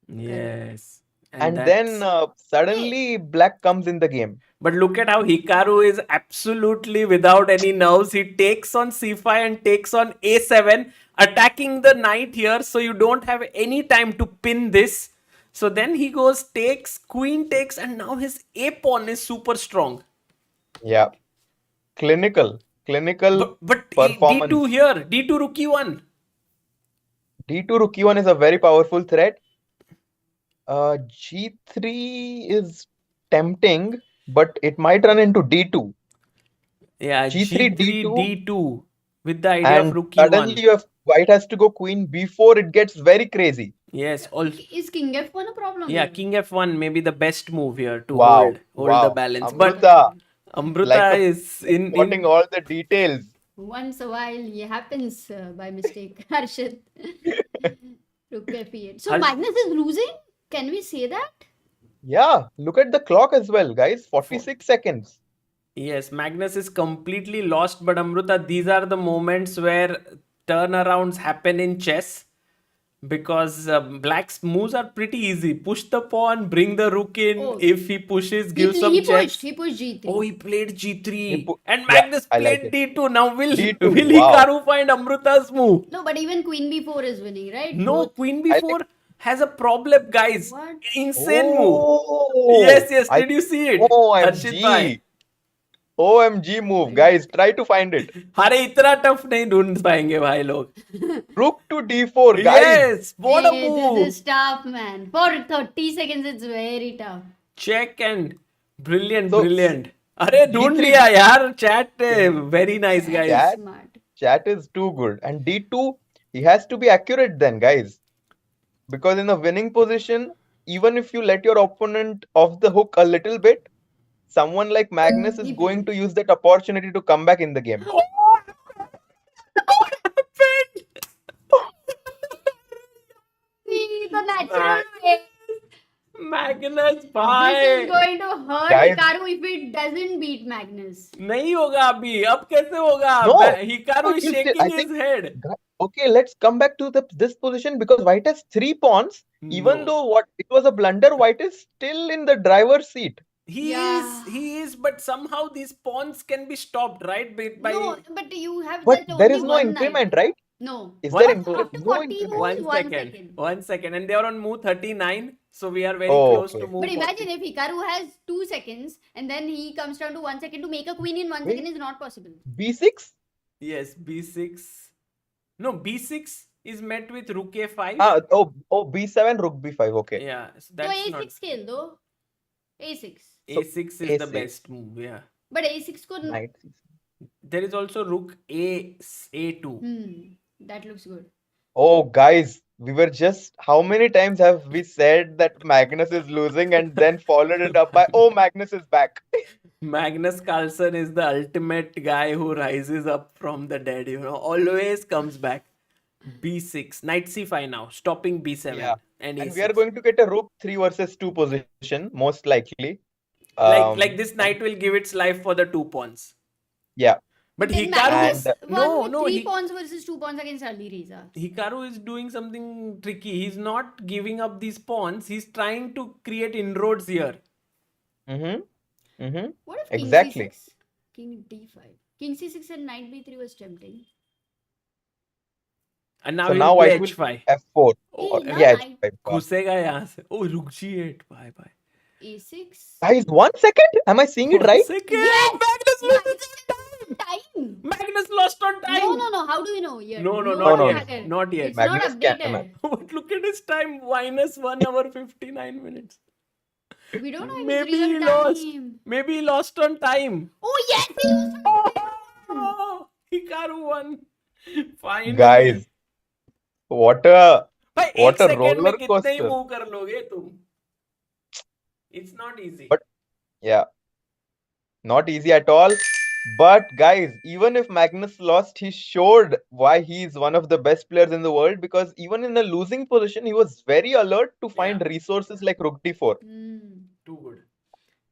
Yes. a5, And and then that's. suddenly black comes in the game. But look at how Hikaru is absolutely without any nerves. He takes on c5 and takes on a7, attacking the knight here, so you don't have any time to pin this. So then he goes, takes, queen takes, and now his a pawn is super strong. Yeah, clinical But d2 performance. here, d2 rook e1. d2 rook e1 is a very powerful threat. G3 is tempting, but it might run into d2. Yeah, G3, g3, d2, d2 with the idea of and rook suddenly e1. you have white has to go queen b4. It gets very crazy. Yes, also. Is king f1 a problem? Yeah, here? king f1 may be the best move here to Wow, hold the wow. balance. But Amruta, like Amruta a is spotting all the details. Once a while, it happens by mistake. Harshit. Rook f8. So Harsh- Magnus is losing? Can we say that? Yeah, look at the clock as well, guys. 46 seconds. yes, Magnus is completely lost. But Amruta, these are the moments where turnarounds happen in chess because Black's moves are pretty easy. Push the pawn, bring the rook in. Oh. If he pushes, give G3, some he checks. pushed g3. Oh, he played g3 and Yeah, Magnus I like played it. d2. Now will D2, will wow. Hikaru find Amruta's move? No, but even queen b4 is winning, right? No, Both. queen I b4 has a problem, guys. What? Insane move. Oh, Yes, I did you see it? Harshit bhai. OMG move, guys. Try to find it. अरे इतना tough नहीं ढूंढ पाएंगे भाई लोग. Rook to d4, guys. Yes, what a Hey, move. this is tough, man. For 30 seconds, it's very tough. Check and brilliant, So, brilliant. अरे ढूंढ D3 लिया यार. Chat very nice, guys. Chat. Smart. Chat is too good. And d2, he has to be accurate then, guys. Because in a winning position, even if you let your opponent off the hook a little bit, someone like Magnus is He going played. to use that opportunity to come back in the game. What happened? See the natural way. Magnus This is भाई. going to hurt Guys. Hikaru if it doesn't beat Magnus. नहीं होगा अभी. अब कैसे होगा? No. Hikaru No, is he'll still- shaking I his think- head. Okay, let's come back to this position because White has 3 pawns. Even No. though what it was a blunder, White is still in the driver's seat. He is, but somehow these pawns can be stopped, right? No, but you have But that there only is no one knight. increment, right? No. Is What? there Because increment? after No 40 increment. moves, One 1 second. second. 1 second. And they are on move 39. So we are very Oh, close to okay. move But imagine 40. if Hikaru has 2 seconds and then he comes down to 1 second to make a queen in 1 second Wait, is not possible. B6? Yes, b6. No, b6 is met with rook a5. B7, rook B5. Okay. Yeah, so So that's A6 not. scale though. A6. So a6 is the A6, best move. Yeah. But A6 could. knight. There is also rook a2. That looks good. Oh, guys, we were just. How many times have we said that Magnus is losing and then followed it up by, oh, Magnus is back? Magnus Carlsen is the ultimate guy who rises up from the dead, always comes back. b6, knight c5 now, stopping b7 Yeah. and And a6. we are going to get a rook 3 versus 2 position, most likely. Like this knight will give its life for the 2 pawns. Yeah. But then Hikaru, Magnus won no, with 3 pawns versus 2 pawns against Alireza. Hikaru is doing something tricky. He's not giving up these pawns. He's trying to create inroads here. What if King Exactly. C6? King D5. King C6 and Knight B3 was tempting. And now So he'll now play White will h5. F4. Oh, Yeah, Knight H5. घुसेगा यहाँ से. Oh, rook g8. Bye bye. A6. Guys, 1 second? Am I seeing it 1 right? second. Yes! Magnus loses Time! time. Magnus lost on time. No. How do you know? Yeah. No, No, not no, yet. Hacker. Not yet. It's not Magnus can- updated. But look at his time. Minus 1 hour 59 minutes. We don't know if Maybe it's he real lost. time. Maybe he lost on time. Oh yes, he lost. Oh, Hikaru won. Finally. Guys, what a भाई what एक a second में roller कितने ही coaster. Move कर लोगे तुम? It's not easy. But yeah, not easy at all. But guys, even if Magnus lost, he showed why he's one of the best players in the world, because even in a losing position, he was very alert to find resources like Rook D4. Too good.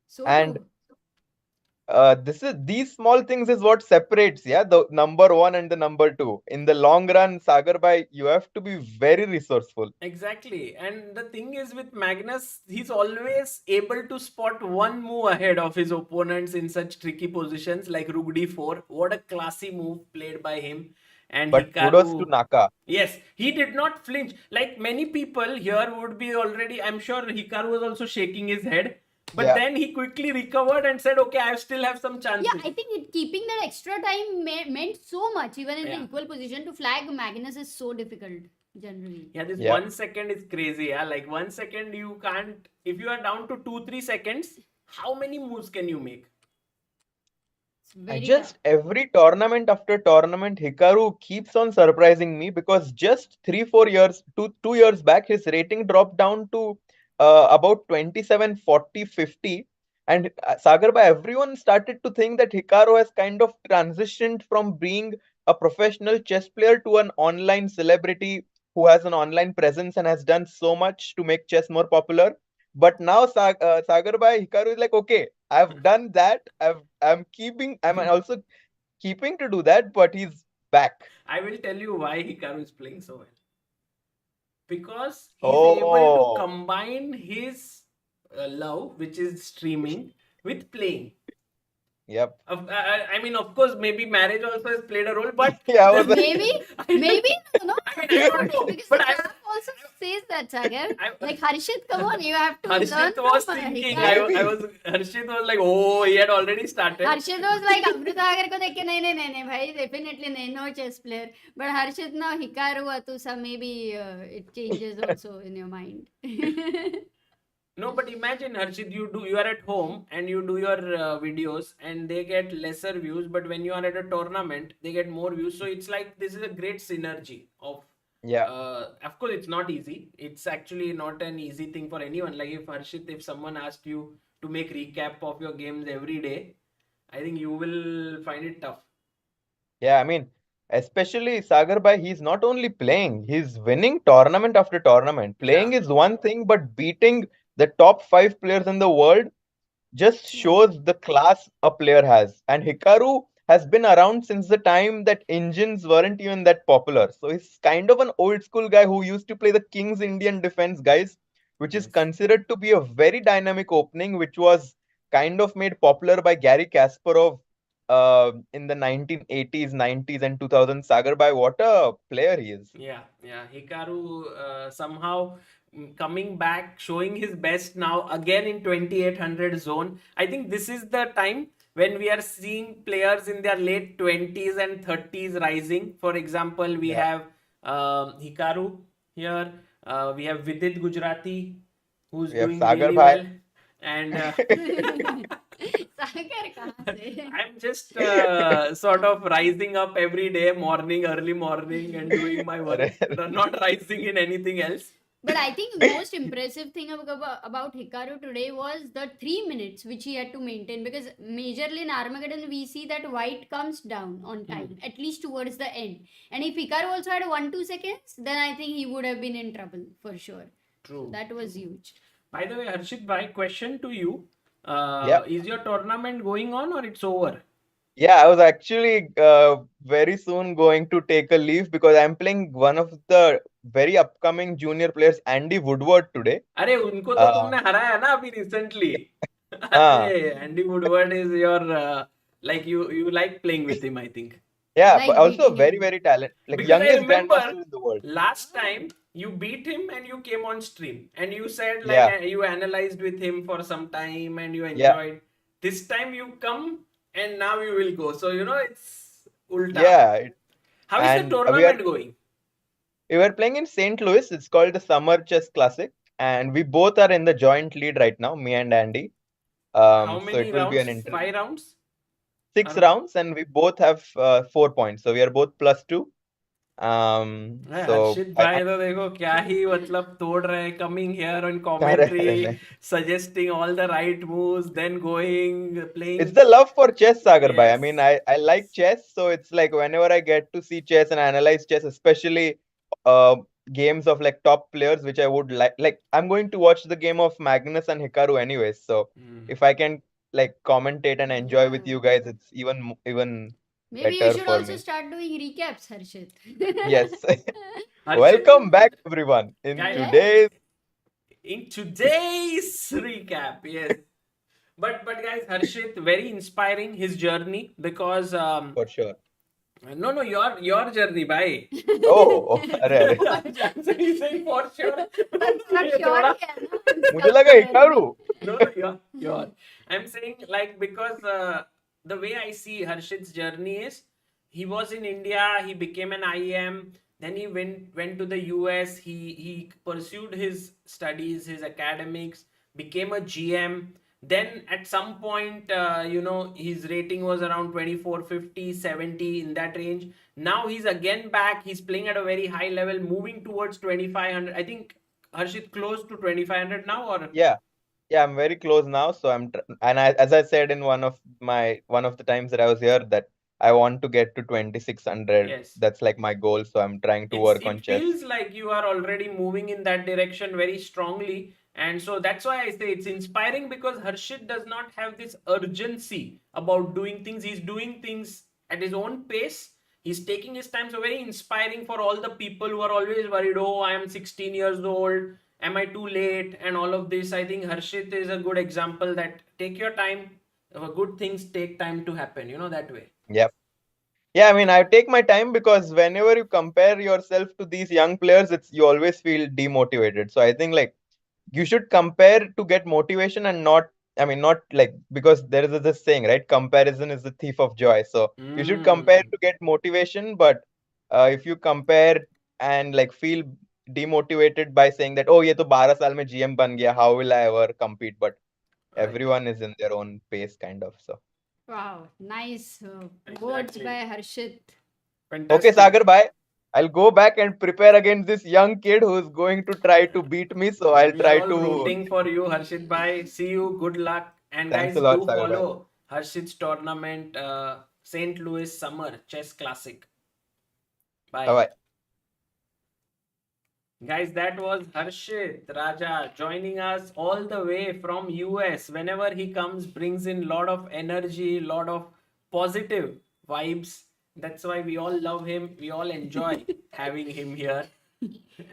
So And true. these small things is what separates, the number 1 and the number 2. In the long run, Sagar bhai, you have to be very resourceful. Exactly. And the thing is with Magnus, he's always able to spot one move ahead of his opponents in such tricky positions like Rook D4. What a classy move played by him. And But kudos to Hikaru. Naka. Yes, he did not flinch. Like many people here would be already, I'm sure Hikaru was also shaking his head. But Yeah. then he quickly recovered and said, okay, I still have some chances. Yeah, I think keeping that extra time meant so much. Even in the Yeah. equal position, to flag Magnus is so difficult generally. Yeah, this Yeah. 1 second is crazy. Yeah, like 1 second you can't. If you are down to 2-3 seconds, how many moves can you make? It's very Just tough. every tournament after tournament, Hikaru keeps on surprising me, because just 3-4 years, 2 years back, his rating dropped down to about 27, 40, 50. And Sagar bhai, everyone started to think that Hikaru has kind of transitioned from being a professional chess player to an online celebrity who has an online presence and has done so much to make chess more popular. But now Sagar bhai, Hikaru is like, okay, I've done that. I'm also keeping to do that, but he's back. I will tell you why Hikaru is playing so well. Because he's able to Oh, combine his love, which is streaming, with playing. yep. I mean, of course, maybe marriage also has played a role, but Yeah, I was Maybe no. I mean, I don't know, Because but the I- app also says that, Sagar. I- Like Harshit, come on, you have to learn Harshit was from thinking. Hikaru. Harshit was like, oh, he had already started. Harshit was like, Amrita Agar ko dekh ke nahi, bhai, definitely nahi, no chess player. But Harshit now, Hikaru, Atusa, maybe it changes also in your mind. No, but imagine, Harshit, you are at home and you do your videos and they get lesser views, but when you are at a tournament, they get more views. So it's like this is a great synergy of. Yeah. Of course, it's not easy. It's actually not an easy thing for anyone. Like if Harshit, if someone asked you to make recap of your games every day, I think you will find it tough. Yeah, I mean, especially Sagar bhai, he's not only playing, he's winning tournament after tournament. Playing is one thing, but beating the top 5 players in the world just shows the class a player has. And Hikaru, has been around since the time that engines weren't even that popular. So he's kind of an old school guy who used to play the King's Indian defense, guys, which is Yes. considered to be a very dynamic opening, which was kind of made popular by Gary Kasparov in the 1980s, 90s, and 2000s. Sagar Bhai, what a player he is. Yeah, yeah. Hikaru somehow coming back, showing his best now again in 2800 zone. I think this is the time when we are seeing players in their late 20s and 30s rising. For example, we Yeah. have Hikaru here. We have Vidit Gujarati, who's We have doing Sagar really Bhai. well. And सागर कहाँ से? I'm just sort of rising up every day, morning, early morning, and doing my work, not rising in anything else. But I think the most impressive thing about Hikaru today was the 3 minutes which he had to maintain, because majorly in Armageddon we see that white comes down on time, at least towards the end. And if Hikaru also had 1-2 seconds, then I think he would have been in trouble for sure. True. That was huge. By the way, Harshit bhai, question to you. Yeah. Is your tournament going on or it's over? Yeah, I was actually very soon going to take a leave because I'm playing one of the very upcoming junior players, Andy Woodward, today. अरे उनको तो तुमने हराया ना अभी recently. हाँ. अरे Andy Woodward is your like you like playing with him, I think. Yeah, Like but also beating very, him. very talented. Like Because I youngest remember grandmaster in the world. last time you beat him and you came on stream and you said like Yeah. you analyzed with him for some time and you Yeah. enjoyed. This time you come and now you will go. So you know it's ulta. Yeah. How is And the tournament going? we were playing in St. Louis. It's called the Summer Chess Classic. And we both are in the joint lead right now, me and Andy. How So many it will be rounds? an interesting 5 rounds? 6 rounds, and we both have 4 points. So we are both +2. So हर्षित भाई तो देखो क्या ही मतलब तोड़ रहे हैं, coming here on commentary, suggesting all the right moves, then going, playing. it's the love for chess, Sagar bhai. I Yes. mean, I like chess, so it's like whenever I get to see chess and analyze chess, especially games of like top players, which I would like I'm going to watch the game of Magnus and Hikaru anyways. So if I can like commentate and enjoy with you guys, it's even Maybe you better should for also me. start doing recaps, Harshit. Yes. Harshit, Welcome back, everyone. Guys, in today's recap, yes. But guys, Harshit, very inspiring his journey because For sure. no, your journey, bhai. Oh, अरे I'm saying for sure. Not ये sure थोड़ा- ही है ना, मुझे लगा Hikaru. No, your. I'm saying like because the way I see Harshit's journey is he was in India, he became an IM, then he went to the US, he pursued his studies, his academics, became a GM. Then at some point, his rating was around 24, 50, 70 in that range. Now he's again back. He's playing at a very high level, moving towards 2500. I think Harshit close to 2500 now, or Yeah, I'm very close now. So as I said in one of the times that I was here, that I want to get to 2600. yes. That's like my goal. So I'm trying to work on It chess. feels like you are already moving in that direction very strongly. And so that's why I say it's inspiring because Harshit does not have this urgency about doing things. He's doing things at his own pace. He's taking his time. So very inspiring for all the people who are always worried, oh, I am 16 years old. Am I too late? And all of this. I think Harshit is a good example that take your time. Good things take time to happen, that way. Yep. Yeah, I mean, I take my time because whenever you compare yourself to these young players, you always feel demotivated. So I think like you should compare to get motivation and not like, because there is this saying, right? Comparison is the thief of joy. So you should compare to get motivation, but if you compare and like feel demotivated by saying that, oh, ye to 12 saal mein GM ban gaya, how will I ever compete? But everyone is in their own pace, kind of. So Wow, nice words Exactly. by Harshit. Fantastic. okay, Sagar bhai, I'll go back and prepare against this young kid who's going to try to beat me. So I'll We try are all to. rooting for you, Harshit bhai. See you. Good luck. And Thanks guys, a lot, do Sagar bhai. follow Harshit's tournament, St. Louis Summer Chess Classic. Bye. Bye. Guys, that was Harshit Raja joining us all the way from US. Whenever he comes, brings in lot of energy, lot of positive vibes. That's why we all love him. We all enjoy having him here.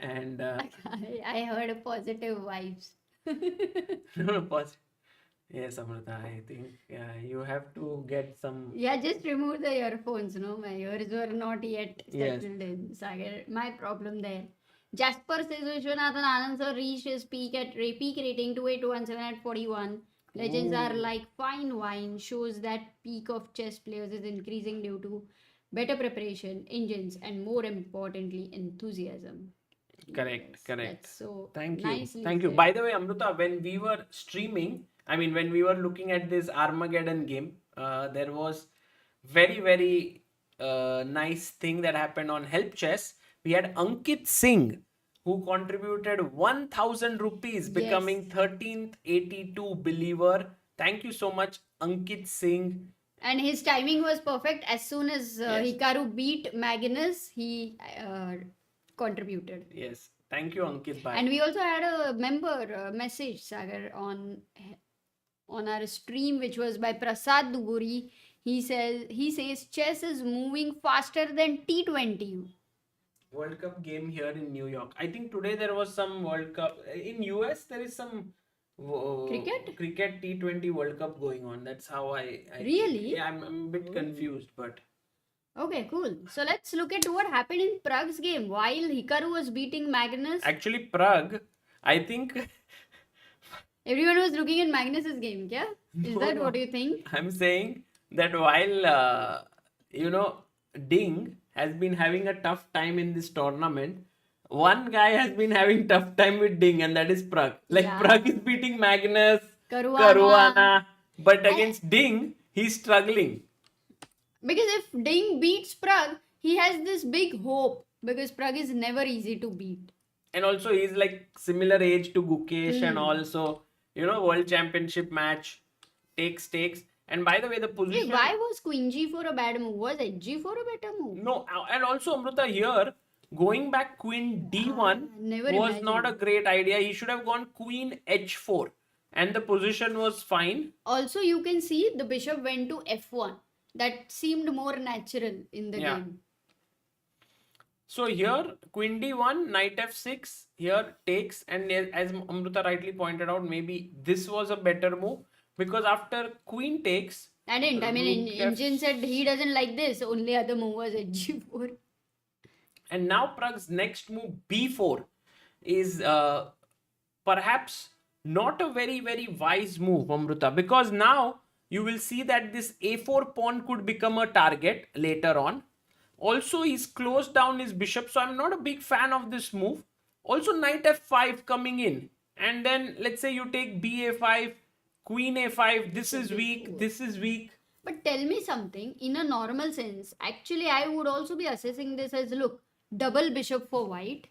And I heard positive vibes. no, pause. Yes, Amrita, I think you have to get some. Yeah, just remove the earphones, no? My ears were not yet Yes. settled in. Sagar, my problem there. Jasper says Vishwanathan Anand sir reached his peak rating 2817 at 41. Legends are Ooh. like fine wine, shows that peak of chess players is increasing due to better preparation, engines, and more importantly, enthusiasm. Correct, Yes, correct. that's so Thank you. nicely Thank you. said. By the way, Amrita, when we were streaming, I mean, when we were looking at this Armageddon game, there was very nice thing that happened on Help Chess. We had Ankit Singh, who contributed 1,000 rupees, becoming Yes. 13th 82 believer. Thank you so much, Ankit Singh. And his timing was perfect. As soon as Yes. Hikaru beat Magnus, he contributed. Yes. Thank you, Ankit Bhai. And we also had a member message, Sagar, on our stream, which was by Prasad Duguri. He says chess is moving faster than T20. World Cup game here in New York. I think today there was some World Cup in US. There is some cricket T20 World Cup going on. That's how I Really? Yeah, I'm a bit confused, but Okay, cool. So let's look at what happened in Prague's game. While Hikaru was beating Magnus, actually Prague, I think everyone was looking at Magnus's game. Yeah? Is No, that no. what you think? I'm saying that while Ding has been having a tough time in this tournament, one guy has been having tough time with Ding, and that is Prague. Like Yeah. Prague is beating Magnus, Caruana. Caruana, but against Ding, he's struggling. Because if Ding beats Prague, he has this big hope because Prague is never easy to beat. And also he's like similar age to Gukesh and Hmm. also, World Championship match takes. And by the way, the Hey, position. why was Queen G4 a bad move? Was HG4 a better move? No, and also Amrita here, going back Queen D1 never was not a imagined. great idea. He should have gone Queen H4 and the position was fine. Also, you can see the bishop went to F1. That seemed more natural in the Yeah. game. So here, Queen D1, Knight F6, here takes, and as Amrita rightly pointed out, maybe this was a better move because after Queen takes, I didn't. I mean, Rook Engine said he doesn't like this. Only other move was HG4. and now Prague's next move B4 is perhaps not a very wise move, Amrita, because now you will see that this A4 pawn could become a target later on. Also, he's closed down his bishop, so I'm not a big fan of this move. Also, Knight F5 coming in, and then let's say you take BA5, Queen A5. This is weak. This is weak. But tell me something, in a normal sense, actually I would also be assessing this as, look, double bishop for white.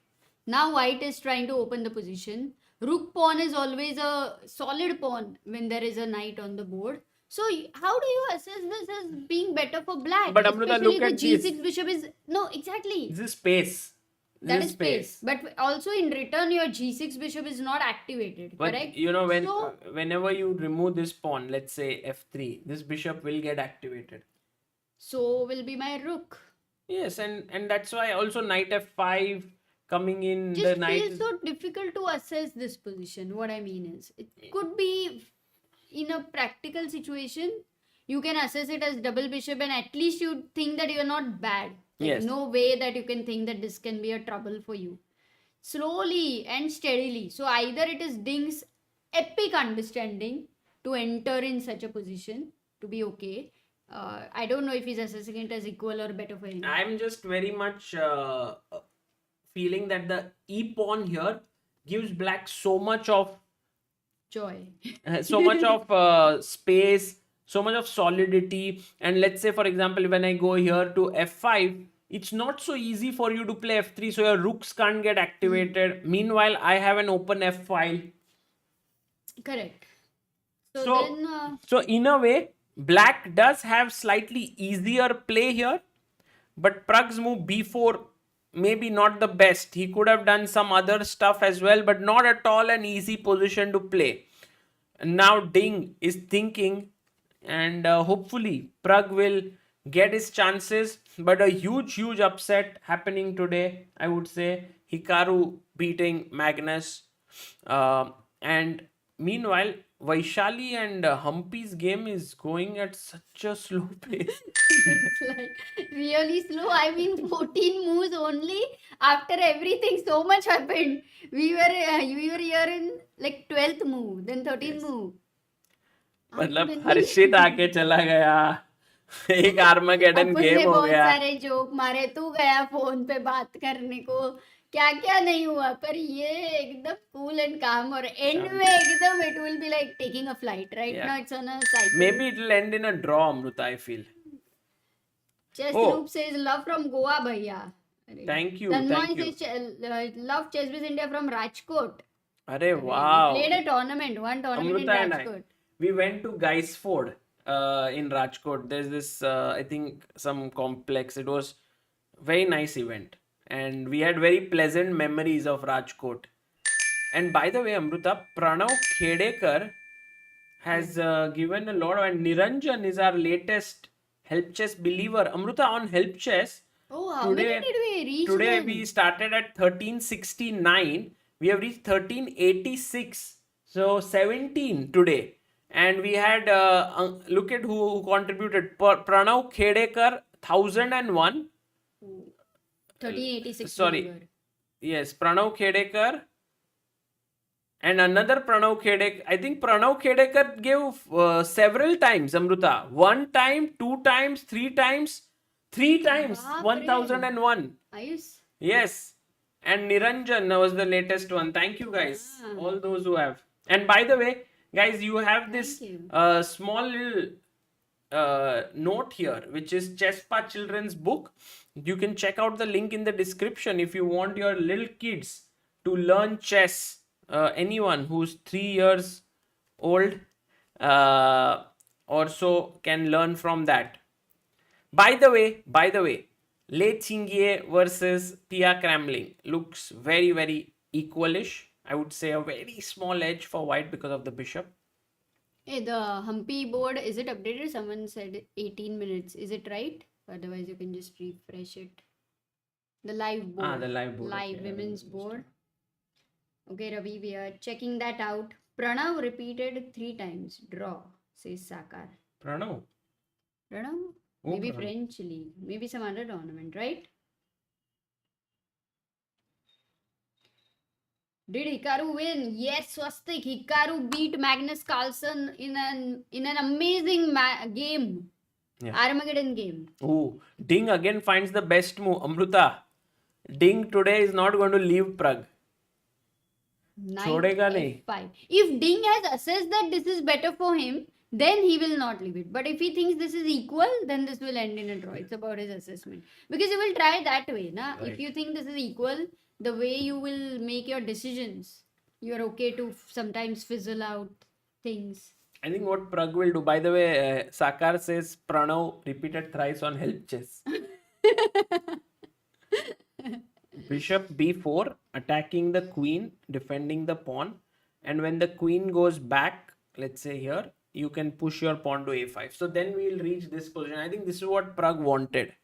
Now white is trying to open the position. Rook pawn is always a solid pawn when there is a knight on the board. So how do you assess this as being better for black? But Amrita, Especially look the at this. G6 bishop is... No, exactly. This is space. That This is space. But also in return, your G6 bishop is not activated, But correct? whenever you remove this pawn, let's say F3, this bishop will get activated. So will be my rook. Yes, and that's why also Knight F5 coming in. Just The knight feels is- so difficult to assess this position. What I mean is, it could be in a practical situation, you can assess it as double bishop, and at least you think that you're not bad. Like, Yes. no way that you can think that this can be a trouble for you. Slowly and steadily. So either it is Ding's epic understanding to enter in such a position to be okay. I don't know if he's assessing it as equal or better for him. I'm just very much feeling that the E pawn here gives black so much of Joy. space, so much of solidity. And let's say, for example, when I go here to F5, it's not so easy for you to play F3, so your rooks can't get activated. Meanwhile, I have an open F file. Correct. So- Then So in a way, black does have slightly easier play here, but Prague's move B4 maybe not the best. He could have done some other stuff as well, but not at all an easy position to play. And now Ding is thinking, and hopefully Prague will get his chances. But a huge upset happening today, I would say. Hikaru beating Magnus. And meanwhile, Vaishali and Humpy's game is going at such a slow pace. It's like really slow. I mean, 14 moves only. After everything, so much happened. We were here in like 12th move, then 13th move. मतलब Unbelievable. हर्षित आके चला गया. एक Armageddon अपन game ने हो बहुत गया. सारे जोक मारे, तू गया फोन पे बात करने को, क्या क्या नहीं हुआ, पर ये एकदम कूल एंड काम, और एंड में एकदम it will be like taking a flight right Yeah. Now, it's on a cycle. Maybe it will end in a draw, Amruta, I feel. Chess Oh. Loop says love from Goa, bhaiya. Thank you, Tanmoy thank you. says love Chess Biz India from Rajkot. Arey We wow. played a tournament, one tournament Amruta in and I, Rajkot. we went to Gaisford in Rajkot. There's this, I think, some complex. It was very nice event, and we had very pleasant memories of Rajkot. And by the way, Amruta, Pranav Khedekar has given a lot, and Niranjan is our latest Help Chess believer. Amruta, on Help Chess, Oh, how many did we reach today then? we started at 1369. We have reached 1386. So 17 today. And we had, look at who contributed. Pranav Khedekar, 1001. 1386 Sorry. believer. Yes, Pranav Khedekar. And another Pranav Khedekar. I think Pranav Khedekar gave several times, Amruta. 1 time, 2 times, 3 times. 3 times, Baap re. 1001. Ayush. Yes. And Niranjan was the latest one. Thank you, guys. Ah. All those who have. And by the way, guys, you have this Thank you. small little note here, which is Chesspa Children's book. You can check out the link in the description if you want your little kids to learn chess. Anyone who's 3 years old or so can learn from that. By the way, Le Tingjie versus Pia Cramling looks very equalish. I would say a very small edge for white because of the bishop. Hey, the Humpy board, is it updated? Someone said 18 minutes. Is it right? Otherwise, you can just refresh it. The live board. The live board. Live Okay, women's board. Okay, Ravi, we are checking that out. Pranav repeated 3 times. Draw, says Sakar. Pranav? Maybe Pranav. French league. Maybe some other tournament, right? Did Hikaru win? Yes, Swastik. Hikaru beat Magnus Carlsen in an amazing game. Yeah. Armageddon game. Oh, Ding again finds the best move. Amruta, Ding today is not going to leave Pragg. Chhodega nahi. F5. If Ding has assessed that this is better for him, then he will not leave it. But if he thinks this is equal, then this will end in a draw. It's about his assessment. Because you will try that way. Na? Right. If you think this is equal, the way you will make your decisions, you're okay to sometimes fizzle out things. I think what Pragg will do, by the way, Sakar says Pranav repeated thrice on Help Chess. Bishop b4, attacking the queen, defending the pawn. And when the queen goes back, let's say here, you can push your pawn to a5. So then we will reach this position. I think this is what Pragg wanted.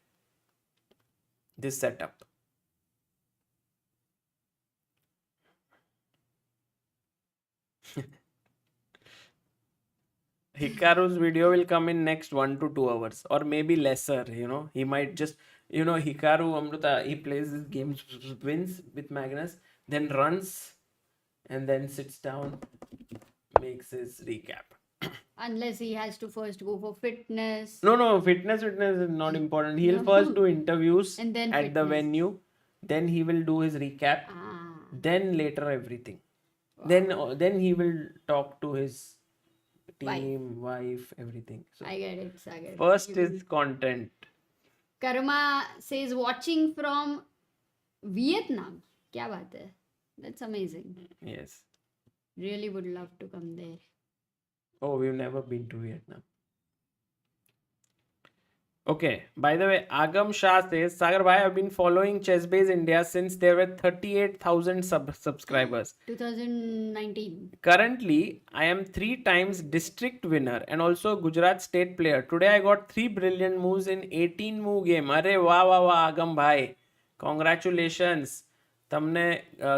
This setup. Hikaru's video will come in next 1 to 2 hours or maybe lesser, he might just, Hikaru Amruta, he plays this game, wins with Magnus, then runs and then sits down, makes his recap. Unless he has to first go for fitness. No, fitness is not important. He'll first do interviews And then at the fitness. venue, then he will do his recap, then later everything. Then he will talk to his team, wife, everything. So I get it. first is content. Karma says watching from Vietnam. Kya baat hai? That's amazing. Yes. Really would love to come there. Oh, we've never been to Vietnam. Okay, by the way, Agam Shah says, Sagar bhai, I've been following ChessBase India since there were 38,000 subscribers. 2019. Currently, I am 3 times district winner and also Gujarat state player. Today I got 3 brilliant moves in 18 move game. Arre વાહ વાહ વાહ આગમ ભાઈ. Congratulations. તમને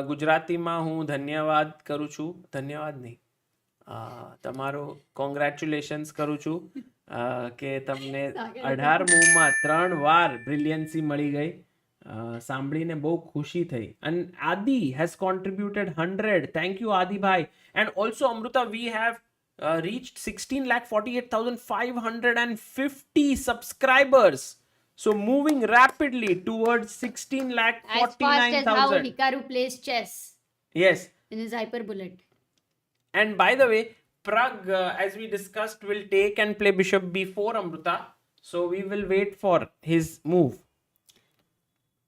ગુજરાતીમાં હું ધન્યવાદ કરું છું. ધન્યવાદ નહીં. તમારો કોંગ્રેચ્યુલેશન્સ કરું છું કે તમને 18 મૂવમાં 3 વાર બ્રિલિયન્સી મળી ગઈ. સાંભળીને બહુ ખુશી થઈ. And Adi has contributed 100. Thank you, Adi bhai. And also, Amruta, we have reached 16,48,550 subscribers. So moving rapidly towards 16,49,000. As fast as how Hikaru plays chess. Yes. In his hyper bullet. And by the way, Pragg, as we discussed, will take and play bishop b4, Amruta. So we will wait for his move.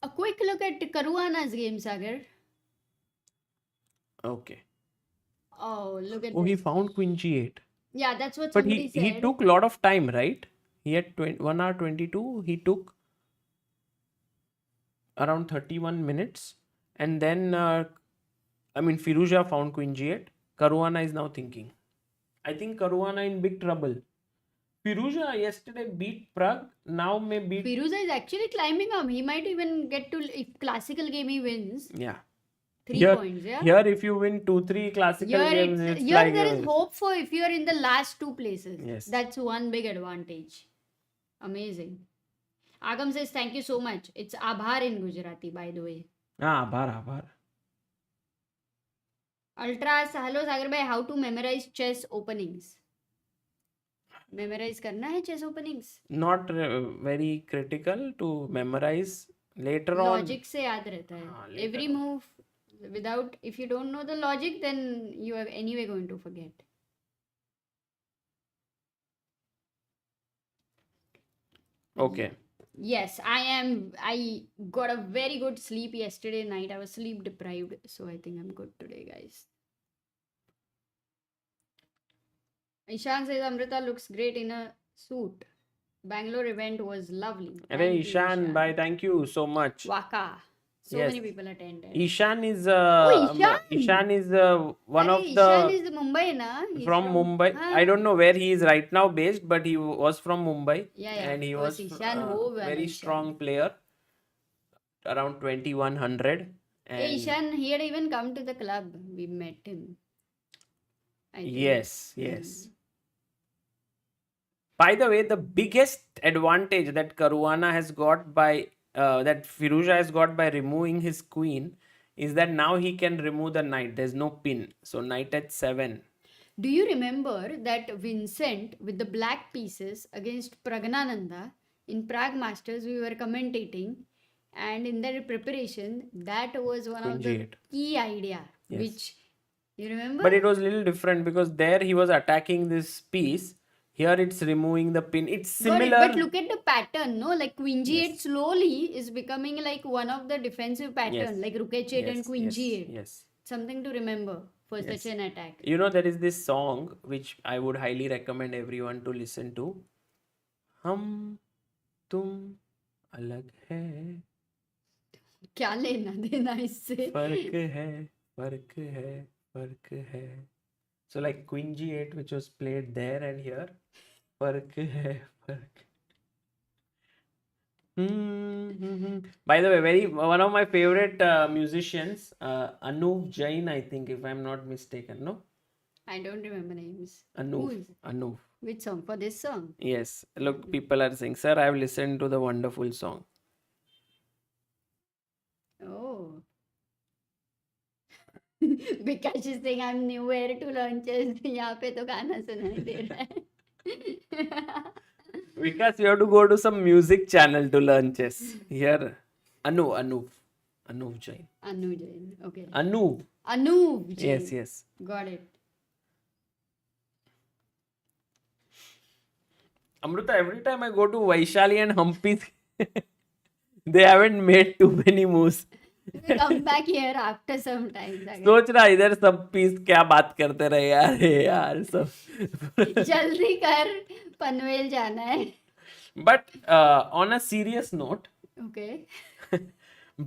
A quick look at Caruana's game, Sagar. Okay. Oh, look at Oh, this. he found queen g8. Yeah, that's what But somebody said. he took a lot of time, right? He had 1 hour 22. He took around 31 minutes. And then, Firouzja found queen g8. Caruana is now thinking. I think Caruana in big trouble. Firouzja yesterday beat Pragg. Now may beat... Firouzja is actually climbing up. He might even get to, if classical game he wins, Yeah. 3 points, yeah? Here, if you win 2-3 classical games, it's Here like there is hope for if you're in the last 2 places. Yes. That's one big advantage. Amazing. Agam says, thank you so much. It's Abhar in Gujarati, by the way. Abhar. Ultras, hello Sagar bhai, how to memorize chess openings? Memorize करना है chess openings? Not very critical to memorize. Later on. Logic से याद रहता है. Every move, without, if you don't know the logic, then you are anyway going to forget. Okay. Yes, I got a very good sleep yesterday night. I was sleep deprived, so I think I'm good today, guys. Ishan says Amrita looks great in a suit. Bangalore event was lovely. Hey, Ishan, bye. Thank you so much. Waka. So Yes. many people attended. Ishan is Ishan? Ishan is one of Ishan the is Mumbai, na? He's from Mumbai. Huh? I don't know where he is right now based, but he was from Mumbai. Yeah, And he of was course, Ishan ho, very Ishan. strong player. Around 2100. And Hey, Ishan, he had even come to the club. We met him. I think. Yes. By the way, the biggest advantage that Caruana has got by that Firouzja has got by removing his queen is that now he can remove the knight. There's no pin. So knight at 7. Do you remember that Vincent with the black pieces against Praggnanandhaa in Pragg Masters? We were commentating, and in their preparation, that was one of the Tingjie. key idea. Yes. Which you remember? But it was a little different because there he was attacking this piece. Here it's removing the pin. It's Got it, similar. but look at the pattern, no? Like Queen G8 slowly is becoming like one of the defensive pattern, Yes. like Rook H8 and Queen G8. Yes. Something to remember for Yes. such an attack. You know, there is this song which I would highly recommend everyone to listen to. Hum tum alag hai, क्या लेना देना इससे? fark hai. So like Queen G8 which was played there and here, fark hai. By the way, one of my favorite musicians, Anup Jain, I think, if I'm not mistaken, no? I don't remember names. Anup. Which song? For this song? Yes. Look, people are saying, sir, I've listened to the wonderful song. Oh. Because she's saying I'm nowhere to learn chess. यहाँ पे तो गाना सुनाई दे रहा है. Because you have to go to some music channel to learn chess. Here, Anup Jain. Anu Jain. Okay. Anup. Anup Jain. Yes. Got it. Amruta, every time I go to Vaishali and Humpy, they haven't made too many moves. We come back here after some time. सोच रहा इधर सब piece क्या बात करते रहे यार सब. जल्दी कर, पनवेल जाना है. But on a serious note, Okay.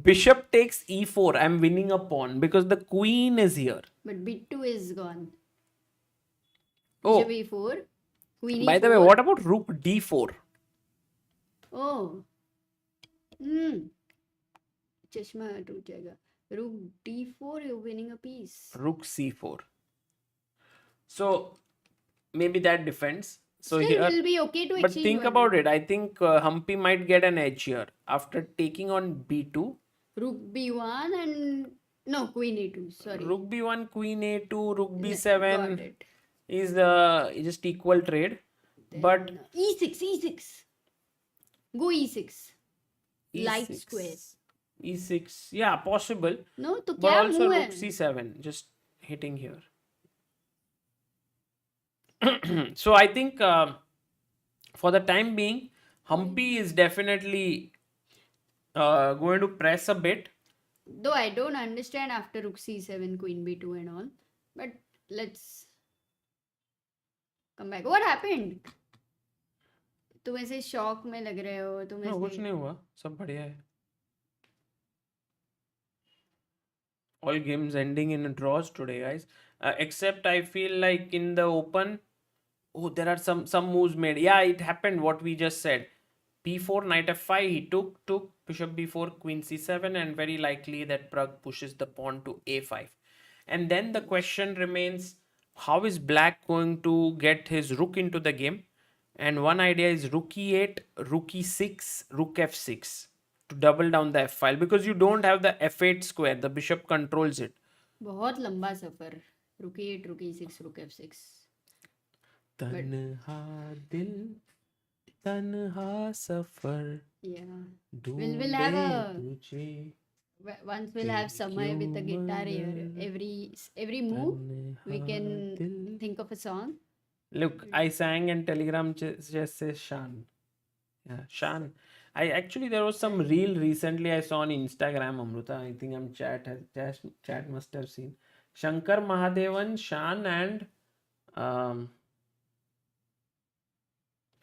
bishop takes e4. I'm winning a pawn because the queen is here. But bit 2 is gone. Oh, Bishop e4. Queen by the way, e4. what about rook d4? Oh. Hmm. चश्मा टूट जाएगा. Rook d4, you're winning a piece. Rook c4. So maybe that defends. So Still, here, will be okay to but exchange think one. about it. I think Humpy might get an edge here after taking on b2. Rook b1 and no, queen a2. Sorry. Rook b1, queen a2, rook Got b7 it. is just equal trade. But Then e6, e6. Go e6. Light e6, square. e6, yeah, possible. No, तो But क्या also move rook है? c7, just hitting here. So I think for the time being, Humpy is definitely going to press a bit. Though I don't understand after rook c7, queen b2 and all. But let's come back. What happened? तुम ऐसे shock में लग रहे हो. तुम No, कुछ ऐसे नहीं हुआ, सब बढ़िया है. All games ending in draws today, guys. Except I feel like in the open, oh, there are some moves made. Yeah, it happened what we just said. p4, knight f5, he took bishop b4, queen c7, and very likely that Pragg pushes the pawn to a5. And then the question remains, how is black going to get his rook into the game? And one idea is rook e8, rook e6, rook f6 to double down the f file, because you don't have the f8 square. The bishop controls it. बहुत लंबा सफर. rook e8, rook e6, rook f6. तन्हा दिल तन्हा सफर Yeah. ढूंढे We'll have a तुझे once we'll have Samay with the guitar here. Every move we can think of a song. Look, I sang and Telegram just says Shan. Yeah, Shan. There was some reel recently I saw on Instagram, Amruta. I think chat must have seen. Shankar Mahadevan, Shan, and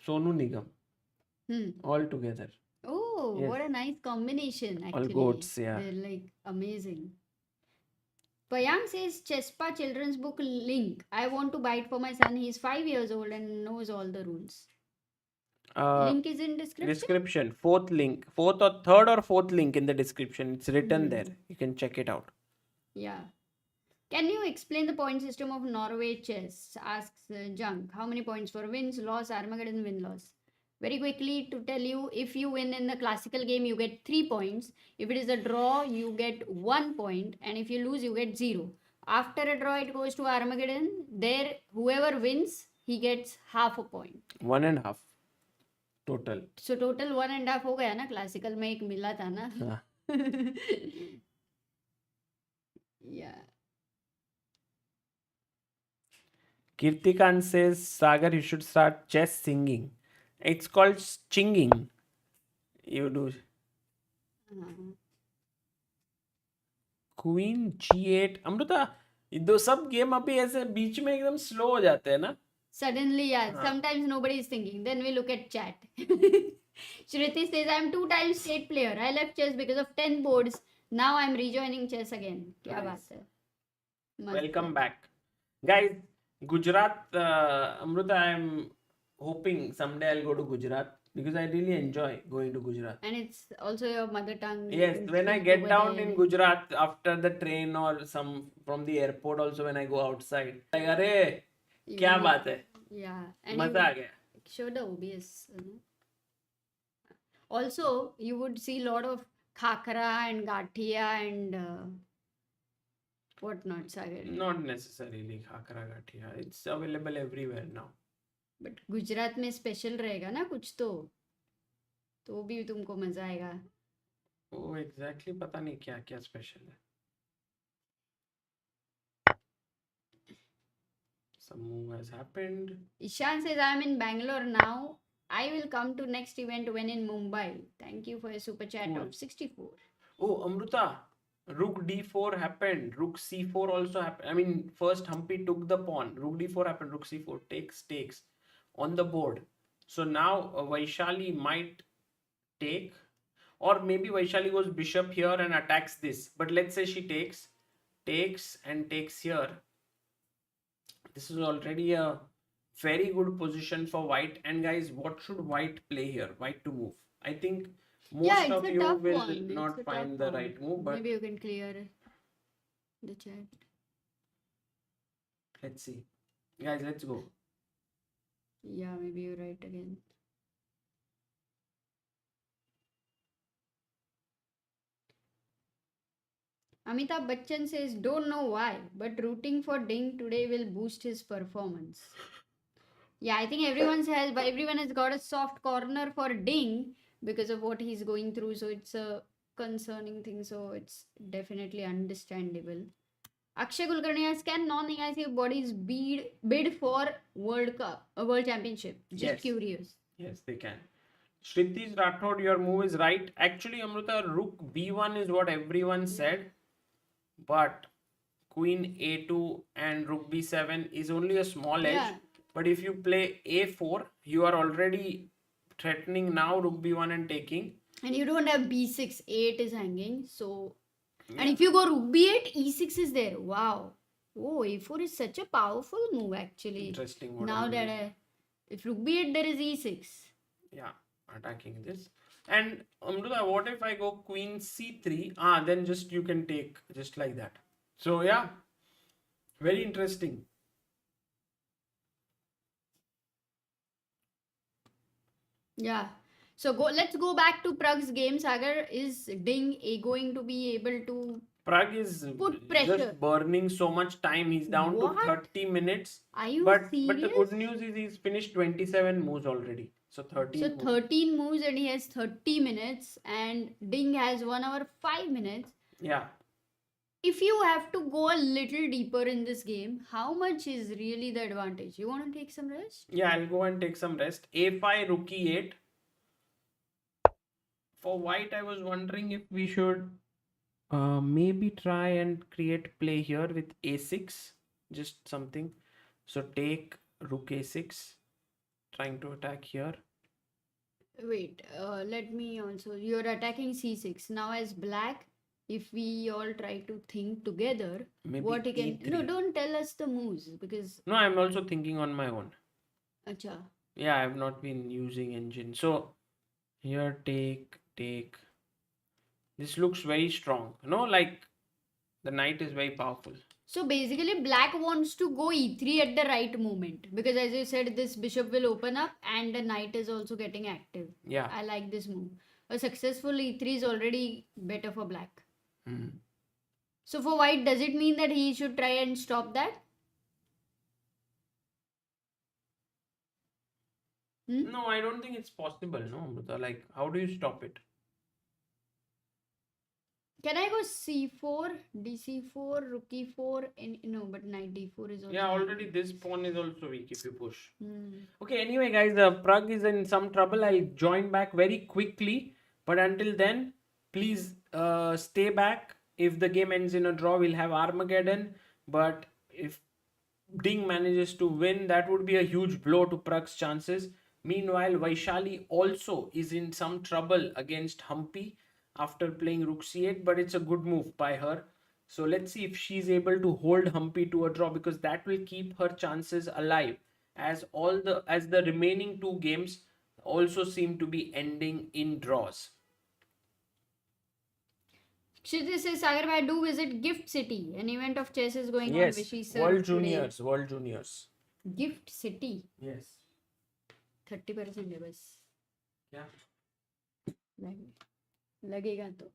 Sonu Nigam all together. Oh, Yes. what a nice combination actually. All goats, yeah. They're like amazing. Payang says Chespa children's book link. I want to buy it for my son. He's 5 years old and knows all the rules. Link is in description. Fourth link, third or fourth link in the description. It's written there. You can check it out. Yeah. Can you explain the point system of Norway Chess? Asks Junk. How many points for wins, loss, Armageddon, win, loss? Very quickly to tell you, if you win in the classical game, you get 3 points. If it is a draw, you get 1 point. And if you lose, you get 0. After a draw, it goes to Armageddon. There, whoever wins, he gets half a point. 1.5 total. So total 1.5 हो गया ना. Classical में एक मिला था ना. हाँ. Yeah. Kirtikan says, Sagar, you should start chess singing. It's called chinging. You do. Queen G8. Amrita, दो सब गेम अभी ऐसे बीच में एकदम स्लो हो जाते हैं ना. Suddenly, yeah. Sometimes nobody is thinking. Then we look at chat. Shriti says, I'm 2 times state player. I left chess because of 10 boards. Now I'm rejoining chess again. क्या बात है. Welcome back. Guys, Gujarat, Amruta, I'm hoping someday I'll go to Gujarat because I really enjoy going to Gujarat. And it's also your mother tongue. Yes, when I get down in Gujarat after the train or from the airport also when I go outside, like, अरे क्या बात है. Yeah. And मजा आ गया. show the OBS. Also, you would see a lot of khakra and gathia and whatnot, Sagar. Not necessarily khakra gathia. It's available everywhere now. But Gujarat में special रहेगा ना कुछ तो भी तुमको मजा आएगा. Oh, exactly. पता नहीं क्या क्या स्पेशल है. Some move has happened. Ishan says, I'm in Bangalore now. I will come to next event when in Mumbai. Thank you for your super chat Cool. of 64. Oh, Amruta, rook d4 happened. Rook c4 also happened. I mean, first Humpy took the pawn. Rook d4 happened. Rook c4 takes on the board. So now Vaishali might take, or maybe Vaishali goes bishop here and attacks this. But let's say she takes and takes here. This is already a very good position for white. And guys, what should white play here? White to move. I think Yeah, most it's of a you tough will one. It's not a find tough the one. right move, but Maybe you can clear the chat. let's see. Guys, let's go. Yeah, maybe you're right again. Amitabh Bachchan says, don't know why, but rooting for Ding today will boost his performance. Yeah, I think everyone has got a soft corner for Ding because of what he's going through. So it's a concerning thing. So it's definitely understandable. Akshay Kulkarni asks, can non-ICF bodies bid for World Cup, a World Championship? Just Yes. curious. Yes, they can. Shritish Rathod, your move is right. Actually, Amruta, rook b1 is what everyone said. But queen a2 and rook b7 is only a small edge. Yeah. But if you play a4, you are already threatening now rook b1 and taking. And you don't have b6, a8 is hanging. So, and if you go rook b8, e6 is there. Wow. Oh, a4 is such a powerful move actually. Interesting. Now that if rook b8, there is e6. Yeah, attacking this. And Amruta, what if I go queen c3? Then just you can take just like that. So yeah, very interesting. Yeah. So let's go back to Pragg's game. Sagar, is Ding going to be able to Pragg is put pressure? just burning so much time. He's down What? to 30 minutes. Are you But serious? the good news is he's finished 27 moves already. So 13 So moves. 13 moves and he has 30 minutes and Ding has 1 hour 5 minutes. Yeah. If you have to go a little deeper in this game, how much is really the advantage? You want to take some rest? Yeah, I'll go and take some rest. A5, rook e8. For white, I was wondering if we should maybe try and create play here with a6. Just something. So take rook a6. Trying to attack here. Wait, let me also. You're attacking c6. Now as black, if we all try to think together, Maybe what he can. No, e3. don't tell us the moves because. No, I'm also thinking on my own. Acha. Yeah, I've not been using engine. So here take. This looks very strong. Like the knight is very powerful. So basically, black wants to go e3 at the right moment because, as you said, this bishop will open up and the knight is also getting active. Yeah. I like this move. A successful e3 is already better for black. So for white, does it mean that he should try and stop that? No, I don't think it's possible. No, Amruta. Like, how do you stop it? Can I go c4, dc4, rook e4? No, but knight d4 is also. Yeah, already this pawn is also weak if you push. Hmm. Okay, anyway, guys, Pragg is in some trouble. I'll join back very quickly. But until then, please stay back. If the game ends in a draw, we'll have Armageddon. But if Ding manages to win, that would be a huge blow to Pragg's chances. Meanwhile, Vaishali also is in some trouble against Humpy after playing rook c8, but it's a good move by her. So let's see if she's able to hold Humpy to a draw, because that will keep her chances alive, as the remaining two games also seem to be ending in draws. Kshitij says, Sagar, I do visit Gift City. An event of chess is going on. Yes, Which we serve World today. Juniors, World Juniors. Gift City. Yes. 30% है बस. क्या? लगेगा तो.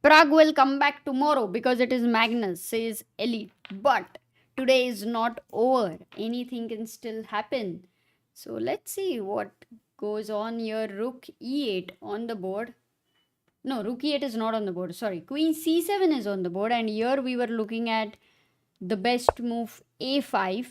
Pragg will come back tomorrow because it is Magnus, says Elite. But today is not over. Anything can still happen. So let's see what goes on here. Rook e8 on the board. No, rook e8 is not on the board. Sorry. Queen c7 is on the board. And here we were looking at the best move a5.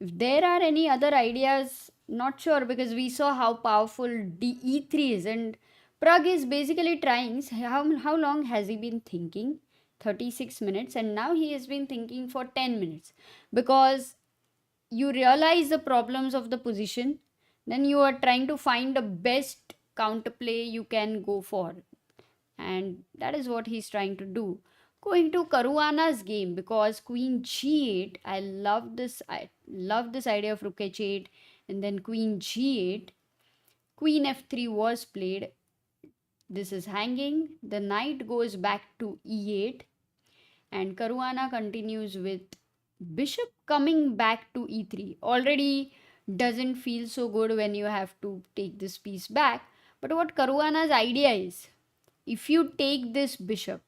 If there are any other ideas, not sure, because we saw how powerful e3 is. And Pragg is basically trying. How long has he been thinking? 36 minutes, and now he has been thinking for 10 minutes, because you realize the problems of the position, then you are trying to find the best counterplay you can go for, and that is what he's trying to do. Going to Caruana's game, because queen g8, I love this idea of rook h8, and then queen g8, queen f3 was played. This is hanging, the knight goes back to e8, and Caruana continues with bishop coming back to e3. Already doesn't feel so good when you have to take this piece back. But what Caruana's idea is, if you take this bishop,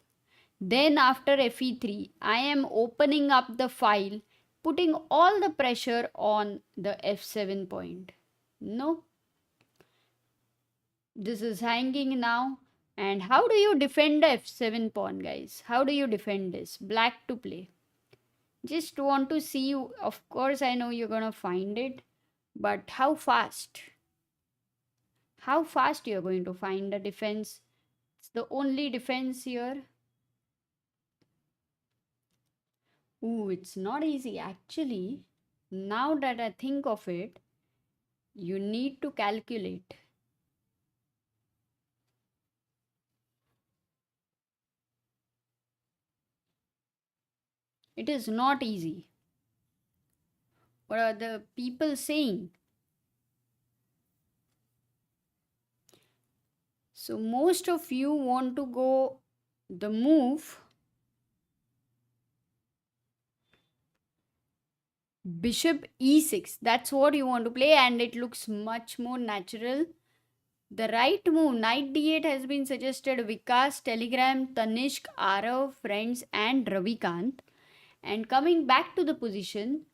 then after fe3, I am opening up the file, putting all the pressure on the f7 point. No, this is hanging now. And how do you defend the f7 pawn, guys? How do you defend this? Black to play. Just want to see, of course, I know you're gonna find it, but how fast? How fast you're going to find the defense? It's the only defense here. Ooh, it's not easy actually. Now that I think of it, you need to calculate. It is not easy. What are the people saying? So most of you want to go the move bishop e6. That's what you want to play, and it looks much more natural. The right move, knight d8, has been suggested Vikas, Telegram, Tanishq, Arav, friends, and Ravikant. And coming back to the position,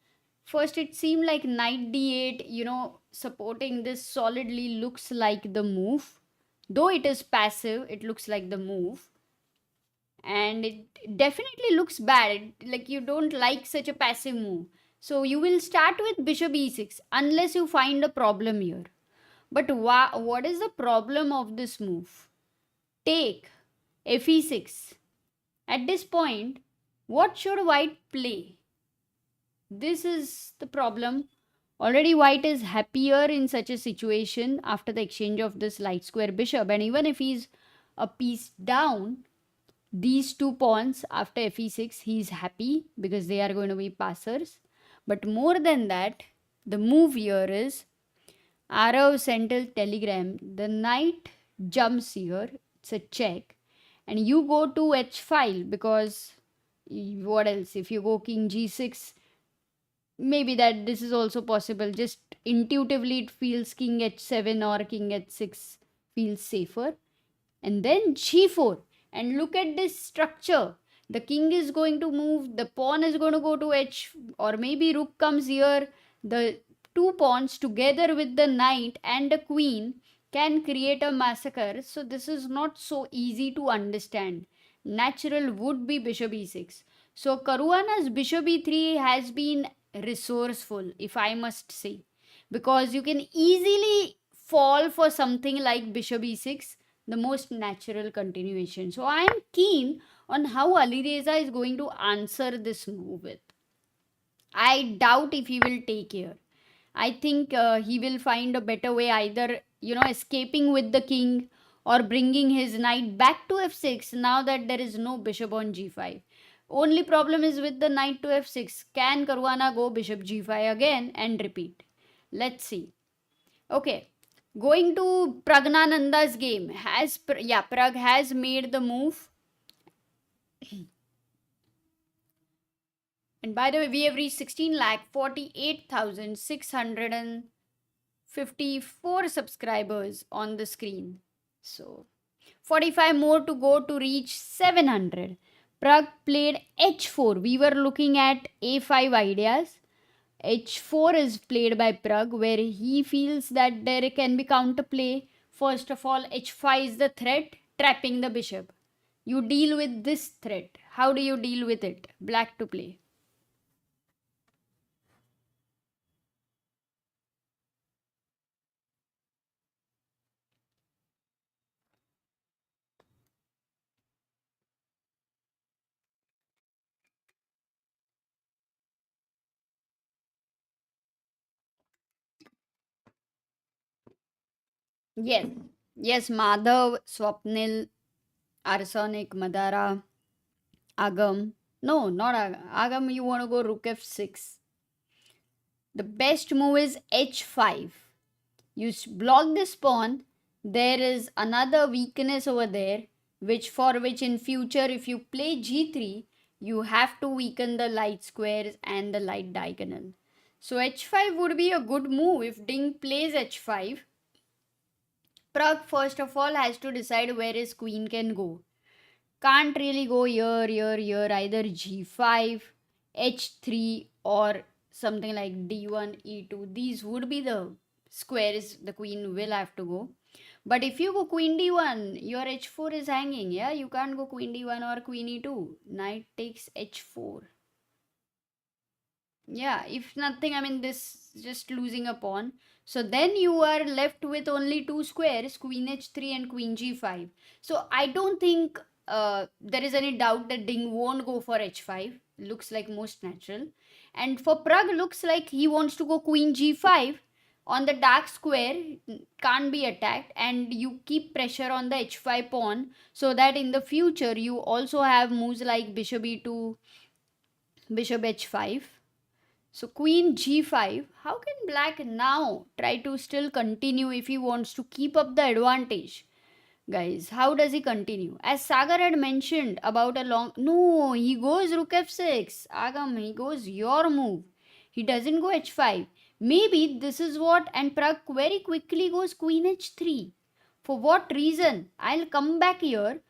first it seemed like knight d8, supporting this solidly looks like the move. Though it is passive, it looks like the move. And it definitely looks bad. Like you don't like such a passive move. So you will start with bishop e6 unless you find a problem here. But what is the problem of this move? Take fe6. At this point, what should white play? This is the problem. Already white is happier in such a situation after the exchange of this light square bishop, and even if he's a piece down, these two pawns after fe6, he's happy because they are going to be passers. But more than that, the move here is Arav Central Telegram. The knight jumps here, it's a check, and you go to h file, because what else? If you go king g6, maybe that this is also possible. Just intuitively, it feels king h7 or king h6 feels safer. And then g4. And look at this structure. The king is going to move, the pawn is going to go to h, or maybe rook comes here. The two pawns together with the knight and the queen can create a massacre. So this is not so easy to understand. Natural would be bishop e6. So Caruana's bishop e3 has been resourceful, if I must say, because you can easily fall for something like bishop e6, the most natural continuation. So I am keen on how Alireza is going to answer this move with. I doubt if he will take here. I think he will find a better way, either escaping with the king or bringing his knight back to f6 now that there is no bishop on g5. Only problem is with the knight to f6. Can Caruana go bishop g5 again and repeat? Let's see. Okay, going to Praggnanandhaa's game. Pragg has made the move. And by the way, we have reached 16,48,654 subscribers on the screen. So 45 more to go to reach 700. Pragg played h4. We were looking at a5 ideas. h4 is played by Pragg, where he feels that there can be counterplay. First of all, h5 is the threat, trapping the bishop. You deal with this threat. How do you deal with it? Black to play. Yes. Yes, Madhav, Swapnil, Arsenic, Madara, Agam. No, not Agam. Agam, you want to go rook f6. The best move is h5. You block this pawn. There is another weakness over there, which in future, if you play g3, you have to weaken the light squares and the light diagonal. So h5 would be a good move if Ding plays h5. Pragg first of all has to decide where his queen can go. Can't really go here, either g5, h3, or something like d1, e2. These would be the squares the queen will have to go. But if you go queen d1, your h4 is hanging. Yeah, you can't go queen d1 or queen e2. Knight takes h4. Yeah, if nothing, I mean, this just losing a pawn. So then you are left with only two squares, queen h3 and queen g5. So I don't think there is any doubt that Ding won't go for h5. Looks like most natural. And for Pragg, looks like he wants to go queen g5 on the dark square, can't be attacked, and you keep pressure on the h5 pawn so that in the future you also have moves like bishop e2, bishop h5. So queen g5, how can black now try to still continue if he wants to keep up the advantage? Guys, how does he continue? As Sagar had mentioned about a long... No, he goes rook f6. Agam, he goes your move. He doesn't go h5. Maybe this is what... And Pragg very quickly goes queen h3. For what reason? I'll come back here.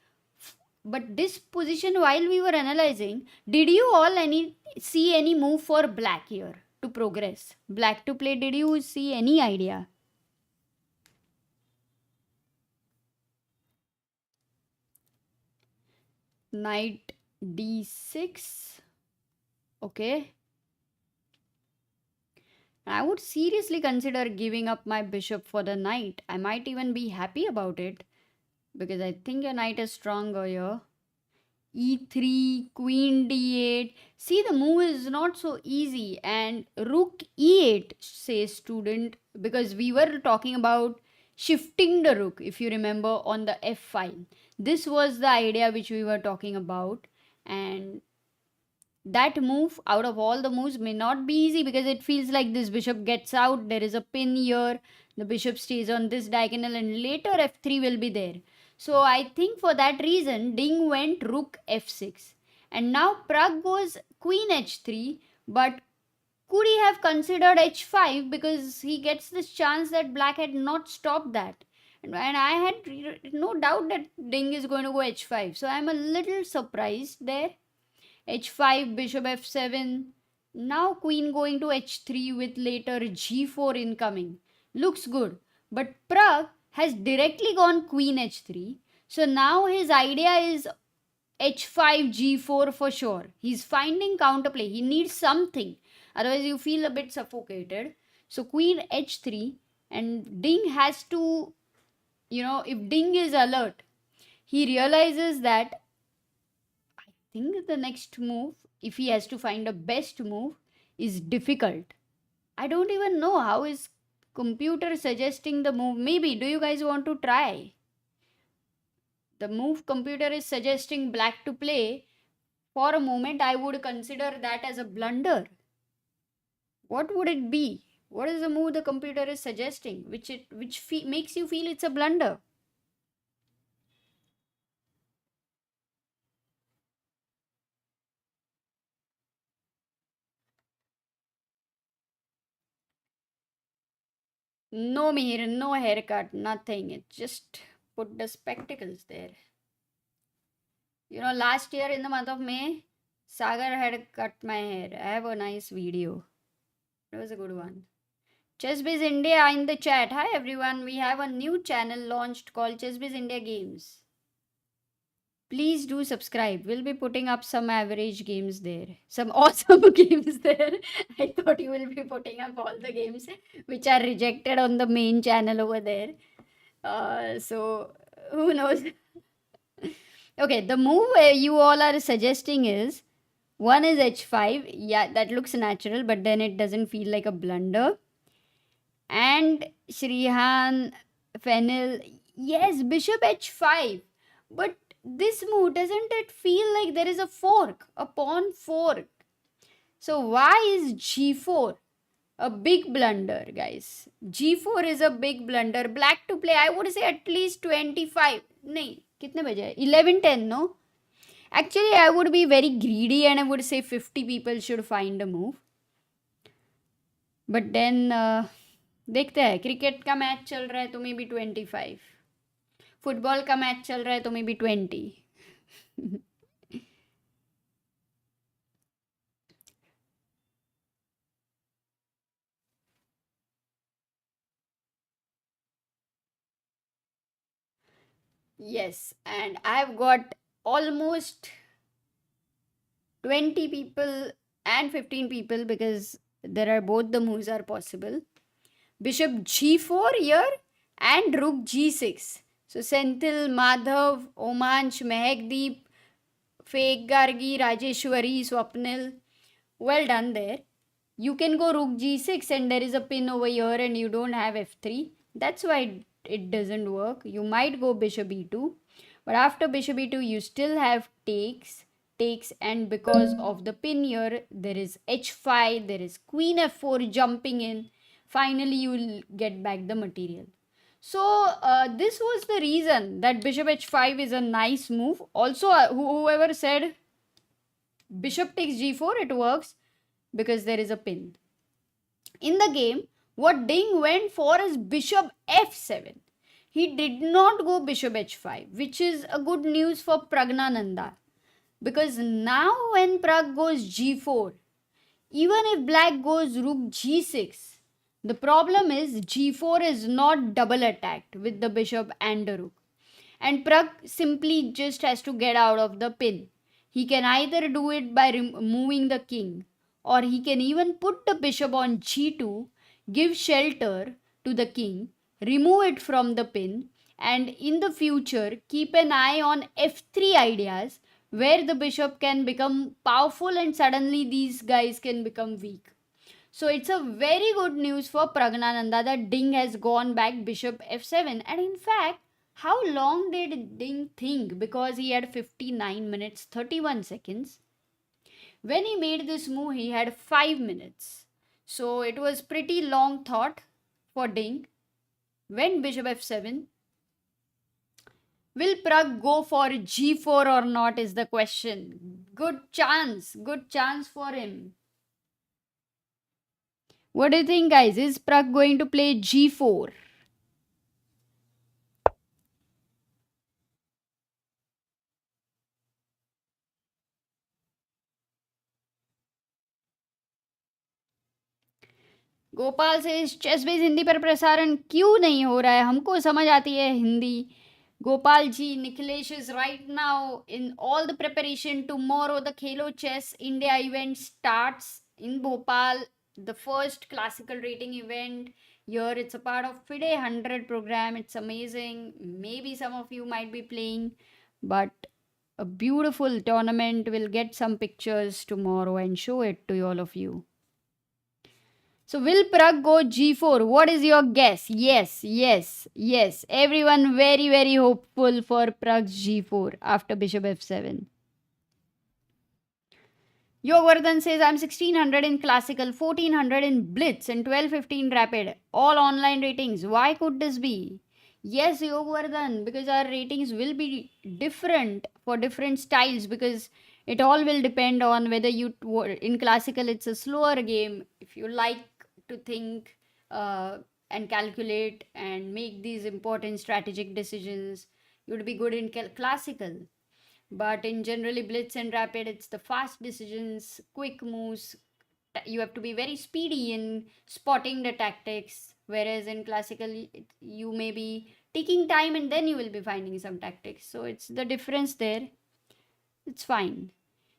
But this position, while we were analyzing, did you all see any move for black here to progress? Black to play, did you see any idea? Knight d6. Okay. I would seriously consider giving up my bishop for the knight. I might even be happy about it, because I think your knight is stronger here. E3, queen d8. See, the move is not so easy. And rook e8, says student, because we were talking about shifting the rook, if you remember, on the f file. This was the idea which we were talking about. And that move, out of all the moves, may not be easy because it feels like this bishop gets out. There is a pin here. The bishop stays on this diagonal, and later f3 will be there. So I think for that reason, Ding went rook f6. And now Pragg goes queen h3. But could he have considered h5, because he gets this chance that black had not stopped that. And I had no doubt that Ding is going to go h5. So I'm a little surprised there. h5, bishop f7. Now queen going to h3 with later g4 incoming. Looks good. But Pragg has directly gone queen h3. So now his idea is h5, g4 for sure. He's finding counterplay. He needs something. Otherwise you feel a bit suffocated. So queen h3, and Ding has to, if Ding is alert, he realizes that I think the next move, if he has to find a best move, is difficult. I don't even know how is computer suggesting the move. Maybe, do you guys want to try? The move computer is suggesting black to play. For a moment, I would consider that as a blunder. What would it be? What is the move the computer is suggesting, which makes you feel it's a blunder? No Mihir, no haircut, nothing. It just put the spectacles there. Last year in the month of May, Sagar had cut my hair. I have a nice video. It was a good one. ChessBiz India in the chat. Hi everyone, we have a new channel launched called ChessBiz India Games. Please do subscribe. We'll be putting up some average games there. Some awesome games there. I thought you will be putting up all the games which are rejected on the main channel over there. So, who knows? Okay, the move you all are suggesting is, one is h5. Yeah, that looks natural, but then it doesn't feel like a blunder. And Shrihan Fennel. Yes, bishop h5. But this move, doesn't it feel like there is a fork, a pawn fork? So why is g4 a big blunder, guys? g4 is a big blunder. Black to play, I would say at least 25. नहीं, कितने बजे है? 11:10, no? Actually, I would be very greedy and I would say 50 people should find a move. But then, देखते हैं. Cricket का match चल रहा है तो मे बी 25. फुटबॉल का मैच चल रहा है तो may be 20. Yes, and I've got almost 20 people and 15 people because there are both the moves are possible. Bishop g4 here and rook g6. So Senthil, Madhav, Omansh, Mehakdeep, Fake Gargi, Rajeshwari, Swapnil. Well done there. You can go rook g6 and there is a pin over here and you don't have f3. That's why it doesn't work. You might go bishop e2. But after bishop e2 you still have takes, and because of the pin here there is h5, there is queen f4 jumping in. Finally you will get back the material. So this was the reason that bishop h5 is a nice move. Also whoever said bishop takes g4, it works because there is a pin. In the game, what Ding went for is bishop f7. He did not go bishop h5, which is a good news for Praggnanandhaa. Because now when Pragg goes g4, even if black goes rook g6, the problem is g4 is not double attacked with the bishop and the rook. And Pragg simply just has to get out of the pin. He can either do it by removing the king, or he can even put the bishop on g2, give shelter to the king, remove it from the pin, and in the future keep an eye on f3 ideas where the bishop can become powerful and suddenly these guys can become weak. So it's a very good news for Praggnanandhaa that Ding has gone back bishop f7. And in fact, how long did Ding think? Because he had 59 minutes 31 seconds. When he made this move, he had 5 minutes. So it was pretty long thought for Ding. When bishop f7, will Pragg go for g4 or not is the question. Good chance for him. What do you think, guys? Is Pragg going to play g4? Gopal से chess base Hindi पर प्रसारण क्यों नहीं हो रहा है? हमको समझ आती है Hindi. Gopal ji, Nikhilesh is right now in all the preparation. Tomorrow the Khelo Chess India event starts in Bhopal. The first classical rating event. Here it's a part of FIDE 100 program. It's amazing. Maybe some of you might be playing, but a beautiful tournament. We'll get some pictures tomorrow and show it to all of you. So will Pragg go g4? What is your guess? Yes. Everyone very hopeful for Pragg's g4 after bishop f7. Yogvardhan says I'm 1600 in classical, 1400 in blitz and 1215 rapid. All online ratings. Why could this be? Yes, Yogvardhan, because our ratings will be different for different styles because it all will depend on whether you in classical it's a slower game. If you like to think and calculate and make these important strategic decisions, you would be good in classical. But in generally blitz and rapid, it's the fast decisions, quick moves. You have to be very speedy in spotting the tactics, whereas in classical you may be taking time and then you will be finding some tactics. So it's the difference there. It's fine.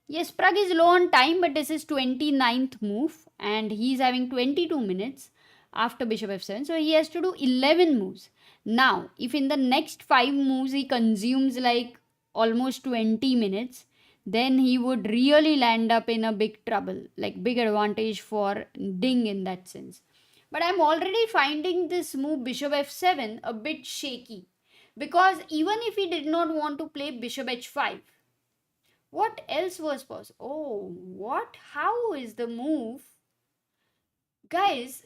Yes, Pragg is low on time, but this is 29th move and he's having 22 minutes after bishop f7. So he has to do 11 moves. Now, if in the next 5 moves he consumes like almost 20 minutes, then he would really land up in a big trouble, like big advantage for Ding in that sense. But I'm already finding this move bishop f7 a bit shaky. Because even if he did not want to play bishop h5, what else was possible? Oh, what? How is the move? Guys,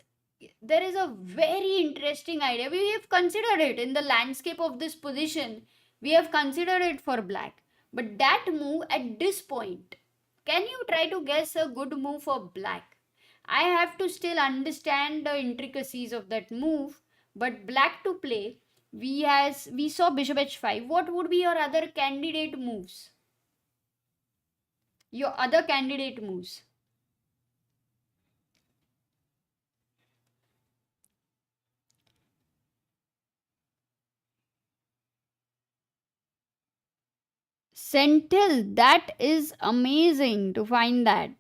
there is a very interesting idea. We have considered it in the landscape of this position. We have considered it for black. But that move at this point, can you try to guess a good move for black? I have to still understand the intricacies of that move. But black to play, we saw bishop h5. What would be your other candidate moves? Your other candidate moves. Sentinel, that is amazing to find that.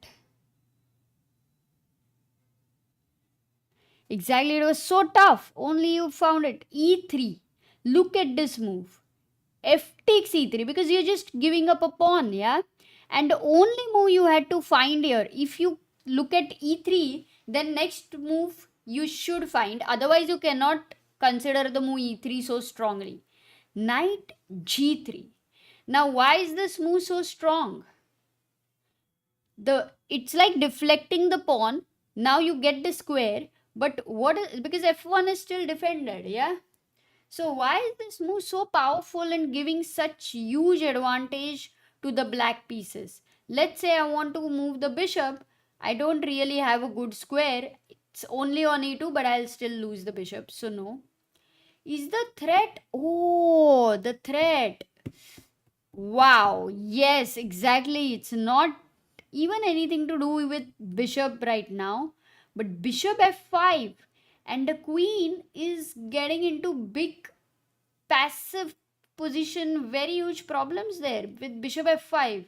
Exactly, it was so tough. Only you found it. E3. Look at this move. F takes E3 because you're just giving up a pawn, yeah? And the only move you had to find here, if you look at E3, then next move you should find. Otherwise, you cannot consider the move E3 so strongly. Knight G3. Now, why is this move so strong? It's like deflecting the pawn. Now you get the square, but what is, because f1 is still defended, yeah? So why is this move so powerful and giving such huge advantage to the black pieces? Let's say I want to move the bishop. I don't really have a good square. It's only on e2, but I'll still lose the bishop. So no. Is the threat? Oh, the threat. Wow. Yes, exactly. It's not even anything to do with bishop right now, but bishop f5, and the queen is getting into big passive position, very huge problems there with bishop f5.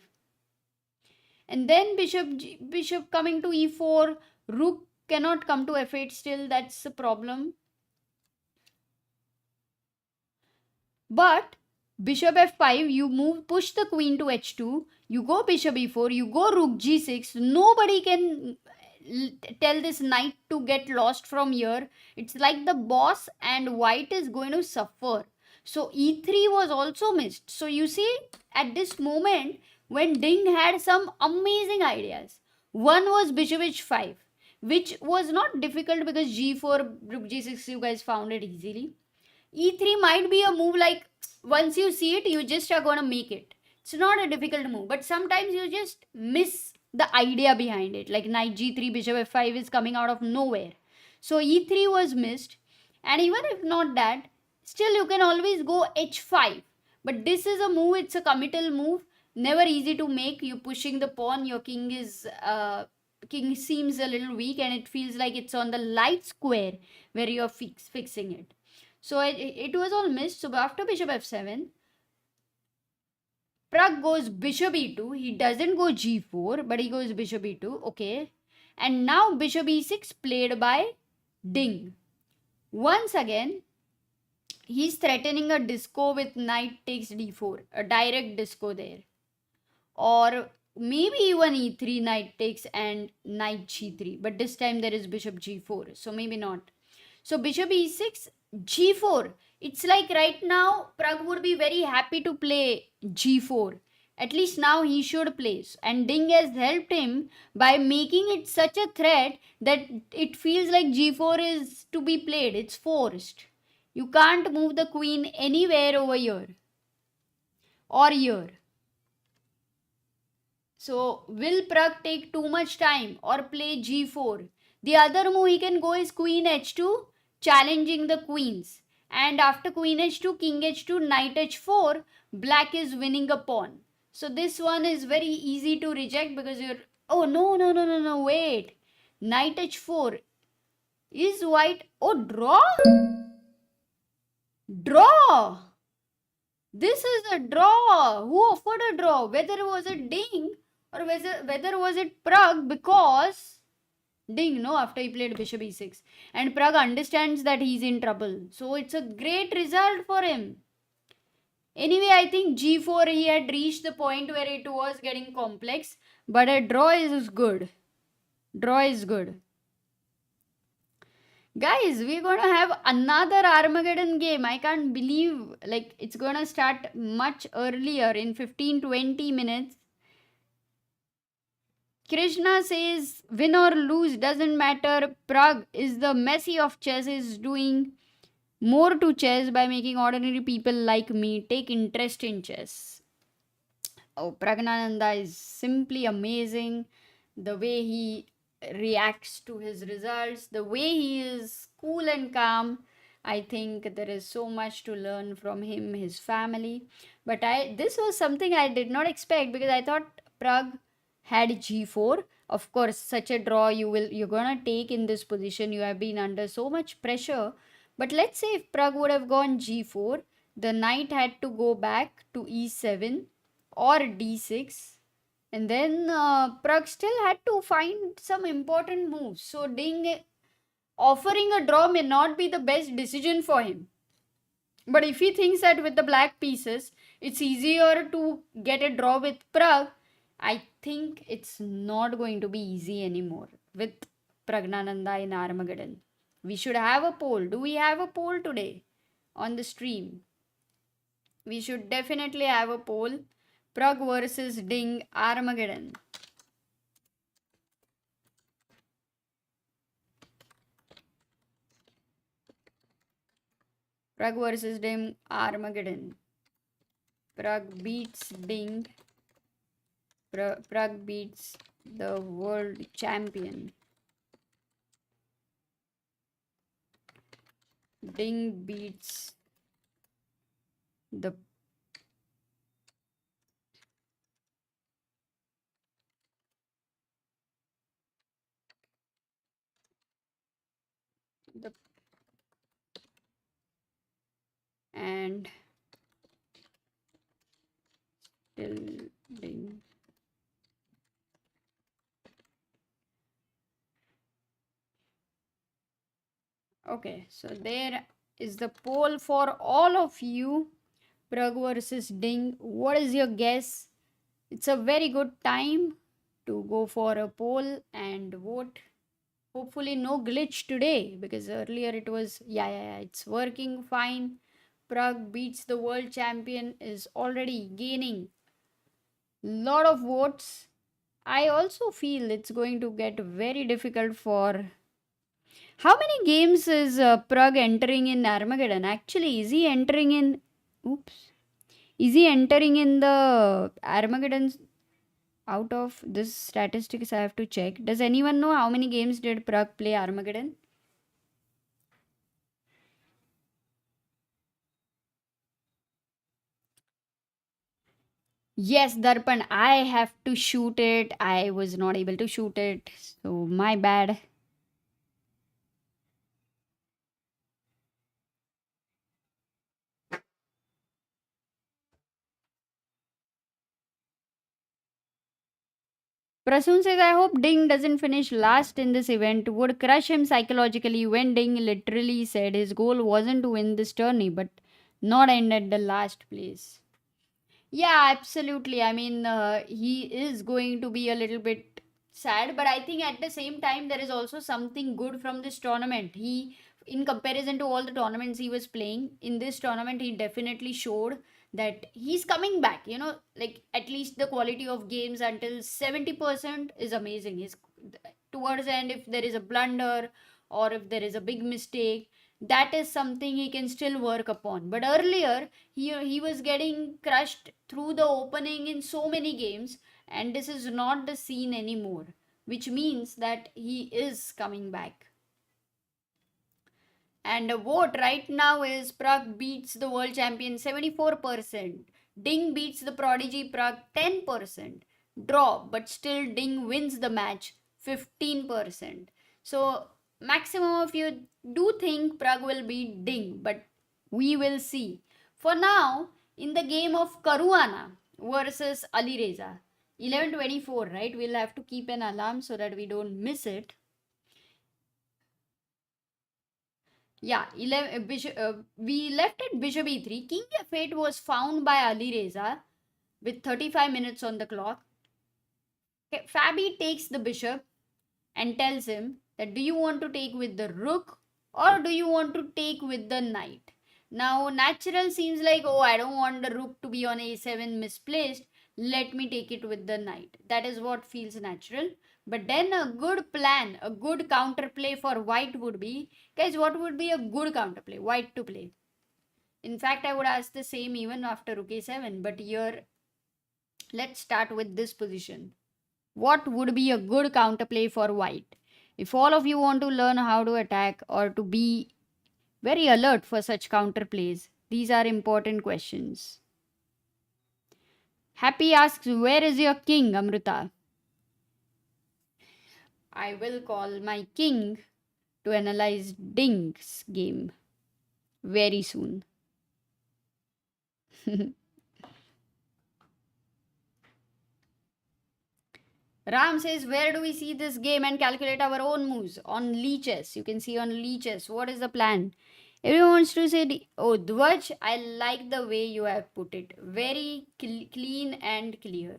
And then bishop coming to e4, rook cannot come to f8 still, that's a problem. But bishop f5, you push the queen to h2, you go bishop e4, you go rook g6. Nobody can tell this knight to get lost from here. It's like the boss and white is going to suffer. So e3 was also missed. So you see, at this moment, when Ding had some amazing ideas. One was bishop h5, which was not difficult because g4, rook g6, you guys found it easily. E3 might be a move like once you see it, you just are going to make it. It's not a difficult move, but sometimes you just miss the idea behind it. Like knight g3, bishop f5 is coming out of nowhere. So e3 was missed. And even if not that, still you can always go h5. But this is a move, it's a committal move. Never easy to make. You pushing the pawn, your king seems a little weak and it feels like it's on the light square where you're fixing it. So it was all missed. So after bishop f7, Pragg goes bishop e2. He doesn't go g4, but he goes bishop e2. Okay. And now bishop e6 played by Ding. Once again, he's threatening a disco with knight takes d4. A direct disco there. Or maybe even e3, knight takes and knight g3. But this time there is bishop g4. So maybe not. So bishop e6, g4. It's like right now Pragg would be very happy to play g4. At least now he should play. And Ding has helped him by making it such a threat that it feels like g4 is to be played. It's forced. You can't move the queen anywhere over here or here. So will Pragg take too much time or play g4? The other move he can go is queen h2, challenging the queens. And after queen h2, king h2, knight h4, black is winning a pawn. So this one is very easy to reject because you're... Oh, no, wait. Knight h4. Is white... Oh, draw? Draw! This is a draw. Who offered a draw? Whether it was a Ding or whether was it Pragg, because Ding, no, after he played bishop e6. And Pragg understands that he's in trouble. So it's a great result for him. Anyway, I think g4 he had reached the point where it was getting complex. But a draw is good. Draw is good. Guys, we're gonna have another Armageddon game. I can't believe like it's gonna start much earlier in 15-20 minutes. Krishna says win or lose doesn't matter. Pragg is the Messi of chess, is doing more to chess by making ordinary people like me take interest in chess. Oh, Praggnanandhaa is simply amazing. The way he reacts to his results, the way he is cool and calm. I think there is so much to learn from him, his family. But this was something I did not expect because I thought Pragg had G4. Of course, such a draw you're gonna take in this position. You have been under so much pressure. But let's say if Pragg would have gone G4, the knight had to go back to E7 or d6, and then Pragg still had to find some important moves. So Ding offering a draw may not be the best decision for him. But if he thinks that with the black pieces it's easier to get a draw with Pragg, I think it's not going to be easy anymore with Praggnanandhaa in Armageddon. We should have a poll. Do we have a poll today on the stream? We should definitely have a poll. Pragg versus Ding Armageddon. Pragg versus Ding Armageddon. Pragg beats Ding. Pragg beats the world champion. Ding beats the and still Ding. Okay, so there is the poll for all of you. Pragg versus Ding. What is your guess? It's a very good time to go for a poll and vote. Hopefully no glitch today because earlier it was it's working fine. Pragg beats the world champion is already gaining lot of votes. I also feel it's going to get very difficult for. How many games is Pragg entering in Armageddon? Actually, is he entering in? Oops. Is he entering in the Armageddon? Out of this statistics, I have to check. Does anyone know how many games did Pragg play Armageddon? Yes, Darpan, I have to shoot it. I was not able to shoot it, so my bad. Prasoon says, I hope Ding doesn't finish last in this event. Would crush him psychologically when Ding literally said his goal wasn't to win this tourney, but not end at the last place. Yeah, absolutely. I mean, he is going to be a little bit sad, but I think at the same time, there is also something good from this tournament. In comparison to all the tournaments he was playing, in this tournament, he definitely showed that he's coming back. Like at least the quality of games until 70% is amazing. Towards the end, if there is a blunder or if there is a big mistake, that is something he can still work upon. But earlier, he was getting crushed through the opening in so many games, and this is not the scene anymore, which means that he is coming back. And the vote right now is Pragg beats the world champion 74%. Ding beats the prodigy Pragg 10%. Draw, but still Ding wins the match 15%. So maximum of you do think Pragg will beat Ding, but we will see. For now, in the game of Caruana versus Alireza, 11:24, right? We'll have to keep an alarm so that we don't miss it. Yeah, we left at bishop e3. King f8 was found by Alireza with 35 minutes on the clock. Okay, Fabi takes the bishop and tells him that do you want to take with the rook or do you want to take with the knight? Now, natural seems like, oh, I don't want the rook to be on a7 misplaced. Let me take it with the knight. That is what feels natural. But then a good plan, a good counterplay for white would be, guys, what would be a good counterplay? White to play. In fact, I would ask the same even after rook a7. But here, let's start with this position. What would be a good counterplay for white? If all of you want to learn how to attack or to be very alert for such counterplays, these are important questions. Happy asks, where is your king, Amrita? I will call my king to analyze Ding's game very soon. Ram says, where do we see this game and calculate our own moves? On Lee Chess. You can see on Lee Chess. What is the plan? Everyone wants to say, oh, Dwaj, I like the way you have put it. Very clean and clear.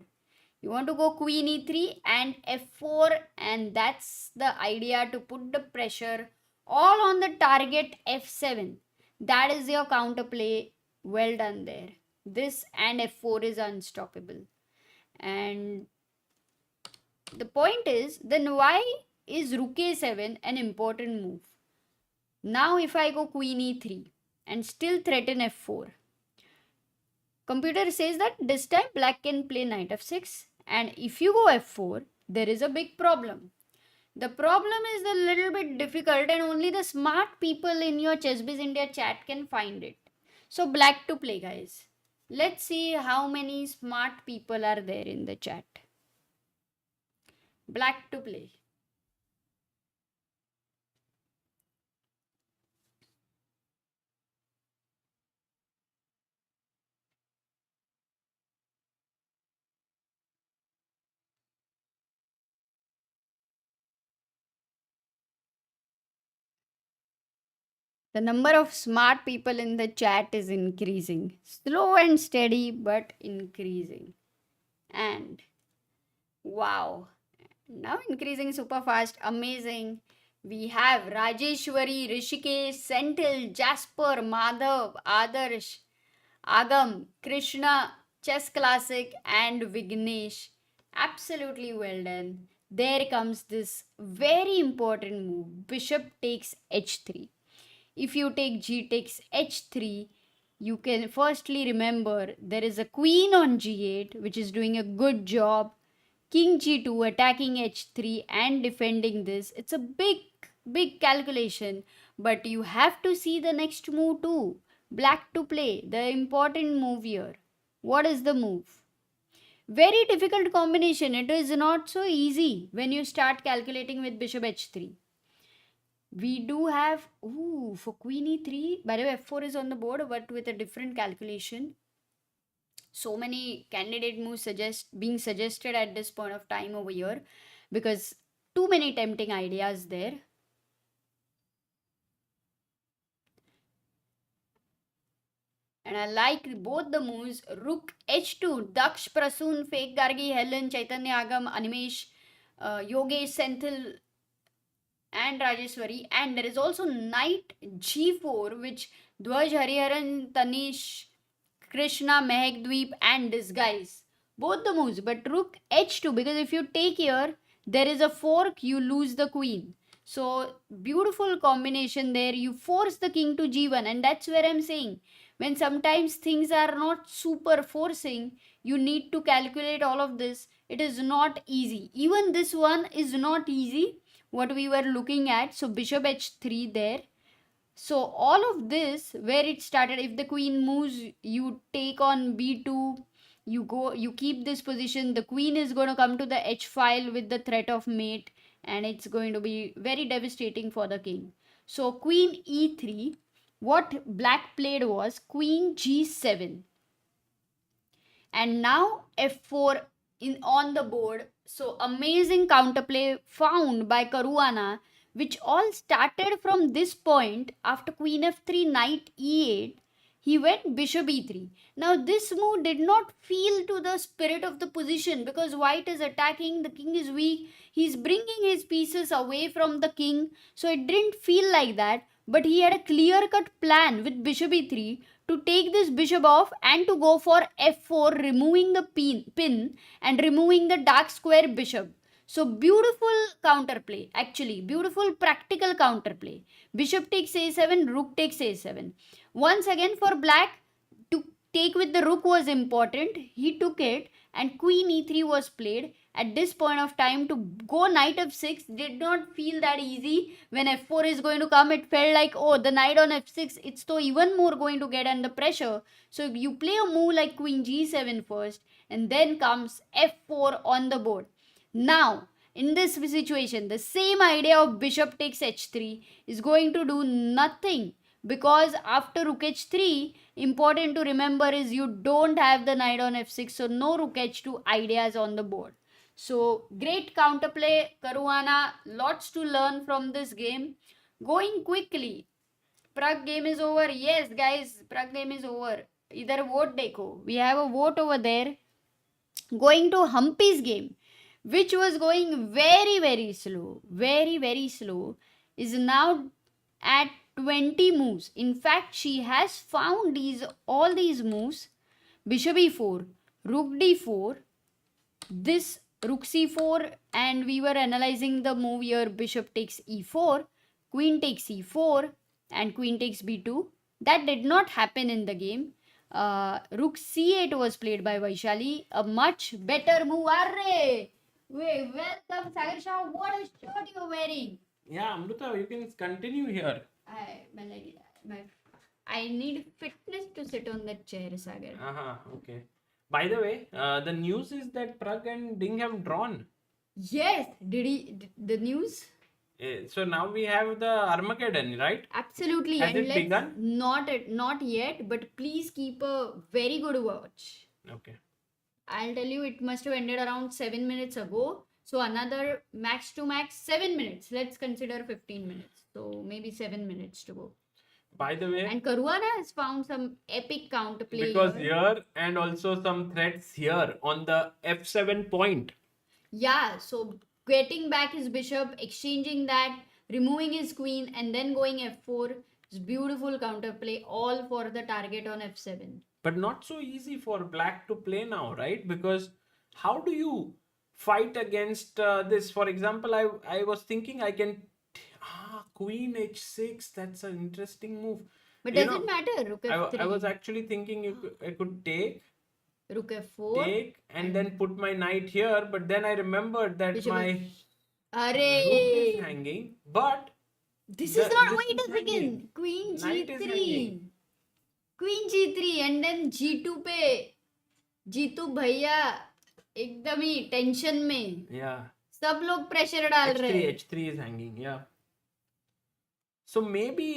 You want to go queen e3 and f4, and that's the idea, to put the pressure all on the target f7. That is your counterplay. Well done there. This and f4 is unstoppable. And the point is, then why is rook a7 an important move? Now if I go queen e3 and still threaten f4, computer says that this time black can play knight f6, and if you go f4, there is a big problem. The problem is a little bit difficult and only the smart people in your ChessBiz India chat can find it. So black to play, guys. Let's see how many smart people are there in the chat. Black to play. The number of smart people in the chat is increasing. Slow and steady, but increasing. And wow, now increasing super fast. Amazing. We have Rajeshwari, Rishikesh, Senthil, Jasper, Madhav, Adarsh, Agam, Krishna, Chess Classic, and Vignesh. Absolutely well done. There comes this very important move. Bishop takes h3. If you take g takes h3, you can firstly remember there is a queen on g8 which is doing a good job. King g2 attacking h3 and defending this. It's a big calculation, but you have to see the next move too. Black to play, the important move here. What is the move? Very difficult combination. It is not so easy when you start calculating with bishop h3. We do have, for queen e3, by the way, f4 is on the board, but with a different calculation. So many candidate moves being suggested at this point of time over here, because too many tempting ideas there. And I like both the moves. Rook h2, Daksh, Prasoon, Fake Gargi, Helen, Chaitanya Agam, Animesh, Yogesh, Senthil, and Rajeshwari. And there is also knight g4, which Dwaj, Hariharan, Tanish, Krishna, Mehak and this guys. Both the moves, but rook h2, because if you take here, there is a fork, you lose the queen. So beautiful combination there. You force the king to g1, and that's where I'm saying, when sometimes things are not super forcing, you need to calculate all of this. It is not easy. Even this one is not easy, what we were looking at. So bishop h3 there. So all of this, where it started, if the queen moves, you take on b2, you keep this position, the queen is going to come to the h file with the threat of mate, and it's going to be very devastating for the king. So queen e3, what black played was queen g7, and now f4 on the board. So amazing counterplay found by Caruana, which all started from this point. After queen f3, knight e8, he went bishop e3. Now this move did not feel to the spirit of the position, because white is attacking, the king is weak, he's bringing his pieces away from the king, so it didn't feel like that. but he had a clear-cut plan with bishop e3 to take this bishop off and to go for f4, removing the pin and removing the dark square bishop. So beautiful counterplay, actually beautiful practical counterplay. Bishop takes a7, rook takes a7. Once again for black, to take with the rook was important. He took it and queen e3 was played. At this point of time, to go knight f6 did not feel that easy. When f4 is going to come, it felt like, oh, the knight on f6, it's so even more going to get under pressure. So you play a move like queen g7 first, and then comes f4 on the board. Now, in this situation, the same idea of bishop takes h3 is going to do nothing, because after rook h3, important to remember is you don't have the knight on f6, so no rook h2 ideas on the board. So great counterplay, Caruana. Lots to learn from this game. Going quickly. Pragg game is over. Yes, guys, Pragg game is over. Either vote dekho. We have a vote over there. Going to Humpy's game, which was going very, very slow. Very, very slow. Is now at 20 moves. In fact, she has found all these moves. Bishop e4, rook d4, this rook c4, and we were analyzing the move here, bishop takes e4, queen takes e4, and queen takes b2. That did not happen in the game. Rook c8 was played by Vaishali, a much better move. Arre! Wait, welcome Sagar Shah. What a shirt you're wearing. Yeah, Amruta, you can continue here. I need fitness to sit on that chair, Sagar. Okay. By the way, the news is that Pragg and Ding have drawn. Yes, the news? So now we have the Armageddon, right? Absolutely. Has and it begun? Not yet, but please keep a very good watch. Okay. I'll tell you, it must have ended around 7 minutes ago. So another max to max 7 minutes. Let's consider 15 minutes. So maybe 7 minutes to go. By the way, And Caruana has found some epic counterplay. because here and also some threats here on the f7 point. Yeah, so getting back his bishop, exchanging that, removing his queen, and then going f4 is beautiful counterplay, all for the target on f7. But not so easy for black to play now, right? Because how do you fight against this? For example, I was thinking I can... queen h6, that's an interesting move. But You does know, it matter? Rook f3. I was actually thinking I could take, Rook f4. and then put my knight here, but then I remembered that Bishop my Arre! rook is hanging, but This the- is not. this Wait is a second. hanging. Queen Knight is g3. hanging. Queen g3 and then g2 पे जीतू भैया एकदम ही tension में Yeah. सब लोग pressure डाल रहे हैं. H3 is hanging, yeah. So maybe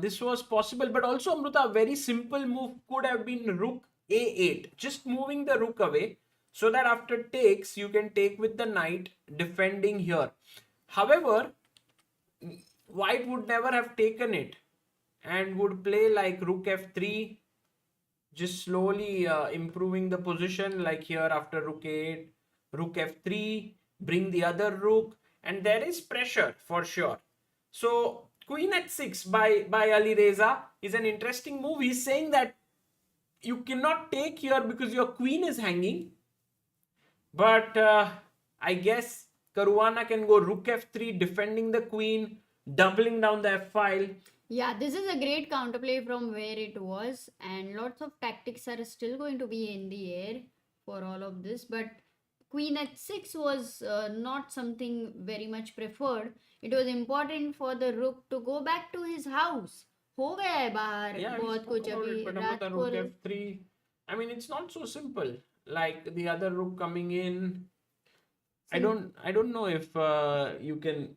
this was possible, but also Amruta, a very simple move could have been rook a8, just moving the rook away so that after takes you can take with the knight defending here. However, white would never have taken it and would play like rook f3, just slowly improving the position, like here after rook a8, rook f3, bring the other rook, and there is pressure for sure. So queen h6 by Alireza is an interesting move. He's saying that you cannot take here because your queen is hanging, but I guess Caruana can go rook f3, defending the queen, doubling down the f file. Yeah, this is a great counterplay from where it was, and lots of tactics are still going to be in the air for all of this, but queen h6 was not something very much preferred. It was important for the rook to go back to his house. हो गया है बाहर Yeah, we बहुत spoke कुछ about अभी it, but रात about the को rook f3, I mean, it's not so simple. Like the other rook coming in, I don't know if you can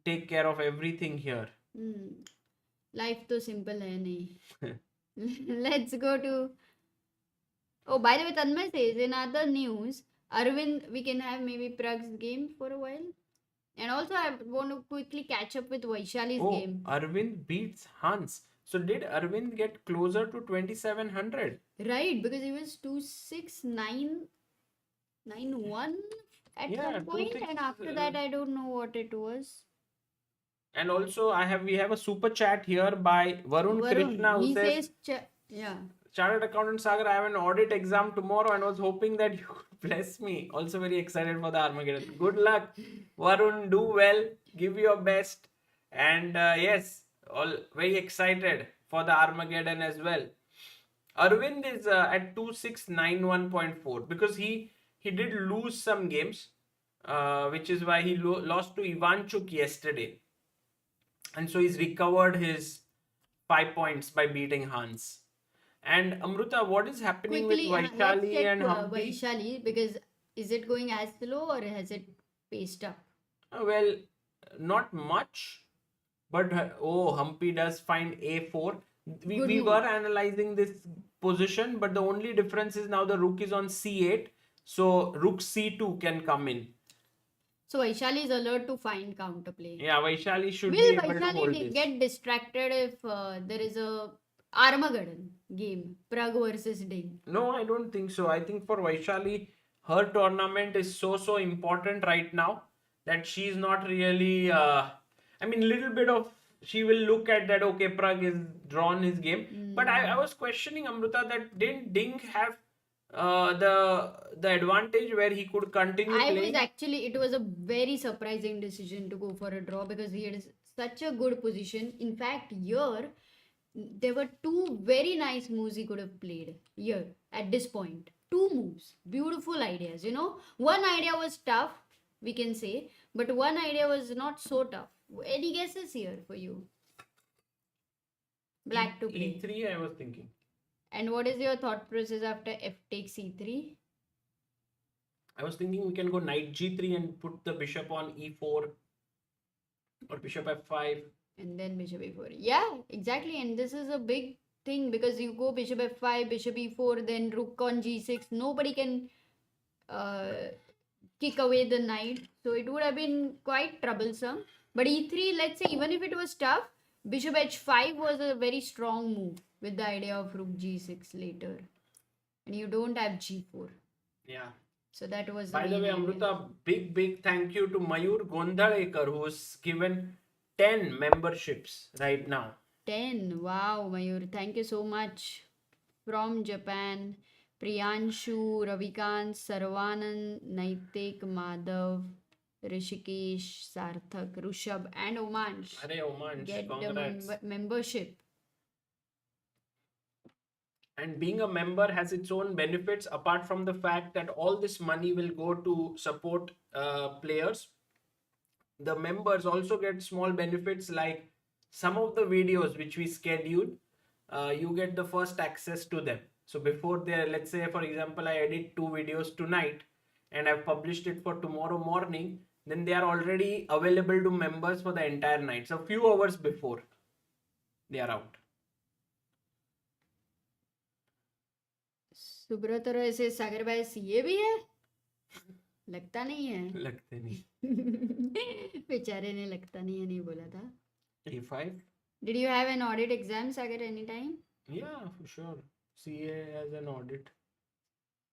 take care of everything here. Life तो simple है नहीं. Let's go to... Oh, by the way, Tanmay says in other news, Arvind, we can have maybe Pragg's game for a while. And also, I want to quickly catch up with Vaishali's game. Arvind beats Hans. So did Arvind get closer to 2700? Right, because he was 26991 at some point, and after that, I don't know what it was. And also, we have a super chat here by Varun Krishna, who he says, yeah. Chartered Accountant Sagar, I have an audit exam tomorrow and was hoping that you could bless me. Also very excited for the Armageddon. Good luck, Varun. Do well. Give your best. And yes, all very excited for the Armageddon as well. Arvind is at 2691.4 because he did lose some games, which is why he lost to Ivanchuk yesterday, and so he's recovered his 5 points by beating Hans. And Amruta, what is happening with Quickly, let's Vaishali check and Humpy? Vaishali, because is it going as slow or has it paced up? Well, not much, but Humpy does find A4. We, Good we move. were analyzing this position, but the only difference is now the rook is on C8, so rook C2 can come in. So Vaishali is alert to find counterplay. Yeah, Vaishali should Will be able to hold Vaishali this. get distracted if there is a Armageddon game, Pragg versus Ding? No, I don't think so. I think for Vaishali, her tournament is so important right now that she's not really. I mean, little bit of she will look at that. Okay, Pragg is drawn his game, but I was questioning Amruta that didn't Ding have the advantage where he could continue playing? It was a very surprising decision to go for a draw because he had such a good position. In fact, here there were two very nice moves he could have played here at this point. Two moves, beautiful ideas. One idea was tough, we can say, but one idea was not so tough. Any guesses here for you? Black to play. E3, I was thinking. And what is your thought process after f takes e3? I was thinking we can go knight g3 and put the bishop on e4 or bishop f5. And then bishop e4. Yeah, exactly. And this is a big thing because you go bishop f5, bishop e4, then rook on g6. Nobody can kick away the knight. So it would have been quite troublesome. But e3, let's say, even if it was tough, bishop h5 was a very strong move with the idea of rook g6 later. And you don't have g4. Yeah. So that was By the way, Amruta, big thank you to Mayur Gondhalekar, who's given 10 memberships right now. 10. Wow, Mayur. Thank you so much. From Japan, Priyanshu, Ravikant, Sarvanand, Naitik, Madhav, Rishikesh, Sarthak, Rushabh, and Omansh. Arey Omansh, Get congrats. the membership. And being a member has its own benefits apart from the fact that all this money will go to support players. The members also get small benefits like some of the videos which we schedule, you get the first access to them. So before let's say for example, I edit 2 videos tonight and I've published it for tomorrow morning, then they are already available to members for the entire night. So a few hours before they are out. Subrat Roy से सागर भाई CA भी है लगता नहीं है लगते नहीं बेचारे ने लगता नहीं है नहीं बोला था A5. Did you have an audit exam, Sagar, anytime? Yeah, for sure. CA has an audit.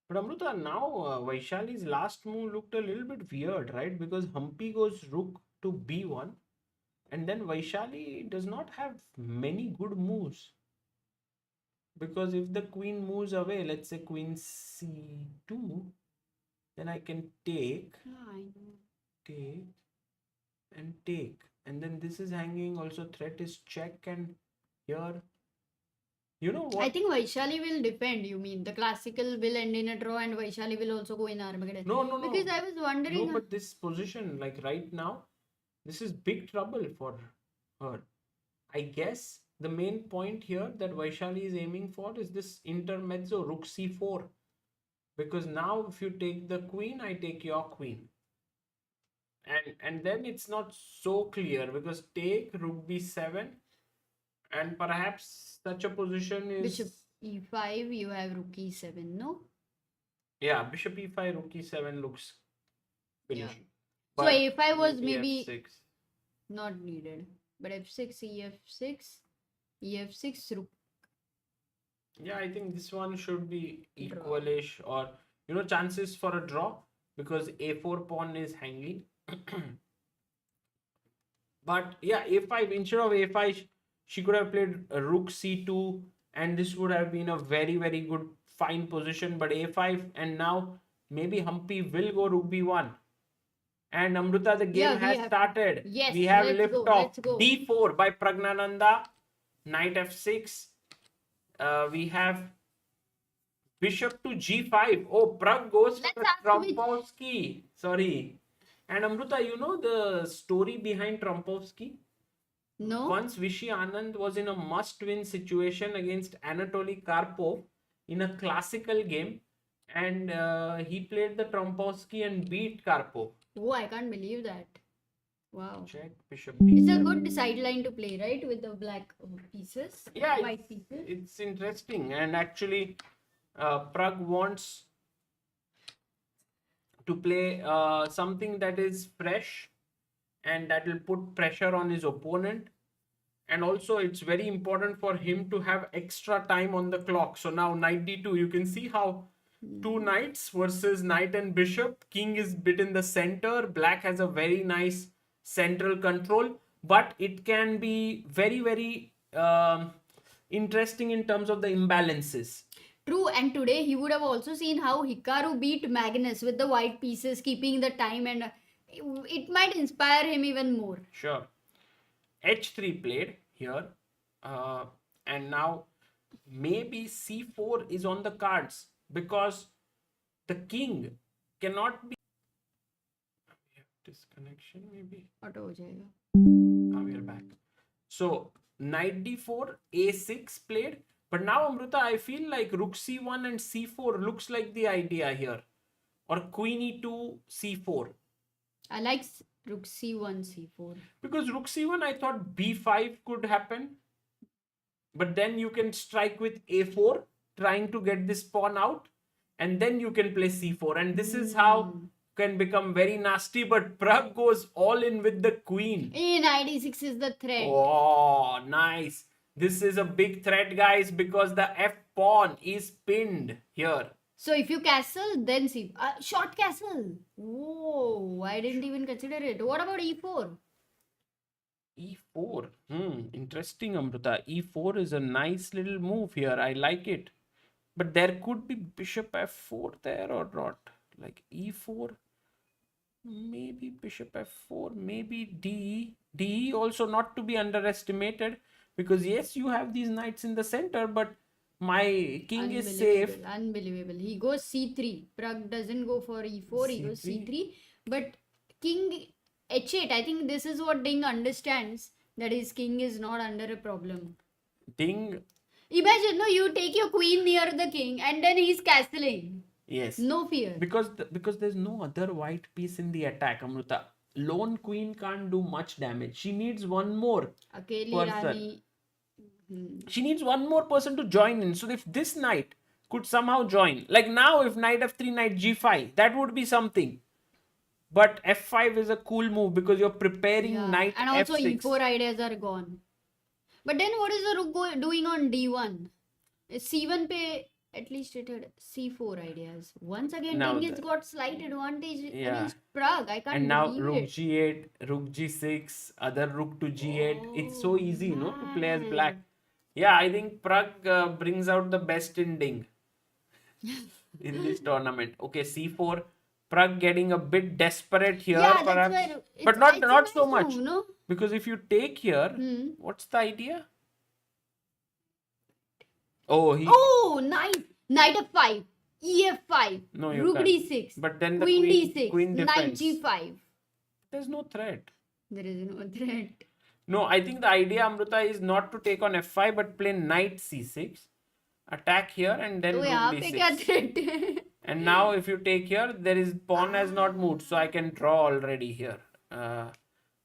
But Amruta, now Vaishali's last move looked a little bit weird, right? Because Humpy goes rook to B1 and then Vaishali does not have many good moves. Because if the queen moves away, let's say queen C2, then I can take, I know. take, and take. And then this is hanging, also threat is check, and here, you know what? I think Vaishali will defend, you mean. The classical will end in a draw and Vaishali will also go in Armageddon. No. Because I was wondering... No, but this position, like right now, this is big trouble for her. I guess the main point here that Vaishali is aiming for is this intermezzo, rook c4. Because now if you take the queen, I take your queen. And then it's not so clear because take rook b7 and perhaps such a position is... Bishop e5, you have rook e7, no? Yeah, bishop e5, rook e7 looks finished. Yeah. So a5 was maybe f6. Not needed. But f6, ef6, ef6, rook. Yeah, I think this one should be equalish or, chances for a draw because a4 pawn is hanging. But yeah, a5, instead of a5, she could have played rook c2, and this would have been a very, very good, fine position. But a5, and now maybe Humpy will go rook b1. And Amruta, the game has started. Yes, We have let's go, lift off. let's go. d4 by Praggnanandhaa. Knight f6. We have bishop to g5. Oh, Pragg goes for Let's the ask which- Trompovsky. Sorry. And Amruta, you know the story behind Trompovsky? No? Once Vishy Anand was in a must-win situation against Anatoly Karpov in a classical game, and he played the Trompovsky and beat Karpov. Oh, I can't believe that. Wow. Check bishop It's a d7. good sideline to play, right? With the black pieces. Yeah, White pieces. it's interesting, and actually, Pragg wants to play something that is fresh and that will put pressure on his opponent. And also, it's very important for him to have extra time on the clock. So now knight d2, you can see how two knights versus knight and bishop. King is bit in the center. Black has a very nice central control, but it can be very, very interesting in terms of the imbalances. True, and today he would have also seen how Hikaru beat Magnus with the white pieces, keeping the time, and it might inspire him even more. Sure. h3 played here, and now maybe c4 is on the cards, because the king cannot be. We have disconnection maybe. Auto ho jayega. Now we are back. So knight d4, a6 played, but now Amruta, I feel like rook c1 and c4 looks like the idea here, or queen e2, c4. I like rook c1, c4. Because rook c1, I thought b5 could happen. But then you can strike with a4, trying to get this pawn out. And then you can play c4. And this is how can become very nasty. But Pragg goes all in with the queen. Knight e6 is the threat. Oh, nice. This is a big threat, guys, because the f pawn is pinned here. So if you castle, then c. Short castle. Oh, I didn't even consider it. What about e4? e4. Interesting, Amruta. e4 is a nice little move here. I like it. But there could be bishop f4 there or not. Like e4. Maybe bishop f4. Maybe d. d also not to be underestimated. Because yes, you have these knights in the center, but my king is safe. Unbelievable. He goes c3. Pragg doesn't go for e4. He goes c3. But king h8. I think this is what Ding understands. That his king is not under a problem. Ding. Imagine, no, you take your queen near the king and then he's castling. Yes. No fear. Because there's no other white piece in the attack, Amruta. Lone queen can't do much damage. She needs one more Akeli person. Rani. She needs one more person to join in. So if this knight could somehow join, like now if knight f3, knight g5, that would be something. But f5 is a cool move because you're preparing knight and also f6. e4 ideas are gone. But then what is the rook doing on d1? c1 pe at least it had c4 ideas. Once again, Now Ding has got slight advantage Yeah. against Pragg. I can't And now believe rook it. g8, rook g6, other rook to g8. It's so easy, no, to play as black. Yeah, I think Pragg brings out the best in Ding in this tournament. Okay, c4. Pragg getting a bit desperate here, Yeah, that's perhaps, where but it's not a so nice much. move, no? Because if you take here, what's the idea? Oh, Oh, nice. Knight f5, ef5, No, you rook can't. d6, But then the queen queen- d6, queen knight defense. g5. There's no threat. There is no threat. No, I think the idea, Amruta, is not to take on f5, but play knight c6, attack here, and then तो rook यहाँ पे क्या d6. threat है? And now if you take here, there is pawn has not moved, so I can draw already here.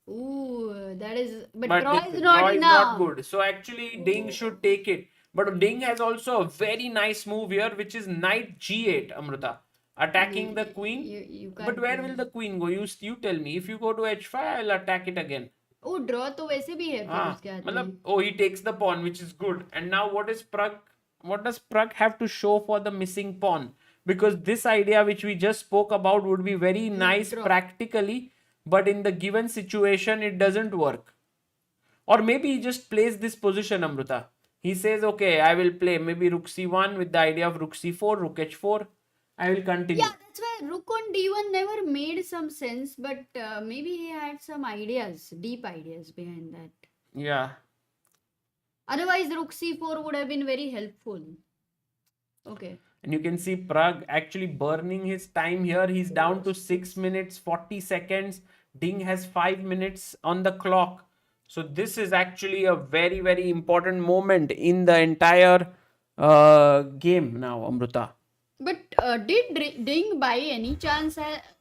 Ooh, that is. But But draw it- is not draw is enough. not good. So actually, Ding should take it. But Ding has also a very nice move here, which is knight g8, Amruta, attacking the queen. You can't. But where will the queen go? You tell me. If you go to h5, I'll attack it again. Oh, draw तो वैसे भी है फिर हाँ, उसके हाथ मतलब में. oh, he takes the pawn, which is good. And now what does Pragg have to show for the missing pawn? Because this idea which we just spoke about would be very nice draw. practically, but in the given situation it doesn't work. Or maybe he just plays this position, Amruta. He says, okay, I will play maybe rook c1 with the idea of rook c4, rook h4. I will continue. Yeah, that's why rook on d1 never made some sense, but maybe he had some ideas, deep ideas behind that. Yeah. Otherwise, rook c4 would have been very helpful. Okay. And you can see Pragg actually burning his time here. He's down to 6 minutes 40 seconds. Ding has 5 minutes on the clock. So this is actually a very, very important moment in the entire game now, Amruta. But did Ding by any chance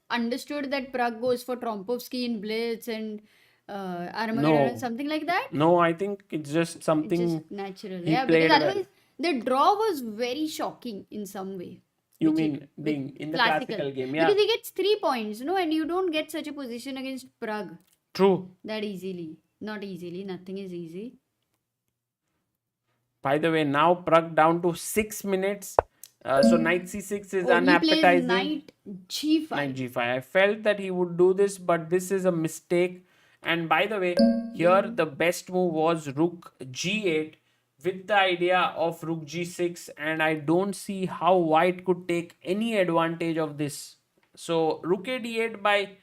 understood that Pragg goes for Trompovsky in Blitz and Armageddon and something like that? No, I think it's just something. It's just natural. he Yeah, played because well. otherwise the draw was very shocking in some way. You Which mean Ding in the classical game? Yeah, Because he gets 3 points, and you don't get such a position against Pragg true. that easily. Not easily, nothing is easy. By the way, now Pragg down to 6 minutes. So knight c6 is Oh, unappetizing. he plays knight g5. Knight g5. I felt that he would do this, but this is a mistake. And by the way, here the best move was rook g8 with the idea of rook g6, and I don't see how white could take any advantage of this. So rook a d8 by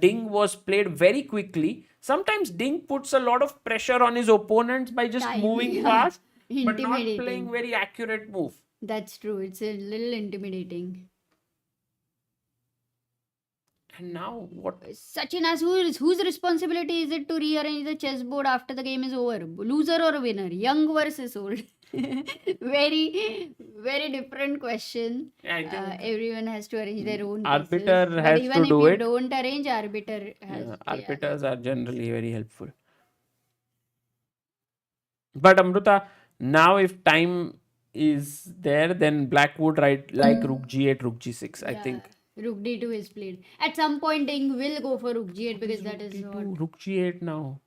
Ding was played very quickly. Sometimes Ding puts a lot of pressure on his opponents by just moving fast, but not playing very accurate move. That's true. It's a little intimidating. And now what? Sachin asks, whose responsibility is it to rearrange the chessboard after the game is over? Loser or winner? Young versus old? Very, very different question. Yeah, I think everyone has to arrange their own arbiter pieces. has But to even do if it. you don't arrange, arbiter has. Yeah, arbiters are generally very helpful. But Amruta, now if time is there, then black would like rook g8, rook g6, I think. Rook d2 is played. At some point, Ding will go for rook g8 because that is what. Rook g8 now.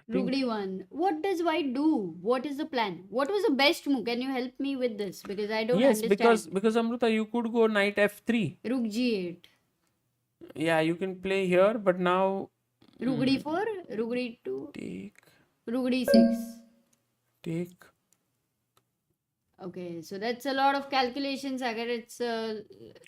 Rook d1. What does white do? What is the plan? What was the best move? Can you help me with this? Because I don't understand. Yes, because Amruta, you could go knight f3. Rook g8. Yeah, you can play here, but now Rook d4, rook d2, take. rook d6. Take. Okay, so that's a lot of calculations. Agar it's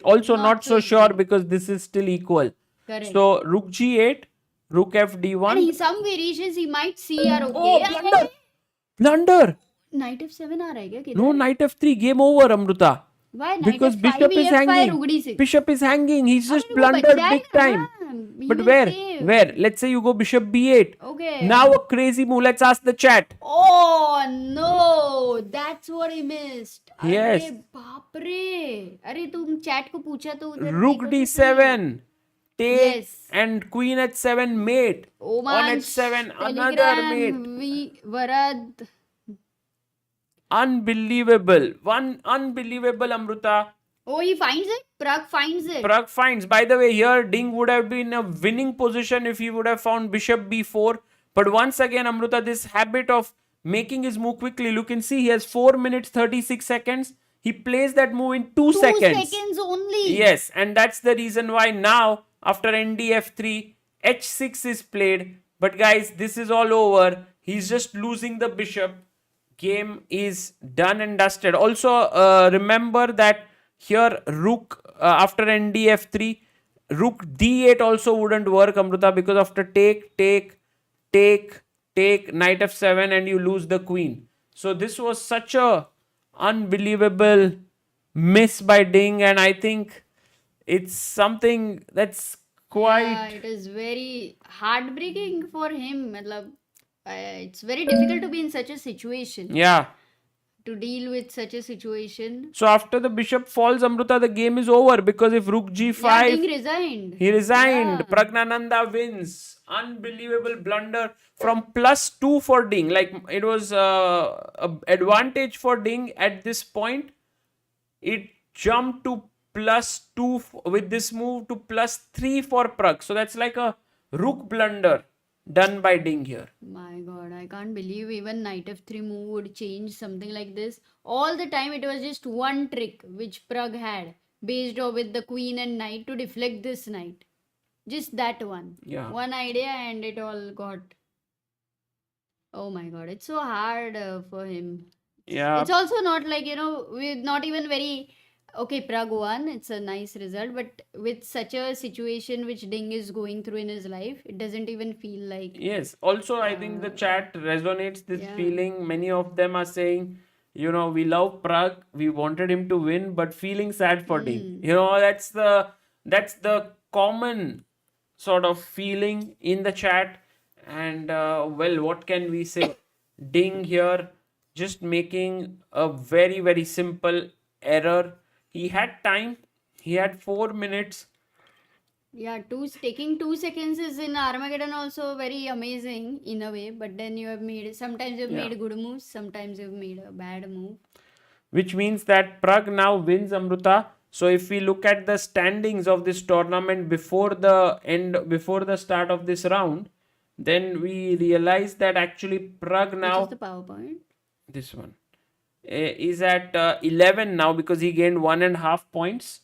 Also not so sure because this is still equal. correct. So rook g8, rook fd1. And some variations he might see are okay. Oh, blunder! Blunder! Knight f7 aa raha hai kya? No, knight f3, game over, Amruta. Why? Knight Because f5, bishop is e5, hanging. rook d6. Bishop is hanging. He's just Abhi wo blundered bacha big hai time. na, he But will where? save. Where? Let's say you go bishop b8. Okay. Now a crazy move. Let's ask the chat. Oh no, that's what he missed. Yes. अरे बाप रे. अरे तुम chat को पूछा तो उधर Rook देखो तो d7. Take Yes. and queen h7 mate. On Oman h7 another mate. Varad. Unbelievable. One unbelievable, Amruta. Oh, he finds it? Pragg finds it. Pragg finds. By the way, here Ding would have been a winning position if he would have found bishop b4. But once again, Amruta, this habit of making his move quickly. You can see he has 4 minutes 36 seconds. He plays that move in 2 seconds. 2 seconds only. Yes, and that's the reason why now, after ndf3, h6 is played. But guys, this is all over. He's just losing the bishop. Game is done and dusted. Also, remember that here rook after ndf3, rook d8 also wouldn't work, Amruta, because after take, knight f7 and you lose the queen. So this was such a unbelievable miss by Ding, and I think it's something that's quite... Yeah, it is very heartbreaking for him. Matlab, it's very difficult to be in such a situation. Yeah. To deal with such a situation. So after the bishop falls, Amruta, the game is over because if rook g5... Yeah, Ding resigned. He resigned. Yeah. Praggnanandhaa wins. Unbelievable blunder from +2 for Ding. Like, it was a advantage for Ding at this point. It jumped to +2 with this move to +3 for Pragg. So that's like a rook blunder done by Ding here. My God, I can't believe even knight f3 move would change something like this. All the time it was just one trick which Pragg had based on with the queen and knight to deflect this knight. Just that one. Yeah. One idea and it all got Oh my God, it's so hard for him. Yeah. It's also not like, we're not even very. Okay, Pragg won. It's a nice result, but with such a situation which Ding is going through in his life, it doesn't even feel like. Yes. Also, I think the Uh, chat resonates this yeah. feeling. Many of them are saying, we love Pragg. We wanted him to win, but feeling sad for Ding. Mm. That's the common sort of feeling in the chat. And well, what can we say? Ding here just making a very very simple error. He had time. He had 4 minutes. Yeah, taking 2 seconds is in Armageddon also very amazing in a way, but then sometimes you've Yeah. made good moves, sometimes you've made a bad move. Which means that Pragg now wins, Amruta. So if we look at the standings of this tournament before the start of this round, then we realize that actually Pragg Which now, is the PowerPoint? this one, is at 11 now because he gained 1.5 points.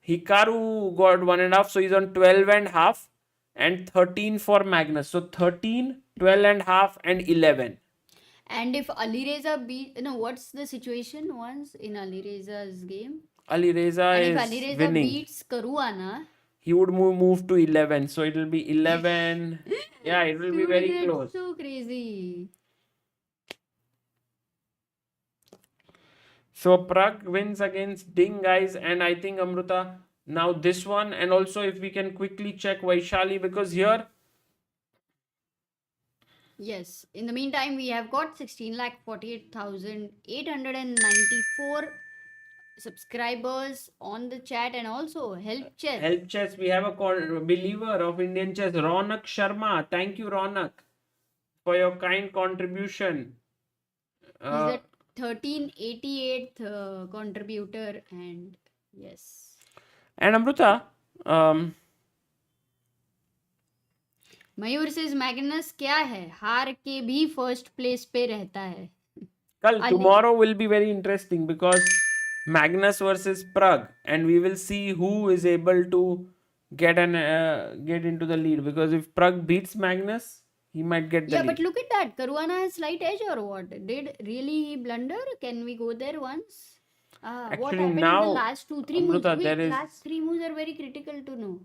Hikaru got 1.5, so he's on 12.5, and 13 for Magnus. So 13, 12.5, and 11. And if Alireza what's the situation once in Alireza's game? Alireza And if is Alireza winning. beats Caruana, He would move to 11, so it will be 11. Yeah, it will be dude, very that's close. so crazy. So Pragg wins against Ding, guys, and I think Amruta now this one, and also if we can quickly check Vaishali, because here Yes. In the meantime, we have got 16,48,894 subscribers on the chat, and also help chat. Help Chess, we have a believer of Indian Chess, Ronak Sharma. Thank you, Ronak, for your kind contribution. He's at 1388th contributor, and yes. And Amruta, Mayur says Magnus क्या है, हार के भी first place पे रहता है. tomorrow will be very interesting because Magnus versus Pragg, and we will see who is able to get into the lead, because if Pragg beats Magnus, he might get the Yeah, lead. but look at that. Caruana has slight edge or what? Did really he blunder? Can we go there once? What Actually, happened in now, the last 2-3 moves? Amruta, Wait, there is last 3 moves are very critical to know.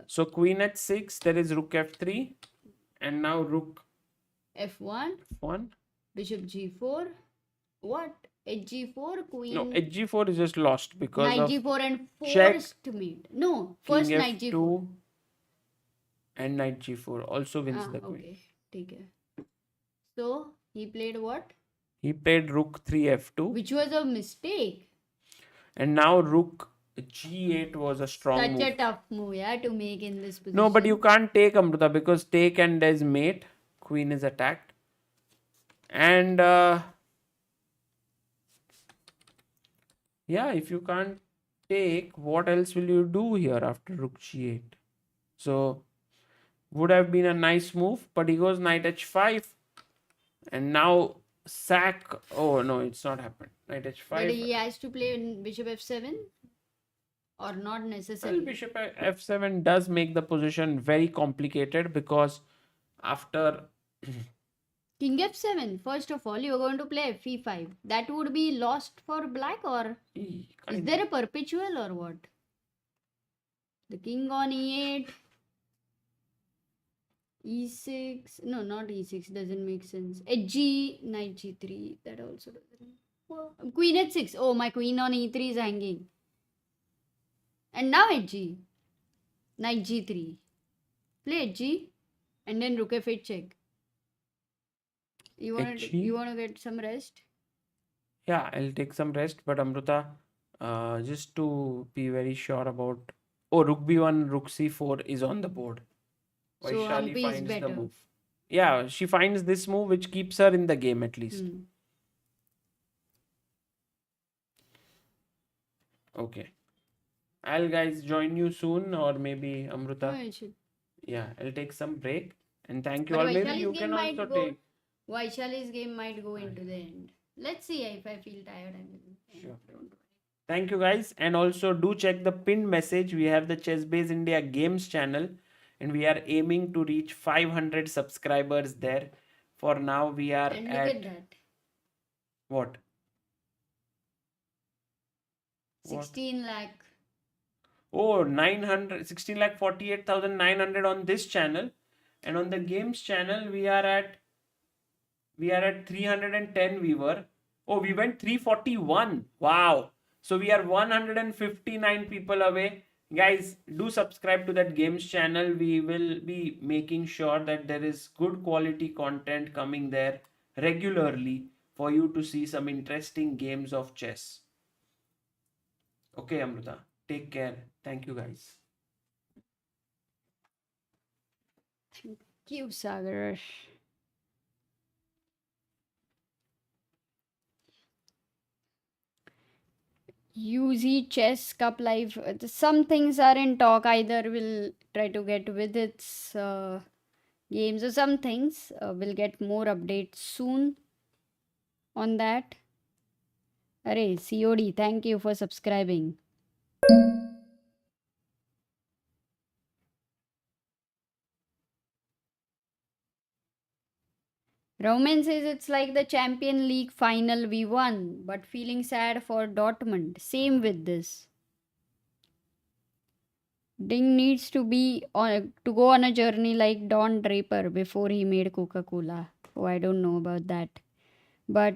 so Queen h6, there is Rook f3, and now Rook F1, f1. Bishop G4. What? Hg4, Queen. No, hg4 is just lost because Knight of G4 and check, forced mate. No, first King Knight f2 G4. and Knight g4 also wins the queen. Okay, take care. So he played what? He played Rook 3 f2, Which was a mistake. and now Rook g8 was a strong Such move. a tough move, yeah, to make in this position. No, but you can't take, Amruta, because take and there's mate. Queen is attacked. And yeah, if you can't take, what else will you do here after Rook g8? So would have been a nice move, but he goes Knight h5, and now sack. Oh no, it's not happened. Knight h5. But he has to play Bishop F7, or not Well, necessarily. Bishop f7 does make the position very complicated, because after King F7, first of all, you're going to play Fe5. That would be lost for black, or is there a perpetual or what? The king on E8. E6. No, not E6. Doesn't make sense. G, Knight G3. That also doesn't. Well, Queen H6. Oh, my queen on E3 is hanging. And now H. Knight G3. Play H. And then Rook F8 check. You want to get some rest? Yeah, I'll take some rest, but Amruta, just to be very sure about. Oh, Rook B1, Rook C4 is on the board. So Vaishali Humpy is finds the better. move. Yeah, she finds this move which keeps her in the game at least. Okay. I'll guys join you soon, or maybe Amruta. No, it should. Yeah, I'll take some break. And thank you But all. Maybe Vaishali's you game can might also go. take. Vaishali's game might go into the end. Let's see. If I feel tired, I will. Sure. Thank you guys, and also do check the pinned message. We have the Chessbase India Games channel, and we are aiming to reach 500 subscribers there. For now, we are And look at that. what? 16 lakh. Oh, 900, 16 lakh 48,900 on this channel. And on the games channel, we are at 310 we were. Oh, we went 341. Wow. So we are 159 people away. Guys, do subscribe to that games channel. We will be making sure that there is good quality content coming there regularly for you to see some interesting games of chess. Okay, Amrita. Take care. Thank you, guys. Thank you, Sagar. UZ Chess Cup Live. Some things are in talk. Either we'll try to get with its games, or some things we'll get more updates soon on that. Array, COD, thank you for subscribing. Roman says it's like the Champion League final we won, but feeling sad for Dortmund. Same with this. Ding needs to go on a journey like Don Draper before he made Coca-Cola. Oh, I don't know about that. But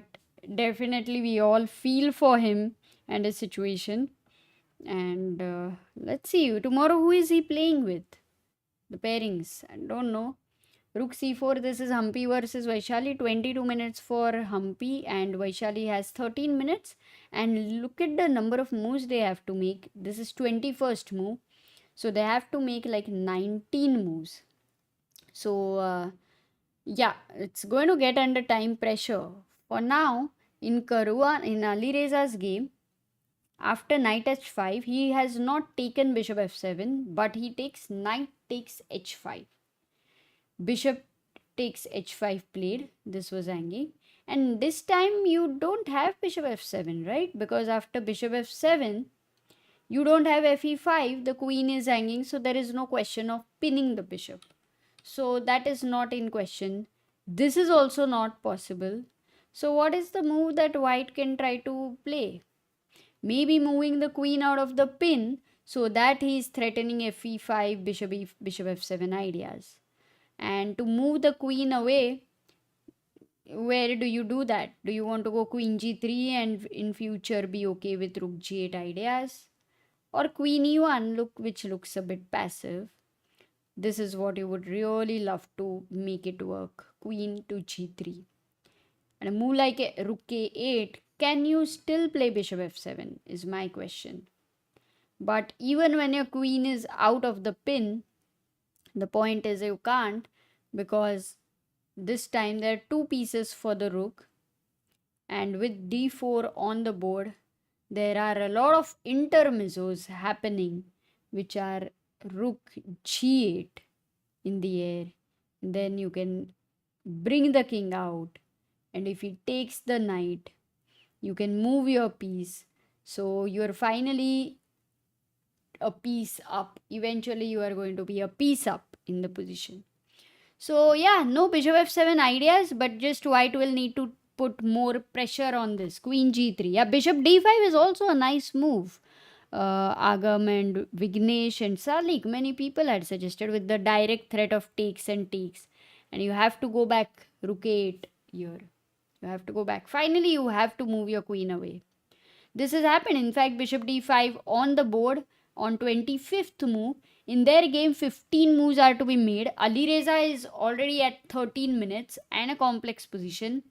definitely we all feel for him and his situation. And let's see, tomorrow who is he playing with? The pairings, I don't know. Rook c4, this is Humpy versus Vaishali. 22 minutes for Humpy and Vaishali has 13 minutes. And look at the number of moves they have to make. This is 21st move. So they have to make like 19 moves. So yeah, it's going to get under time pressure. For now, in Alireza's game, after knight h5, he has not taken bishop f7, but he takes knight takes h5. Bishop takes h5 played. This was hanging. And this time you don't have bishop f7, right? Because after bishop f7, you don't have fe5. The queen is hanging. So there is no question of pinning the bishop. So that is not in question. This is also not possible. So what is the move that white can try to play? Maybe moving the queen out of the pin so that he is threatening fe5, bishop f7 ideas. And to move the queen away, where do you do that? Do you want to go queen g3 and in future be okay with rook g8 ideas? Or queen e1, which looks a bit passive. This is what you would really love to make it work. Queen to g3. And a move like rook a8, can you still play bishop f7 is my question. But even when your queen is out of the pin, the point is you can't, because this time there are two pieces for the rook, and with d4 on the board, there are a lot of intermezzos happening, which are rook g8 in the air. Then you can bring the king out, and if he takes the knight, you can move your piece. So you're finally a piece up. Eventually you are going to be a piece up in the position. So yeah, no bishop f7 ideas, but just white will need to put more pressure on this. Queen g3. Yeah, bishop d5 is also a nice move. Agam and Vignesh and Salik, many people had suggested, with the direct threat of takes and takes. And you have to go back rook a8 here. You have to go back. Finally, you have to move your queen away. This has happened. In fact, bishop d5 on the board on 25th move. In their game, 15 moves are to be made. Alireza is already at 13 minutes and a complex position.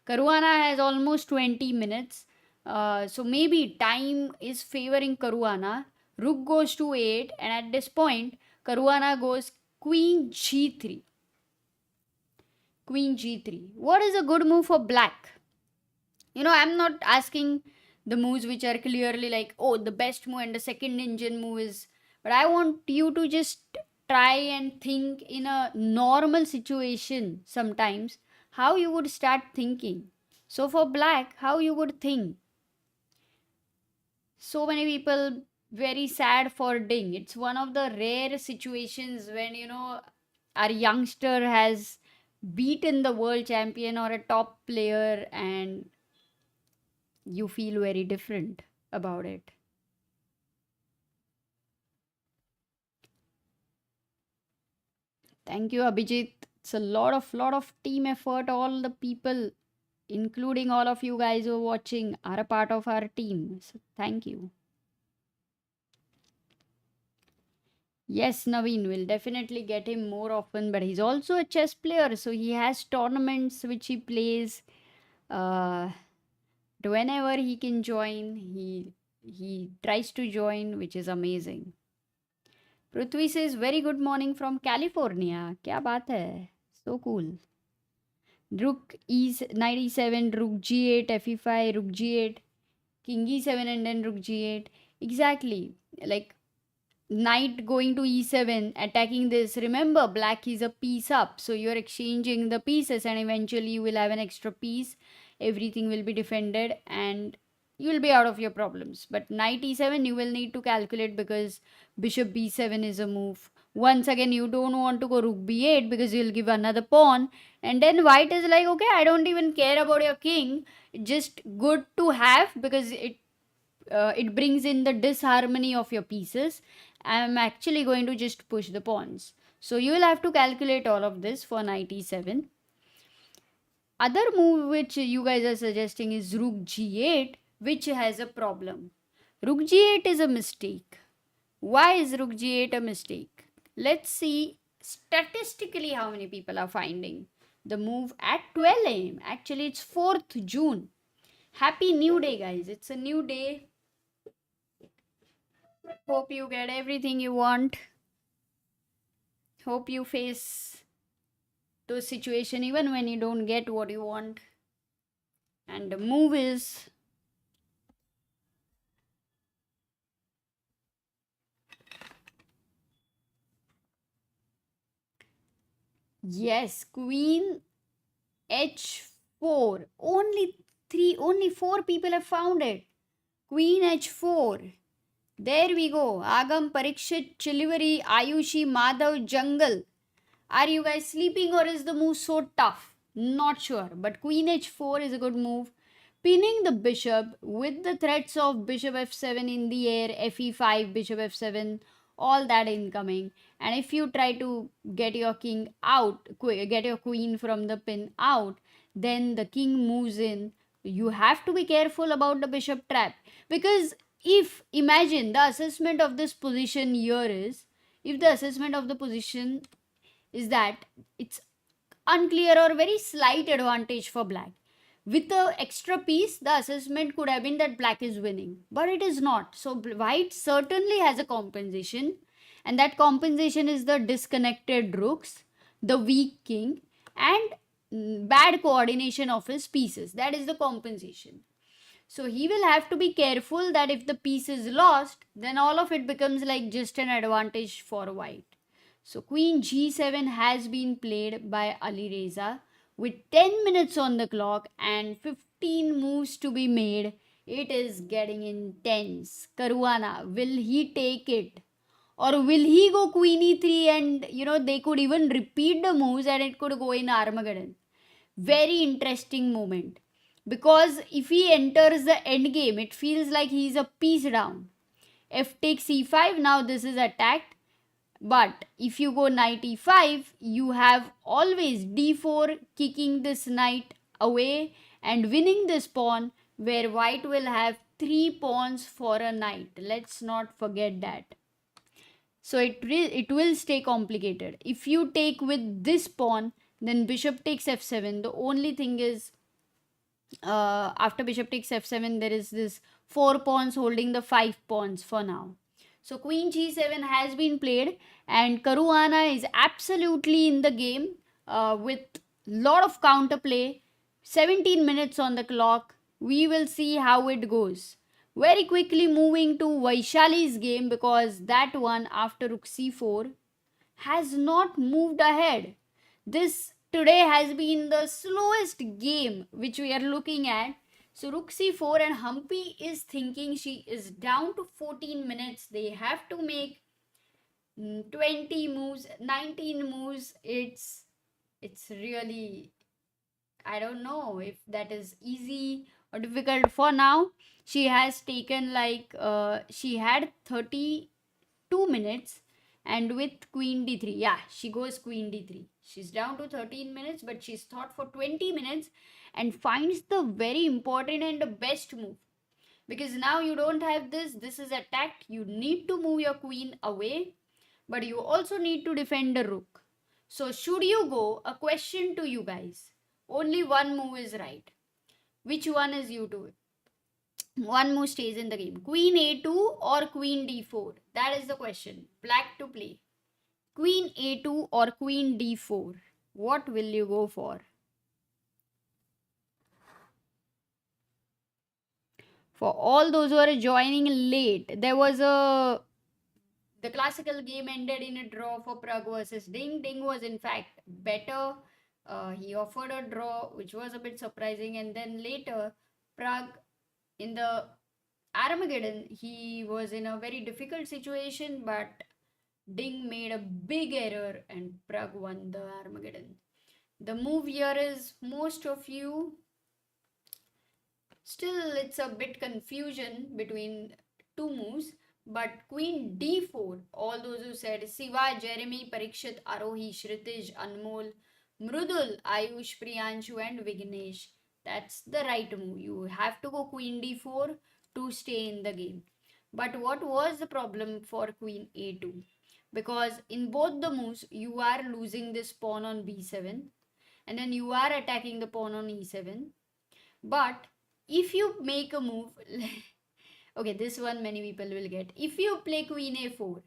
Caruana has almost 20 minutes. So maybe time is favoring Caruana. Rook goes to 8, and at this point, Caruana goes queen g3. Queen g3. What is a good move for black? I'm not asking the moves which are clearly like, oh, the best move and the second engine move is. But I want you to just try and think in a normal situation sometimes how you would start thinking. So for black, how you would think. So many people very sad for Ding. It's one of the rare situations when, our youngster has beaten the world champion or a top player and you feel very different about it. Thank you, Abhijit. It's a lot of team effort. All the people, including all of you guys who are watching, are a part of our team. So thank you. Yes, Naveen will definitely get him more often, but he's also a chess player, so he has tournaments which he plays. Uh, Whenever he can join, he tries to join, which is amazing. Prithvi says, very good morning from California. Kya baat hai? So cool. Rook E97, Rook G8, Fe5, Rook G8, King E7 and then Rook G8. Exactly. Like knight going to E7, attacking this. Remember, black is a piece up. So you're exchanging the pieces and eventually you will have an extra piece. Everything will be defended and you will be out of your problems. But knight E7 you will need to calculate because bishop B7 is a move. Once again, you don't want to go rook B8 because you'll give another pawn. And then white is like, okay, I don't even care about your king. Just good to have because it brings in the disharmony of your pieces. I'm actually going to just push the pawns. So you will have to calculate all of this for knight e7. Other move which you guys are suggesting is rook g8, which has a problem. Rook g8 is a mistake. Why is rook g8 a mistake? Let's see statistically how many people are finding the move at 12 a.m. Actually, it's 4th June. Happy new day, guys. It's a new day. Hope you get everything you want. Hope you face those situations even when you don't get what you want. And the move is yes, Queen H4. Only four people have found it. Queen H4. There we go. Agam, Parikshit, Chilivari, Ayushi, Madhav, Jungle. Are you guys sleeping or is the move so tough? Not sure. But Queen H4 is a good move. Pinning the bishop with the threats of bishop F7 in the air, Fe5, bishop F7, all that incoming. And if you try to get your king out, get your queen from the pin out, then the king moves in. You have to be careful about the bishop trap because if imagine the assessment of this position here is, if the assessment of the position is that it's unclear or very slight advantage for black, with the extra piece the assessment could have been that black is winning, but it is not. So white certainly has a compensation, and that compensation is the disconnected rooks, the weak king, and bad coordination of his pieces. That is the compensation. So he will have to be careful that if the piece is lost, then all of it becomes like just an advantage for white. So Queen G7 has been played by Alireza with 10 minutes on the clock and 15 moves to be made. It is getting intense. Caruana, will he take it? Or will he go Queen E3 and they could even repeat the moves and it could go in Armageddon? Very interesting moment. Because if he enters the end game, it feels like he's a piece down. F takes e5, now this is attacked. But if you go knight e5, you have always d4 kicking this knight away and winning this pawn, where white will have 3 pawns for a knight. Let's not forget that. So it will stay complicated. If you take with this pawn, then bishop takes f7. The only thing is, after bishop takes f7, there is this 4 pawns holding the 5 pawns for now. So queen g7 has been played and Caruana is absolutely in the game with lot of counterplay. 17 minutes on the clock. We will see how it goes. Very quickly moving to Vaishali's game, because that one after rook c4 has not moved ahead. This today has been the slowest game which we are looking at. So rook c4 and Humpy is thinking she is down to 14 minutes. They have to make 20 moves, 19 moves. It's It's really, I don't know if that is easy or difficult. For now, she has taken like, she had 32 minutes, and with queen d3, yeah, she goes queen d3. She's down to 13 minutes, but she's thought for 20 minutes and finds the very important and the best move. Because now you don't have this is attacked. You need to move your queen away, but you also need to defend the rook. So, should you go? A question to you guys. Only one move is right. Which one is you to? One move stays in the game. Queen a2 or queen d4? That is the question. Black to play. Queen a2 or queen d4? What will you go for? For all those who are joining late, there was the classical game ended in a draw for Pragg versus Ding. Ding was in fact better. He offered a draw, which was a bit surprising, and then later Pragg in the Armageddon, he was in a very difficult situation, but Ding made a big error and Pragg won the Armageddon. The move here is most of you. Still, it's a bit confusion between two moves. But queen d4, all those who said Siva, Jeremy, Parikshit, Arohi, Shritish, Anmol, Mrudul, Ayush, Priyanshu, and Vignesh. That's the right move. You have to go queen d4 to stay in the game. But what was the problem for queen a2? Because in both the moves, you are losing this pawn on b7 and then you are attacking the pawn on e7. But if you make a move, okay, this one many people will get. If you play queen a4,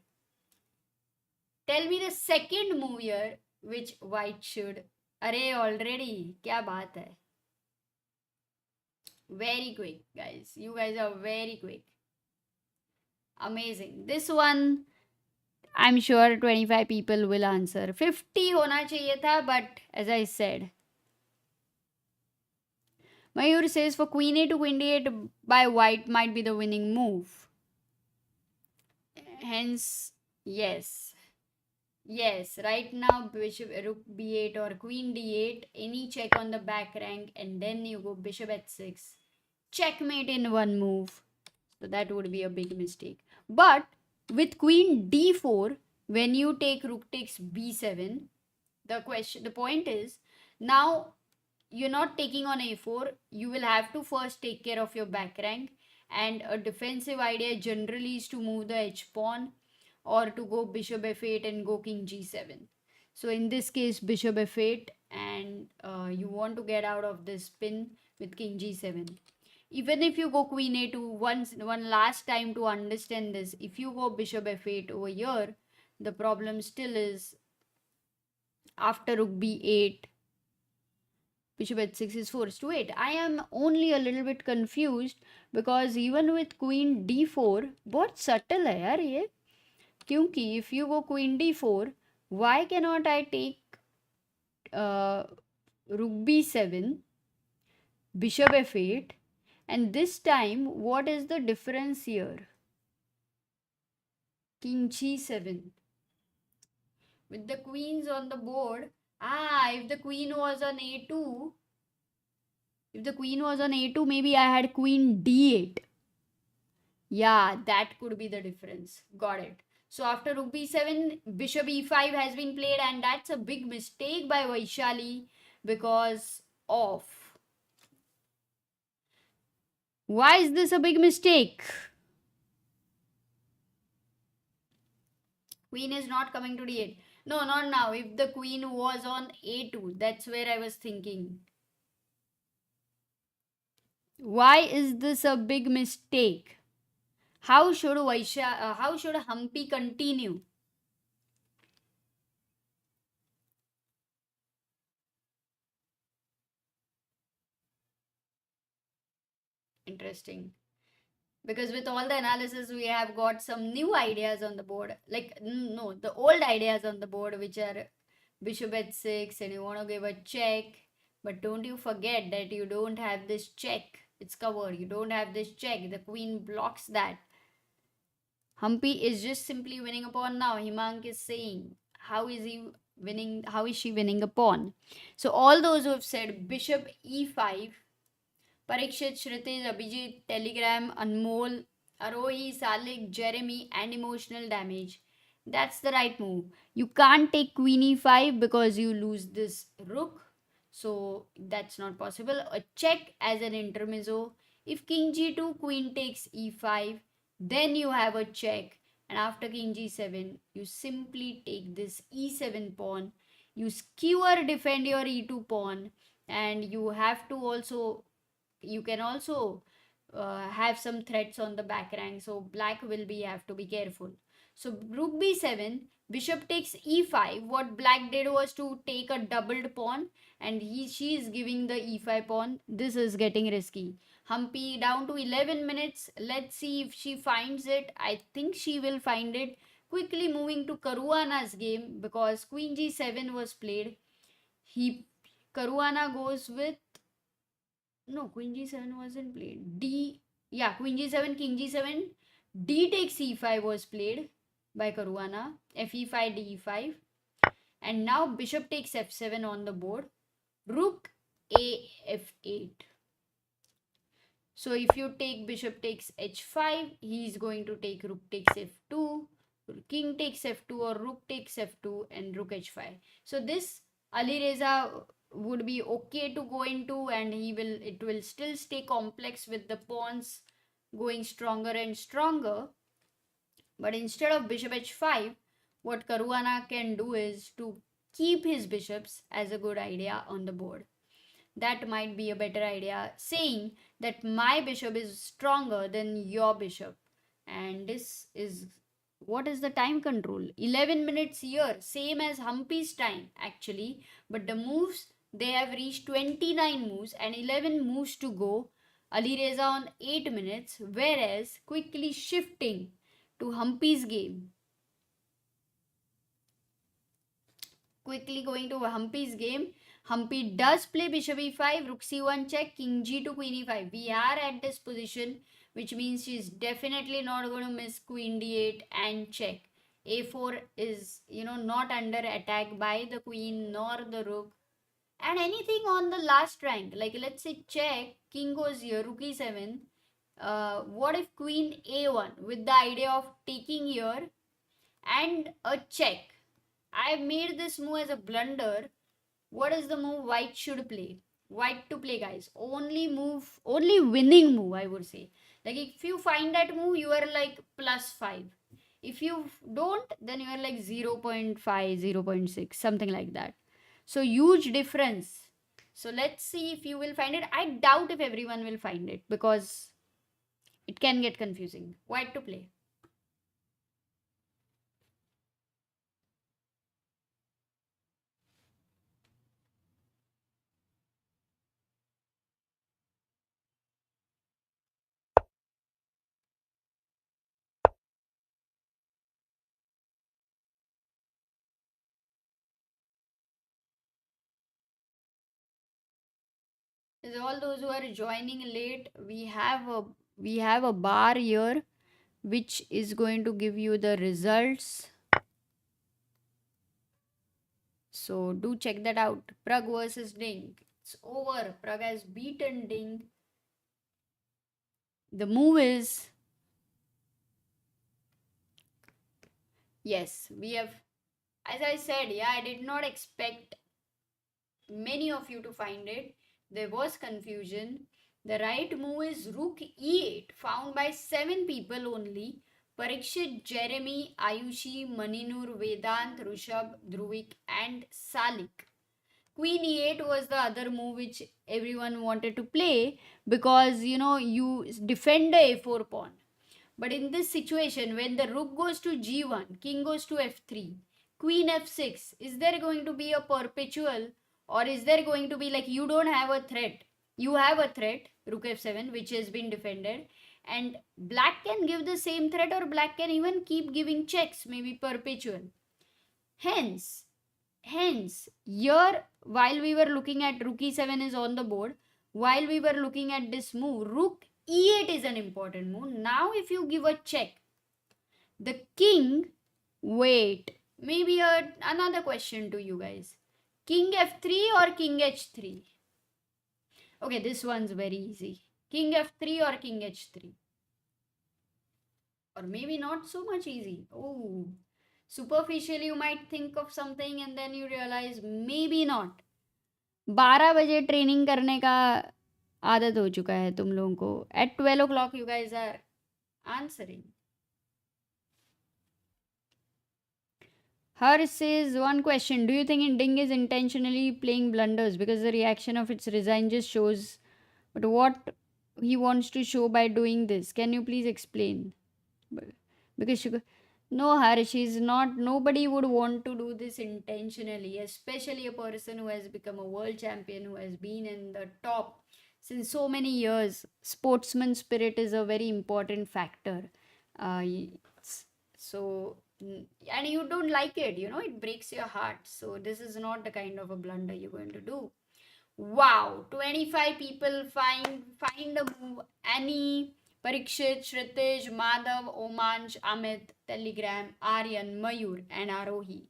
tell me the second move here which white should. Array already, kya baat hai? Very quick, guys. You guys are very quick. Amazing. This one, I'm sure 25 people will answer. 50 hona chahiye tha, but as I said, Mayur says for queen a to queen d8 by white might be the winning move. Hence, yes. Yes, right now bishop rook b8 or queen d8, any check on the back rank, and then you go bishop h6. Checkmate in one move. So that would be a big mistake. But with queen d4, when you take rook takes b7, the point is now you're not taking on a4. You will have to first take care of your back rank, and a defensive idea generally is to move the h pawn or to go bishop f8 and go king g7. So in this case bishop f8, and you want to get out of this pin with king g7. Even if you go queen a2, one last time to understand this, if you go bishop f8 over here, the problem still is after rook b8, bishop h6 is forced to 8. I am only a little bit confused because even with queen d4, बहुत subtle है यार ये. क्योंकि if you go queen d4, why cannot I take rook b7, bishop f8, and this time what is the difference here? King g7. With the queens on the board, if the queen was on a2, maybe I had queen d8. Yeah, that could be the difference. Got it. So after rook b7, bishop e5 has been played, and that's a big mistake by Vaishali because of. Why is this a big mistake? Queen is not coming to d8. No, not now. If the queen was on a2, that's where I was thinking. Why is this a big mistake? How should Humpy continue? Interesting. Because with all the analysis, we have got some new ideas on the board. Like, no, the old ideas on the board, which are bishop h6, and you want to give a check. But don't you forget that you don't have this check. It's covered. You don't have this check. The queen blocks that. Humpy is just simply winning a pawn now. Himank is saying, how is he How is she winning a pawn? So all those who have said bishop e5, Parikshit, Shritij, Abhijit, Telegram, Anmol, Arohi, Salik, Jeremy, and emotional damage. That's the right move. You can't take queen e5 because you lose this rook. So that's not possible. A check as an intermezzo. If king g2, queen takes e5, then you have a check. And after king g7, you simply take this e7 pawn. You skewer defend your e2 pawn, and you have to also, you can also have some threats on the back rank, so black will be have to be careful. So rook b7, bishop takes e5. What black did was to take a doubled pawn, and she is giving the e5 pawn. This is getting risky. Humpy down to 11 minutes. Let's see if she finds it. I think she will find it. Quickly moving to Caruana's game, because queen g7 was played. Caruana goes with, no, queen g7 wasn't played. Yeah, queen g7, king g7, d takes e5 was played by Caruana. Fe5, de5. And now bishop takes f7 on the board. Rook a f8. So if you take bishop takes h5, he is going to take rook takes f2, king takes f2, or rook takes f2, and rook h5. So this Alireza would be okay to go into, and it will still stay complex with the pawns going stronger and stronger. But instead of bishop h5, what Caruana can do is to keep his bishops as a good idea on the board. That might be a better idea, saying that my bishop is stronger than your bishop. And this is, what is the time control? 11 minutes here, same as Humpy's time actually, but the moves, they have reached 29 moves and 11 moves to go. Alireza on 8 minutes, whereas quickly shifting to Humpy's game. Quickly going to Humpy's game. Humpy does play bishop e5, rook c1 check, king g2, queen e5. We are at this position, which means she's definitely not going to miss queen d8 and check. a4 is, not under attack by the queen nor the rook. And anything on the last rank, like let's say check, king goes here, rook e7. What if queen a1 with the idea of taking here and a check? I have made this move as a blunder. What is the move white should play? White to play, guys. Only winning move, I would say. Like if you find that move, you are like +5. If you don't, then you are like 0.5, 0.6, something like that. So huge difference. So let's see if you will find it. I doubt if everyone will find it, because it can get confusing. White to play. All those who are joining late, we have a bar here which is going to give you the results. So do check that out. Pragg versus Ding. It's over. Pragg has beaten Ding. The move is, yes, we have, as I said, yeah, I did not expect many of you to find it. There was confusion. The right move is rook e8, found by 7 people only. Parikshit, Jeremy, Ayushi, Maninur, Vedant, Rushabh, Dhruvik, and Salik. Queen e8 was the other move which everyone wanted to play, because you defend the a4 pawn. But in this situation, when the rook goes to g1, king goes to f3, queen f6, is there going to be a perpetual, or is there going to be like you don't have a threat? You have a threat, rook f7, which has been defended, and black can give the same threat, or black can even keep giving checks, maybe perpetual. Hence, here, while we were looking at rook e7 is on the board, while we were looking at this move, rook e8 is an important move. Now if you give a check, the king, wait, maybe another question to you guys. King f3 or king h3? Okay, this one's very easy. King f3 or king h3? Or maybe not so much easy. Oh, superficially you might think of something and then you realize maybe not. 12 बजे training करने का आदत हो चुका है तुम लोगों को. At 12 o'clock you guys are answering. Her says one question. Do you think Ding is intentionally playing blunders? Because the reaction of its resign just shows but what he wants to show by doing this. Can you please explain? Because she, no, Harsh, is not. Nobody would want to do this intentionally, especially a person who has become a world champion, who has been in the top since so many years. Sportsman spirit is a very important factor. So, and you don't like it, it breaks your heart. So, this is not the kind of a blunder you're going to do. Wow, 25 people find a move. Annie, Parikshit, Shritesh, Madhav, Omansh, Amit, Telegram, Aryan, Mayur and Arohi.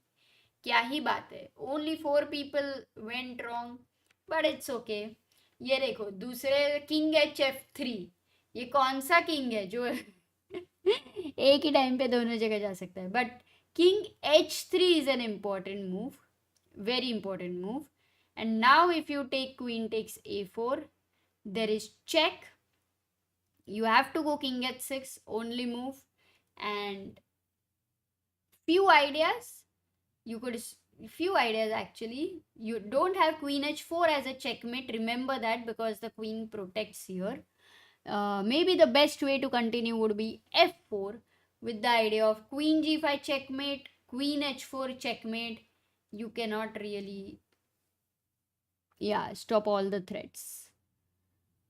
क्या ही बात है. Only 4 people went wrong, but it's okay. ये देखो दूसरे king H F three. ये कौन सा king है जो एक ही टाइम पे दोनों जगह जा सकता है. But king H three is an important move, very important move. And now if you take queen takes a4, there is check. You have to go king h6, only move. And few ideas actually. You don't have queen h4 as a checkmate, remember that, because the queen protects here. Maybe the best way to continue would be f4 with the idea of queen g5 checkmate, queen h4 checkmate. You cannot really stop all the threats.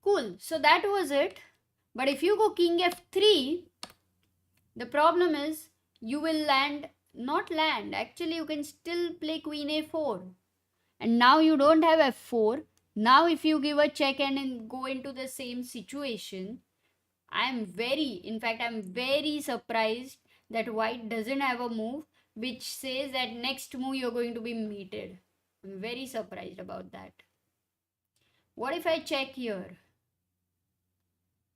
Cool, so that was it. But if you go king f3, the problem is you will not land, actually you can still play queen a4, and now you don't have f4. Now if you give a check and go into the same situation, I'm very surprised that white doesn't have a move which says that next move you're going to be mated. I'm very surprised about that. What if I check here?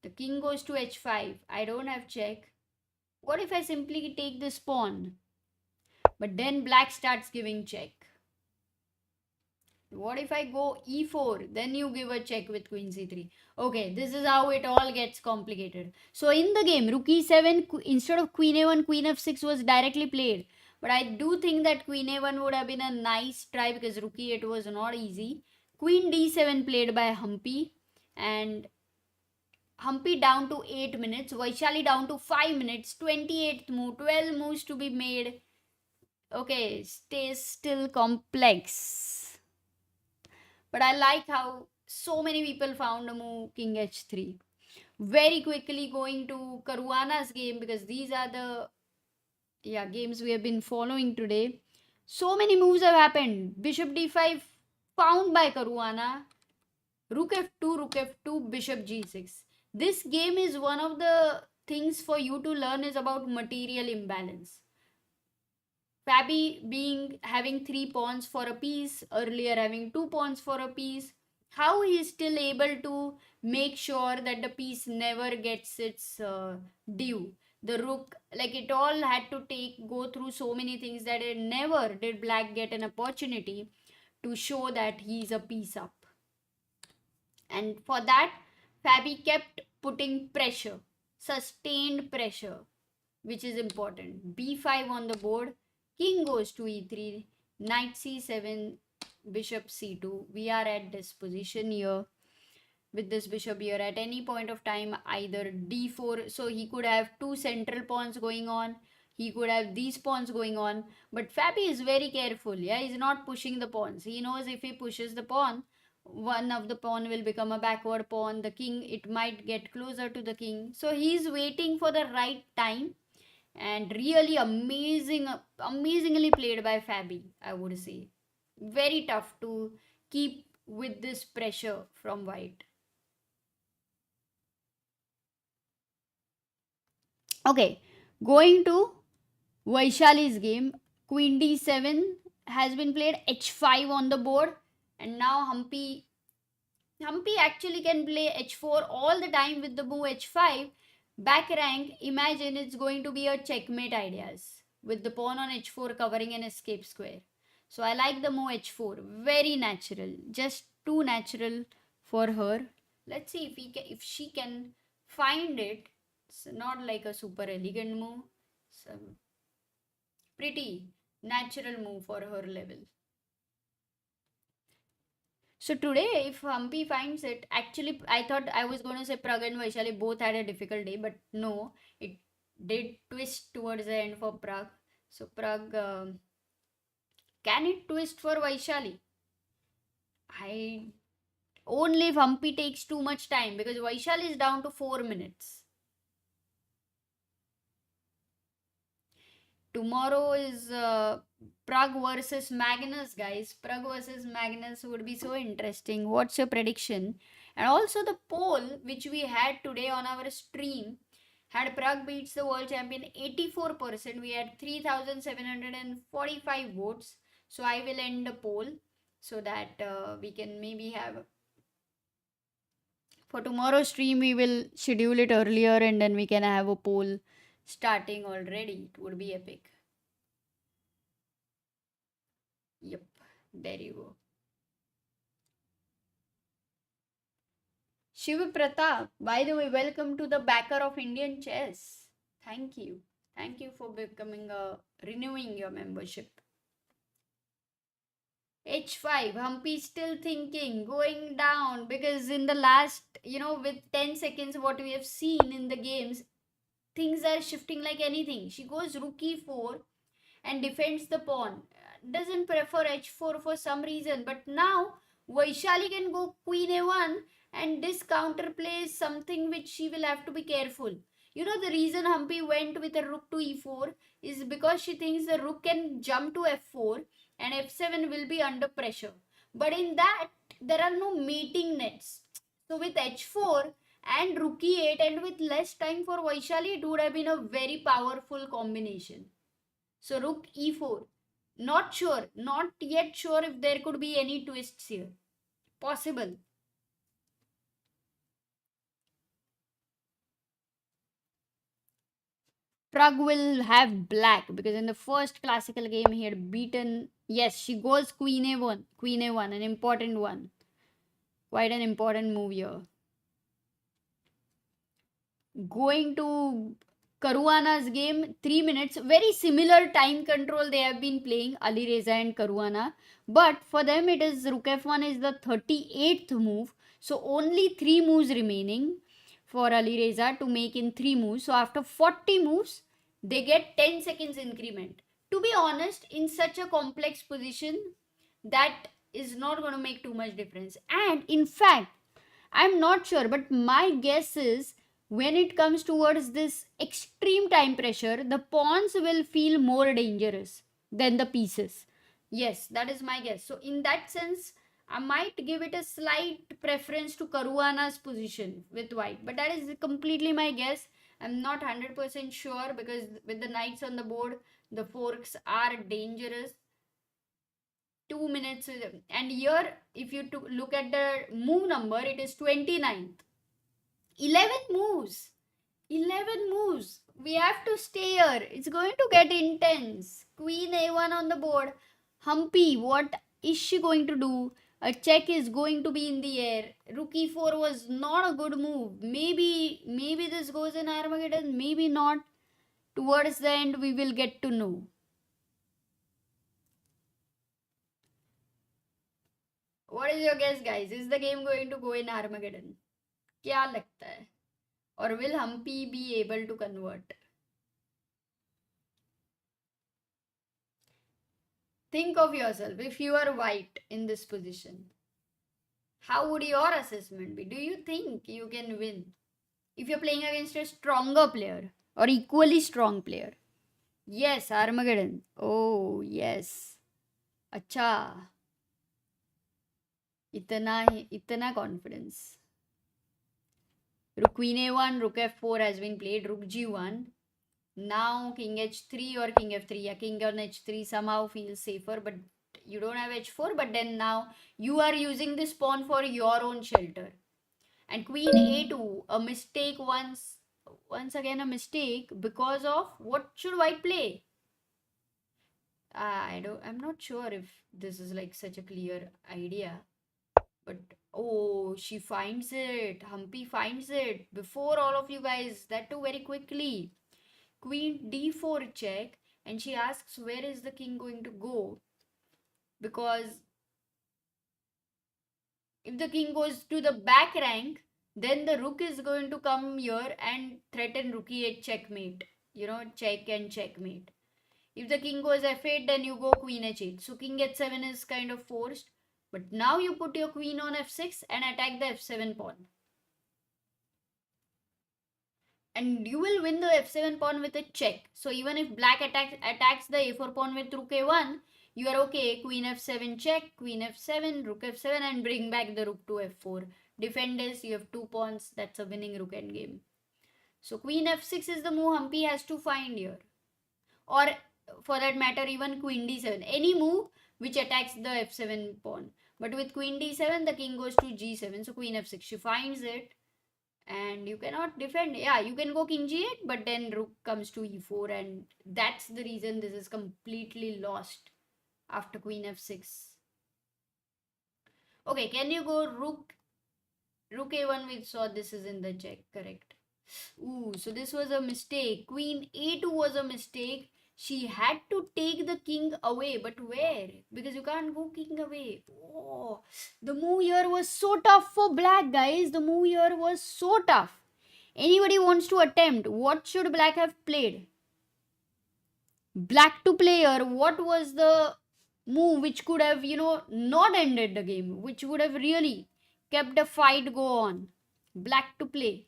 The king goes to h5. I don't have check. What if I simply take this pawn? But then black starts giving check. What if I go e4? Then you give a check with queen c3. Okay, this is how it all gets complicated. So in the game, rook e7 instead of queen a1, queen f6 was directly played. But I do think that queen a1 would have been a nice try because rook e8 was not easy. Queen d7 played by Humpy, and Humpy down to 8 minutes, Vaishali down to 5 minutes, 28th move, 12 moves to be made. Okay, stays still complex. But I like how so many people found a move king h3. Very quickly going to Caruana's game, because these are the games we have been following today. So many moves have happened. Bishop d5 found by Caruana. Rook f2, bishop g6. This game is one of the things for you to learn is about material imbalance. Fabi having 3 pawns for a piece, earlier having 2 pawns for a piece. How he is still able to make sure that the piece never gets its due. The rook, like it all had to go through so many things that it never did black get an opportunity to show that he's a piece up. And for that, Fabi kept putting pressure, sustained pressure, which is important. b5 on the board, king goes to e3, knight c7, bishop c2. We are at this position here with this bishop here. At any point of time, either d4, so he could have 2 central pawns going on, he could have these pawns going on, but Fabi is very careful. He's not pushing the pawns. He knows if he pushes the pawn, one of the pawn will become a backward pawn. The king, it might get closer to the king. So he's waiting for the right time, and really amazingly played by Fabi, I would say. Very tough to keep with this pressure from white. Okay, going to Vaishali's game. Queen d7 has been played, h5 on the board, and now Humpy actually can play h4 all the time with the move h5. Back rank, imagine it's going to be a checkmate ideas with the pawn on h4 covering an escape square. So I like the move h4. Very natural. Just too natural for her. Let's see if she can find it. It's not like a super elegant move. It's a pretty natural move for her level. So today, if Humpy finds it, actually, I thought I was going to say Pragg and Vaishali both had a difficult day, but no, it did twist towards the end for Pragg. So Pragg, can it twist for Vaishali? I only if Humpy takes too much time, because Vaishali is down to 4 minutes. Tomorrow is Pragg versus Magnus, guys. Pragg versus Magnus would be so interesting. What's your prediction? And also the poll which we had today on our stream had Pragg beats the world champion 84%. We had 3,745 votes. So I will end the poll so that we can maybe have. For tomorrow's stream, we will schedule it earlier and then we can have a poll starting already. It would be epic. Yep, there you go. Shiv Pratap, by the way, welcome to the backer of Indian Chess. Thank you. Thank you for renewing your membership. H5, Humpy still thinking, going down, because in the last, with 10 seconds, what we have seen in the games, things are shifting like anything. She goes rook e4 and defends the pawn. Doesn't prefer h4 for some reason, but now Vaishali can go queen a1, and this counterplay is something which she will have to be careful. The reason Humpy went with a rook to e4 is because she thinks the rook can jump to f4 and f7 will be under pressure. But in that, there are no mating nets. So with h4 and rook e8 and with less time for Vaishali, it would have been a very powerful combination. So rook e4. Not yet sure if there could be any twists here. Possible. Pragg will have black because in the first classical game he had beaten. Yes, she goes queen a1, an important one. Quite an important move here. Going to Caruana's game, 3 minutes. Very similar time control they have been playing, Alireza and Caruana. But for them, it is rook f1 is the 38th move. So only 3 moves remaining for Alireza to make in 3 moves. So after 40 moves, they get 10 seconds increment. To be honest, in such a complex position, that is not going to make too much difference. And in fact, I'm not sure, but my guess is when it comes towards this extreme time pressure, the pawns will feel more dangerous than the pieces. Yes, that is my guess. So in that sense, I might give it a slight preference to Caruana's position with white. But that is completely my guess. I'm not 100% sure because with the knights on the board, the forks are dangerous. 2 minutes. And here, if you look at the move number, it is 29th. 11 moves. 11 moves. We have to stay here. It's going to get intense. Queen a1 on the board. Humpy, what is she going to do? A check is going to be in the air. Rook e4 was not a good move. Maybe this goes in Armageddon. Maybe not. Towards the end, we will get to know. What is your guess, guys? Is the game going to go in Armageddon? क्या लगता है? Or will Humpy be able to convert? Think of yourself if you are white in this position. How would your assessment be? Do you think you can win if you're playing against a stronger player or equally strong player? Yes, Armageddon. Oh, yes. अच्छा, इतना confidence. Rook queen a1, rook f4 has been played, rook g1. Now king h3 or king f3. Yeah, king on h3 somehow feels safer, but you don't have h4. But then now you are using this pawn for your own shelter. And queen a2, a mistake once again a mistake because of what should white play? I'm not sure if this is like such a clear idea. But oh, she finds it. Humpy finds it before all of you guys. That too very quickly. Queen d4 check, and she asks where is the king going to go, because if the king goes to the back rank, then the rook is going to come here and threaten rook e8 checkmate. Check and checkmate. If the king goes f8, then you go queen h8. So king h7 is kind of forced. But now you put your queen on f6 and attack the f7 pawn. And you will win the f7 pawn with a check. So even if black attacks the a4 pawn with rook a1, you are okay. Queen f7 check, queen f7, rook f7, and bring back the rook to f4. Defend this, you have 2 pawns. That's a winning rook endgame. So queen f6 is the move Humpy has to find here. Or for that matter, even queen d7. Any move which attacks the f7 pawn. But with queen d7, the king goes to g7. So queen f6. She finds it. And you cannot defend. Yeah, you can go king g8, but then rook comes to e4, and that's the reason this is completely lost after queen f6. Okay, can you go rook a1? We saw this is in the check, correct. Ooh, so this was a mistake. Queen a2 was a mistake. She had to take the king away, but where? Because you can't go king away. Oh, the move here was so tough for black, guys. The move here was so tough. Anybody wants to attempt? What should black have played? Black to play here. What was the move which could have, not ended the game? Which would have really kept the fight go on? Black to play.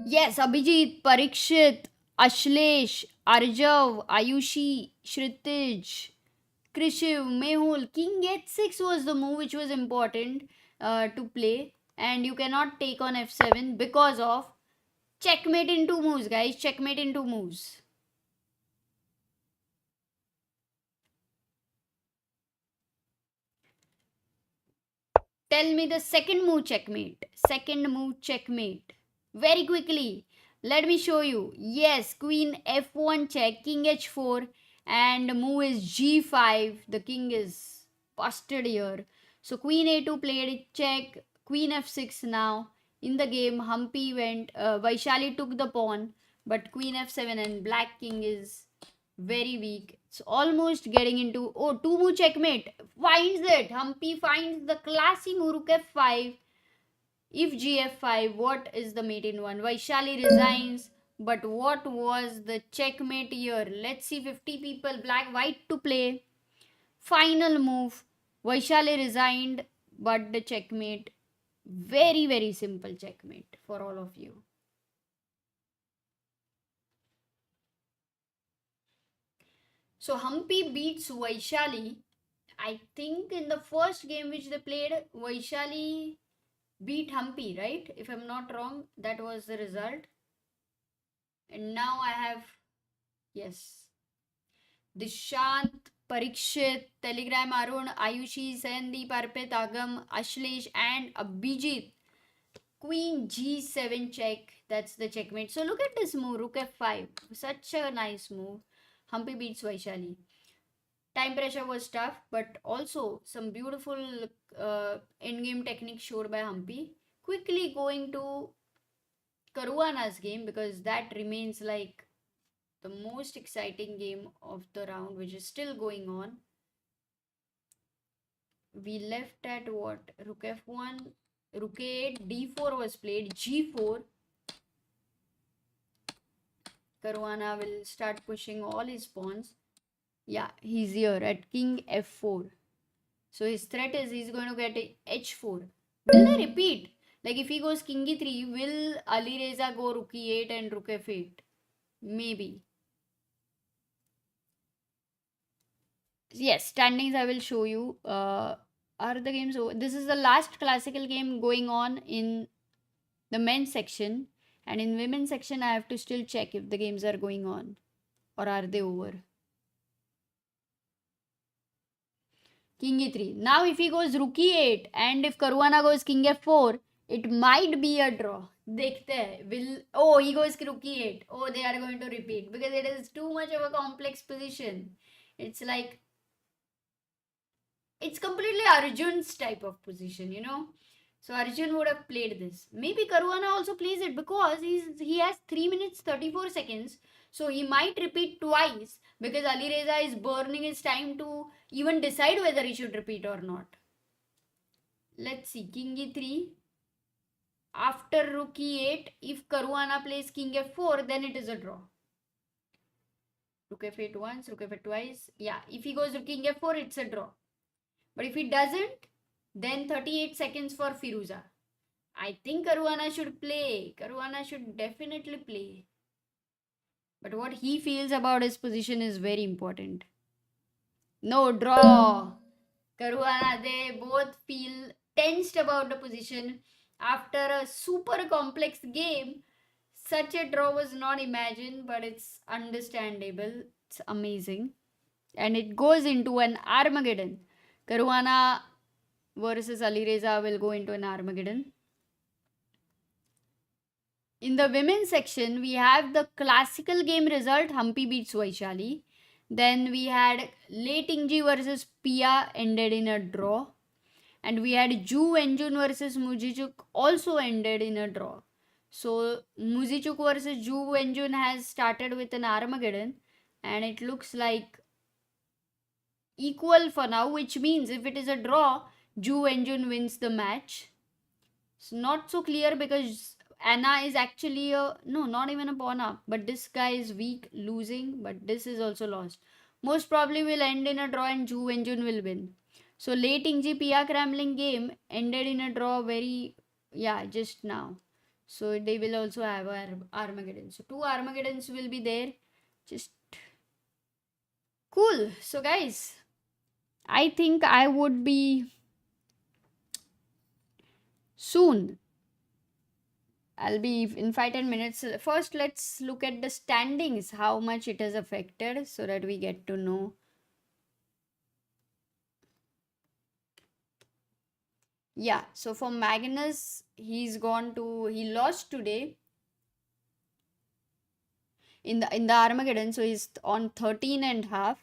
Yes, Abhijit, Parikshit, Ashlesh, Arjav, Ayushi, Shritij, Krishiv, Mehul. King h6 was the move which was important to play. And you cannot take on f7 because of checkmate in 2 moves, guys. Checkmate in 2 moves. Tell me the second move checkmate. Second move checkmate. Very quickly. Let me show you. Yes, queen f1 check, king h4, and the move is g5. The king is busted here. So queen a2 played check, queen f6 now. In the game, Humpy went, Vaishali took the pawn, but queen f7 and black king is very weak. It's almost getting into, oh, 2 move checkmate. Finds it. Humpy finds the classy move rook f5. If gf5, what is the mate in 1? Vaishali resigns. But what was the checkmate here? Let's see, 50 people, black, white to play. Final move. Vaishali resigned, but the checkmate. Very, very simple checkmate for all of you. So Humpy beats Vaishali. I think in the first game which they played, Vaishali beat Humpy, right? If I'm not wrong, that was the result. And now I have, yes, Dishant, Parikshit, Telegram Arun, Ayushi, Sandeep, Arpit, Agam, Ashlesh, and Abhijit. Queen g7 check. That's the checkmate. So look at this move, rook f5. Such a nice move. Humpy beats Vaishali. Time pressure was tough, but also some beautiful endgame technique showed by Humpy. Quickly going to Caruana's game, because that remains like the most exciting game of the round, which is still going on. We left at what? Rook f1, rook a8, d4 was played, g4. Caruana will start pushing all his pawns. Yeah, he's here at king f4. So his threat is he's going to get h4. Will they repeat? Like if he goes king e3, will Alireza go rook e8 and rook f8? Maybe. Yes, standings I will show you. Are the games over? This is the last classical game going on in the men's section, and in women's section I have to still check if the games are going on or are they over. King e3. Now if he goes rook e8 and if Caruana goes king f4, it might be a draw. Dekhte hai. Oh, he goes rook e8. Oh, they are going to repeat because it is too much of a complex position. It's like, it's completely Arjun's type of position, you know. So Arjun would have played this. Maybe Caruana also plays it because he has 3 minutes 34 seconds. So he might repeat twice because Alireza is burning his time to even decide whether he should repeat or not. Let's see. King e3. After rook e8, if Caruana plays king f4, then it is a draw. Rook f8 once, rook f8 twice. Yeah, if he goes rook king f4, it's a draw. But if he doesn't, then 38 seconds for Firouzja. I think Caruana should play. Caruana should definitely play. But what he feels about his position is very important. No, draw. Caruana, they both feel tensed about the position. After a super complex game, such a draw was not imagined, but it's understandable. It's amazing. And it goes into an Armageddon. Caruana versus Alireza will go into an Armageddon. In the women's section, we have the classical game result. Humpy beats Vaishali. Then we had Le Tingjie versus Pia, ended in a draw. And we had Ju Wenjun versus Muzychuk, also ended in a draw. So Muzychuk versus Ju Wenjun has started with an Armageddon. And it looks like equal for now, which means if it is a draw, Ju Wenjun wins the match. It's not so clear because Anna is actually no, not even a pawn up, but this guy is weak, losing, but this is also lost. Most probably will end in a draw and Ju Wenjun will win. So Le Tingjie Pia Cramling game ended in a draw just now. So they will also have Armageddon. So 2 Armageddons will be there. Just cool. So guys, I think I would be soon. I'll be in 5-10 minutes. First, let's look at the standings, how much it has affected, so that we get to know. Yeah, so for Magnus, he lost today in the Armageddon, so he's on 13.5.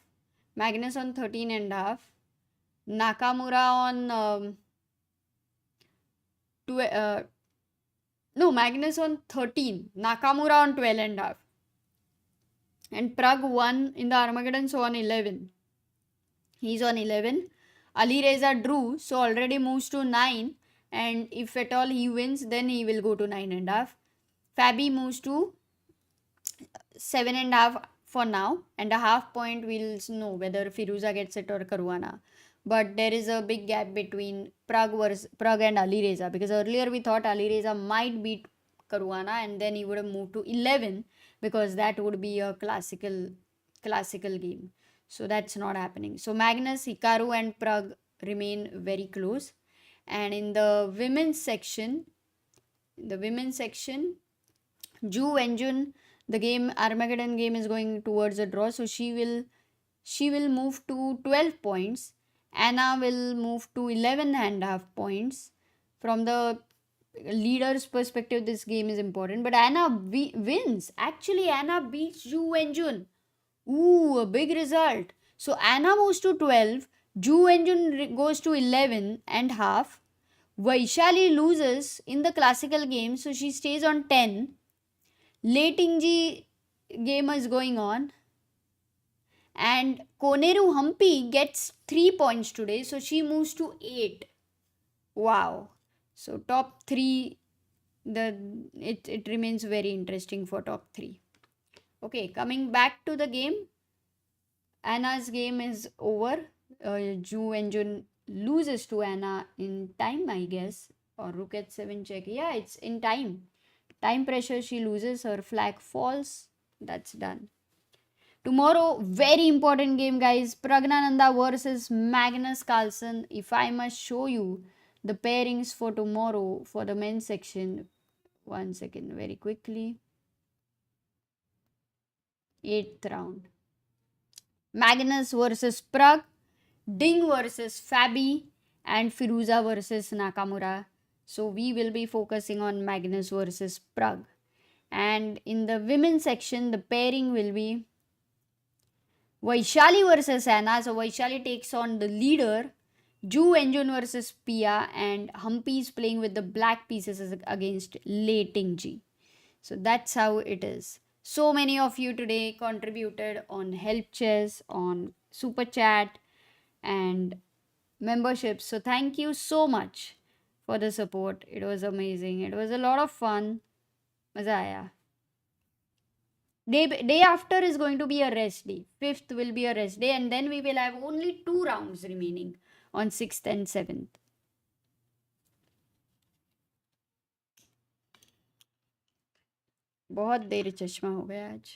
Magnus on 13.5. Nakamura on Magnus on 13. Nakamura on 12.5. And Pragg won in the Armageddon, so on 11. He's on 11. Alireza drew, so already moves to 9. And if at all he wins, then he will go to 9.5. Fabi moves to 7.5 for now. And a half point we'll know whether Firouzja gets it or Caruana. But there is a big gap between Pragg and Alireza, because earlier we thought Alireza might beat Caruana and then he would have moved to 11 because that would be a classical game. So that's not happening. So Magnus, Hikaru and Pragg remain very close. And in the women's section, Ju Wenjun, the Armageddon game is going towards a draw. So she will move to 12 points. Anna will move to 11.5 points. From the leader's perspective, this game is important. But Anna wins. Actually, Anna beats Ju Wenjun. Ooh, a big result. So Anna moves to 12. Ju Wenjun goes to 11.5. Vaishali loses in the classical game, so she stays on 10. Le Tingjie game is going on. And Koneru Humpy gets 3 points today, so she moves to 8. Wow. So top 3, it remains very interesting for top 3. Okay, coming back to the game. Anna's game is over. Ju Wenjun loses to Anna in time, I guess. Or rook at 7 check. Yeah, it's in time. Time pressure, she loses. Her flag falls. That's done. Tomorrow, very important game, guys. Praggnanandhaa versus Magnus Carlsen. If I must show you the pairings for tomorrow for the men's section, 1 second, very quickly. 8th round. Magnus versus Pragg, Ding versus Fabi, and Firouzja versus Nakamura. So we will be focusing on Magnus versus Pragg. And in the women's section, the pairing will be Vaishali versus Anna. So Vaishali takes on the leader. Ju Wenjun versus Pia, and Humpy is playing with the black pieces against Lei Tingjie. So that's how it is. So many of you today contributed on Help Chess, on Super Chat, and memberships. So thank you so much for the support. It was amazing. It was a lot of fun. Maza aaya. Day after is going to be a rest day. 5th will be a rest day, and then we will have only 2 rounds remaining on 6th and 7th. बहुत देर चश्मा हो गया आज.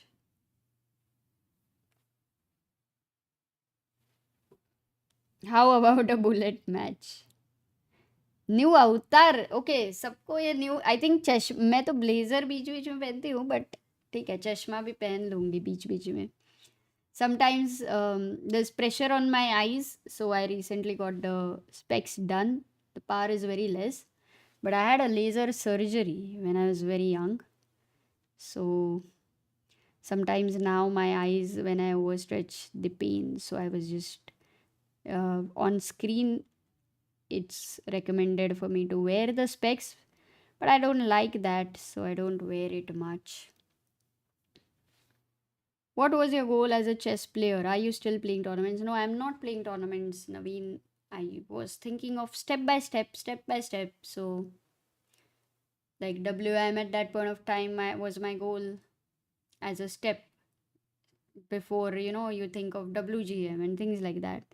How about a bullet match? New अवतार. Okay, सबको ये new. I think मैं तो ब्लेजर बीच बीच में पहनती हूँ, बट ठीक है, चश्मा भी पहन लूँगी बीच बीच में. Sometimes there's pressure on my eyes, so I recently got the specs done. The power is very less, but I had a laser surgery when I was very young. So sometimes now my eyes, when I overstretch, the pain. So I was just on screen. It's recommended for me to wear the specs, but I don't like that, so I don't wear it much. What was your goal as a chess player? Are you still playing tournaments? No, I'm not playing tournaments, Naveen. I was thinking of step by step. So, like WM at that point of time was my goal as a step before, you think of WGM and things like that.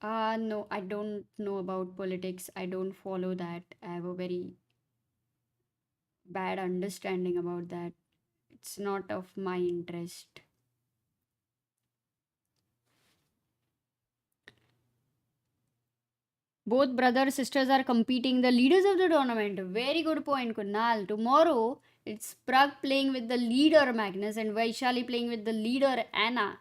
No, I don't know about politics. I don't follow that. I have a very bad understanding about that. It's not of my interest. Both brothers sisters are competing, the leaders of the tournament. Very good point, Kunal. Tomorrow it's Pragg playing with the leader Magnus and Vaishali playing with the leader Anna.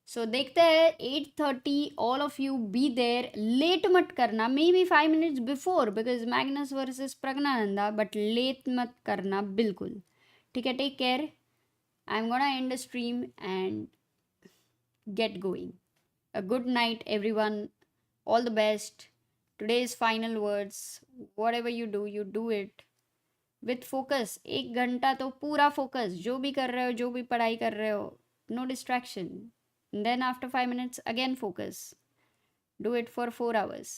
So देखते हैं 8:30. All of you be there. Late मत करना. Maybe 5 minutes before, because Magnus versus Praggnanandhaa. But late मत करना बिल्कुल. ठीक है, take care. I'm gonna end the stream and get going. A good night, everyone. All the best. Today's final words. Whatever you do it with focus. 1 घंटा तो पूरा focus. जो भी कर रहे हो, जो भी पढ़ाई कर रहे हो, no distraction. And then after 5 minutes, again focus. Do it for 4 hours.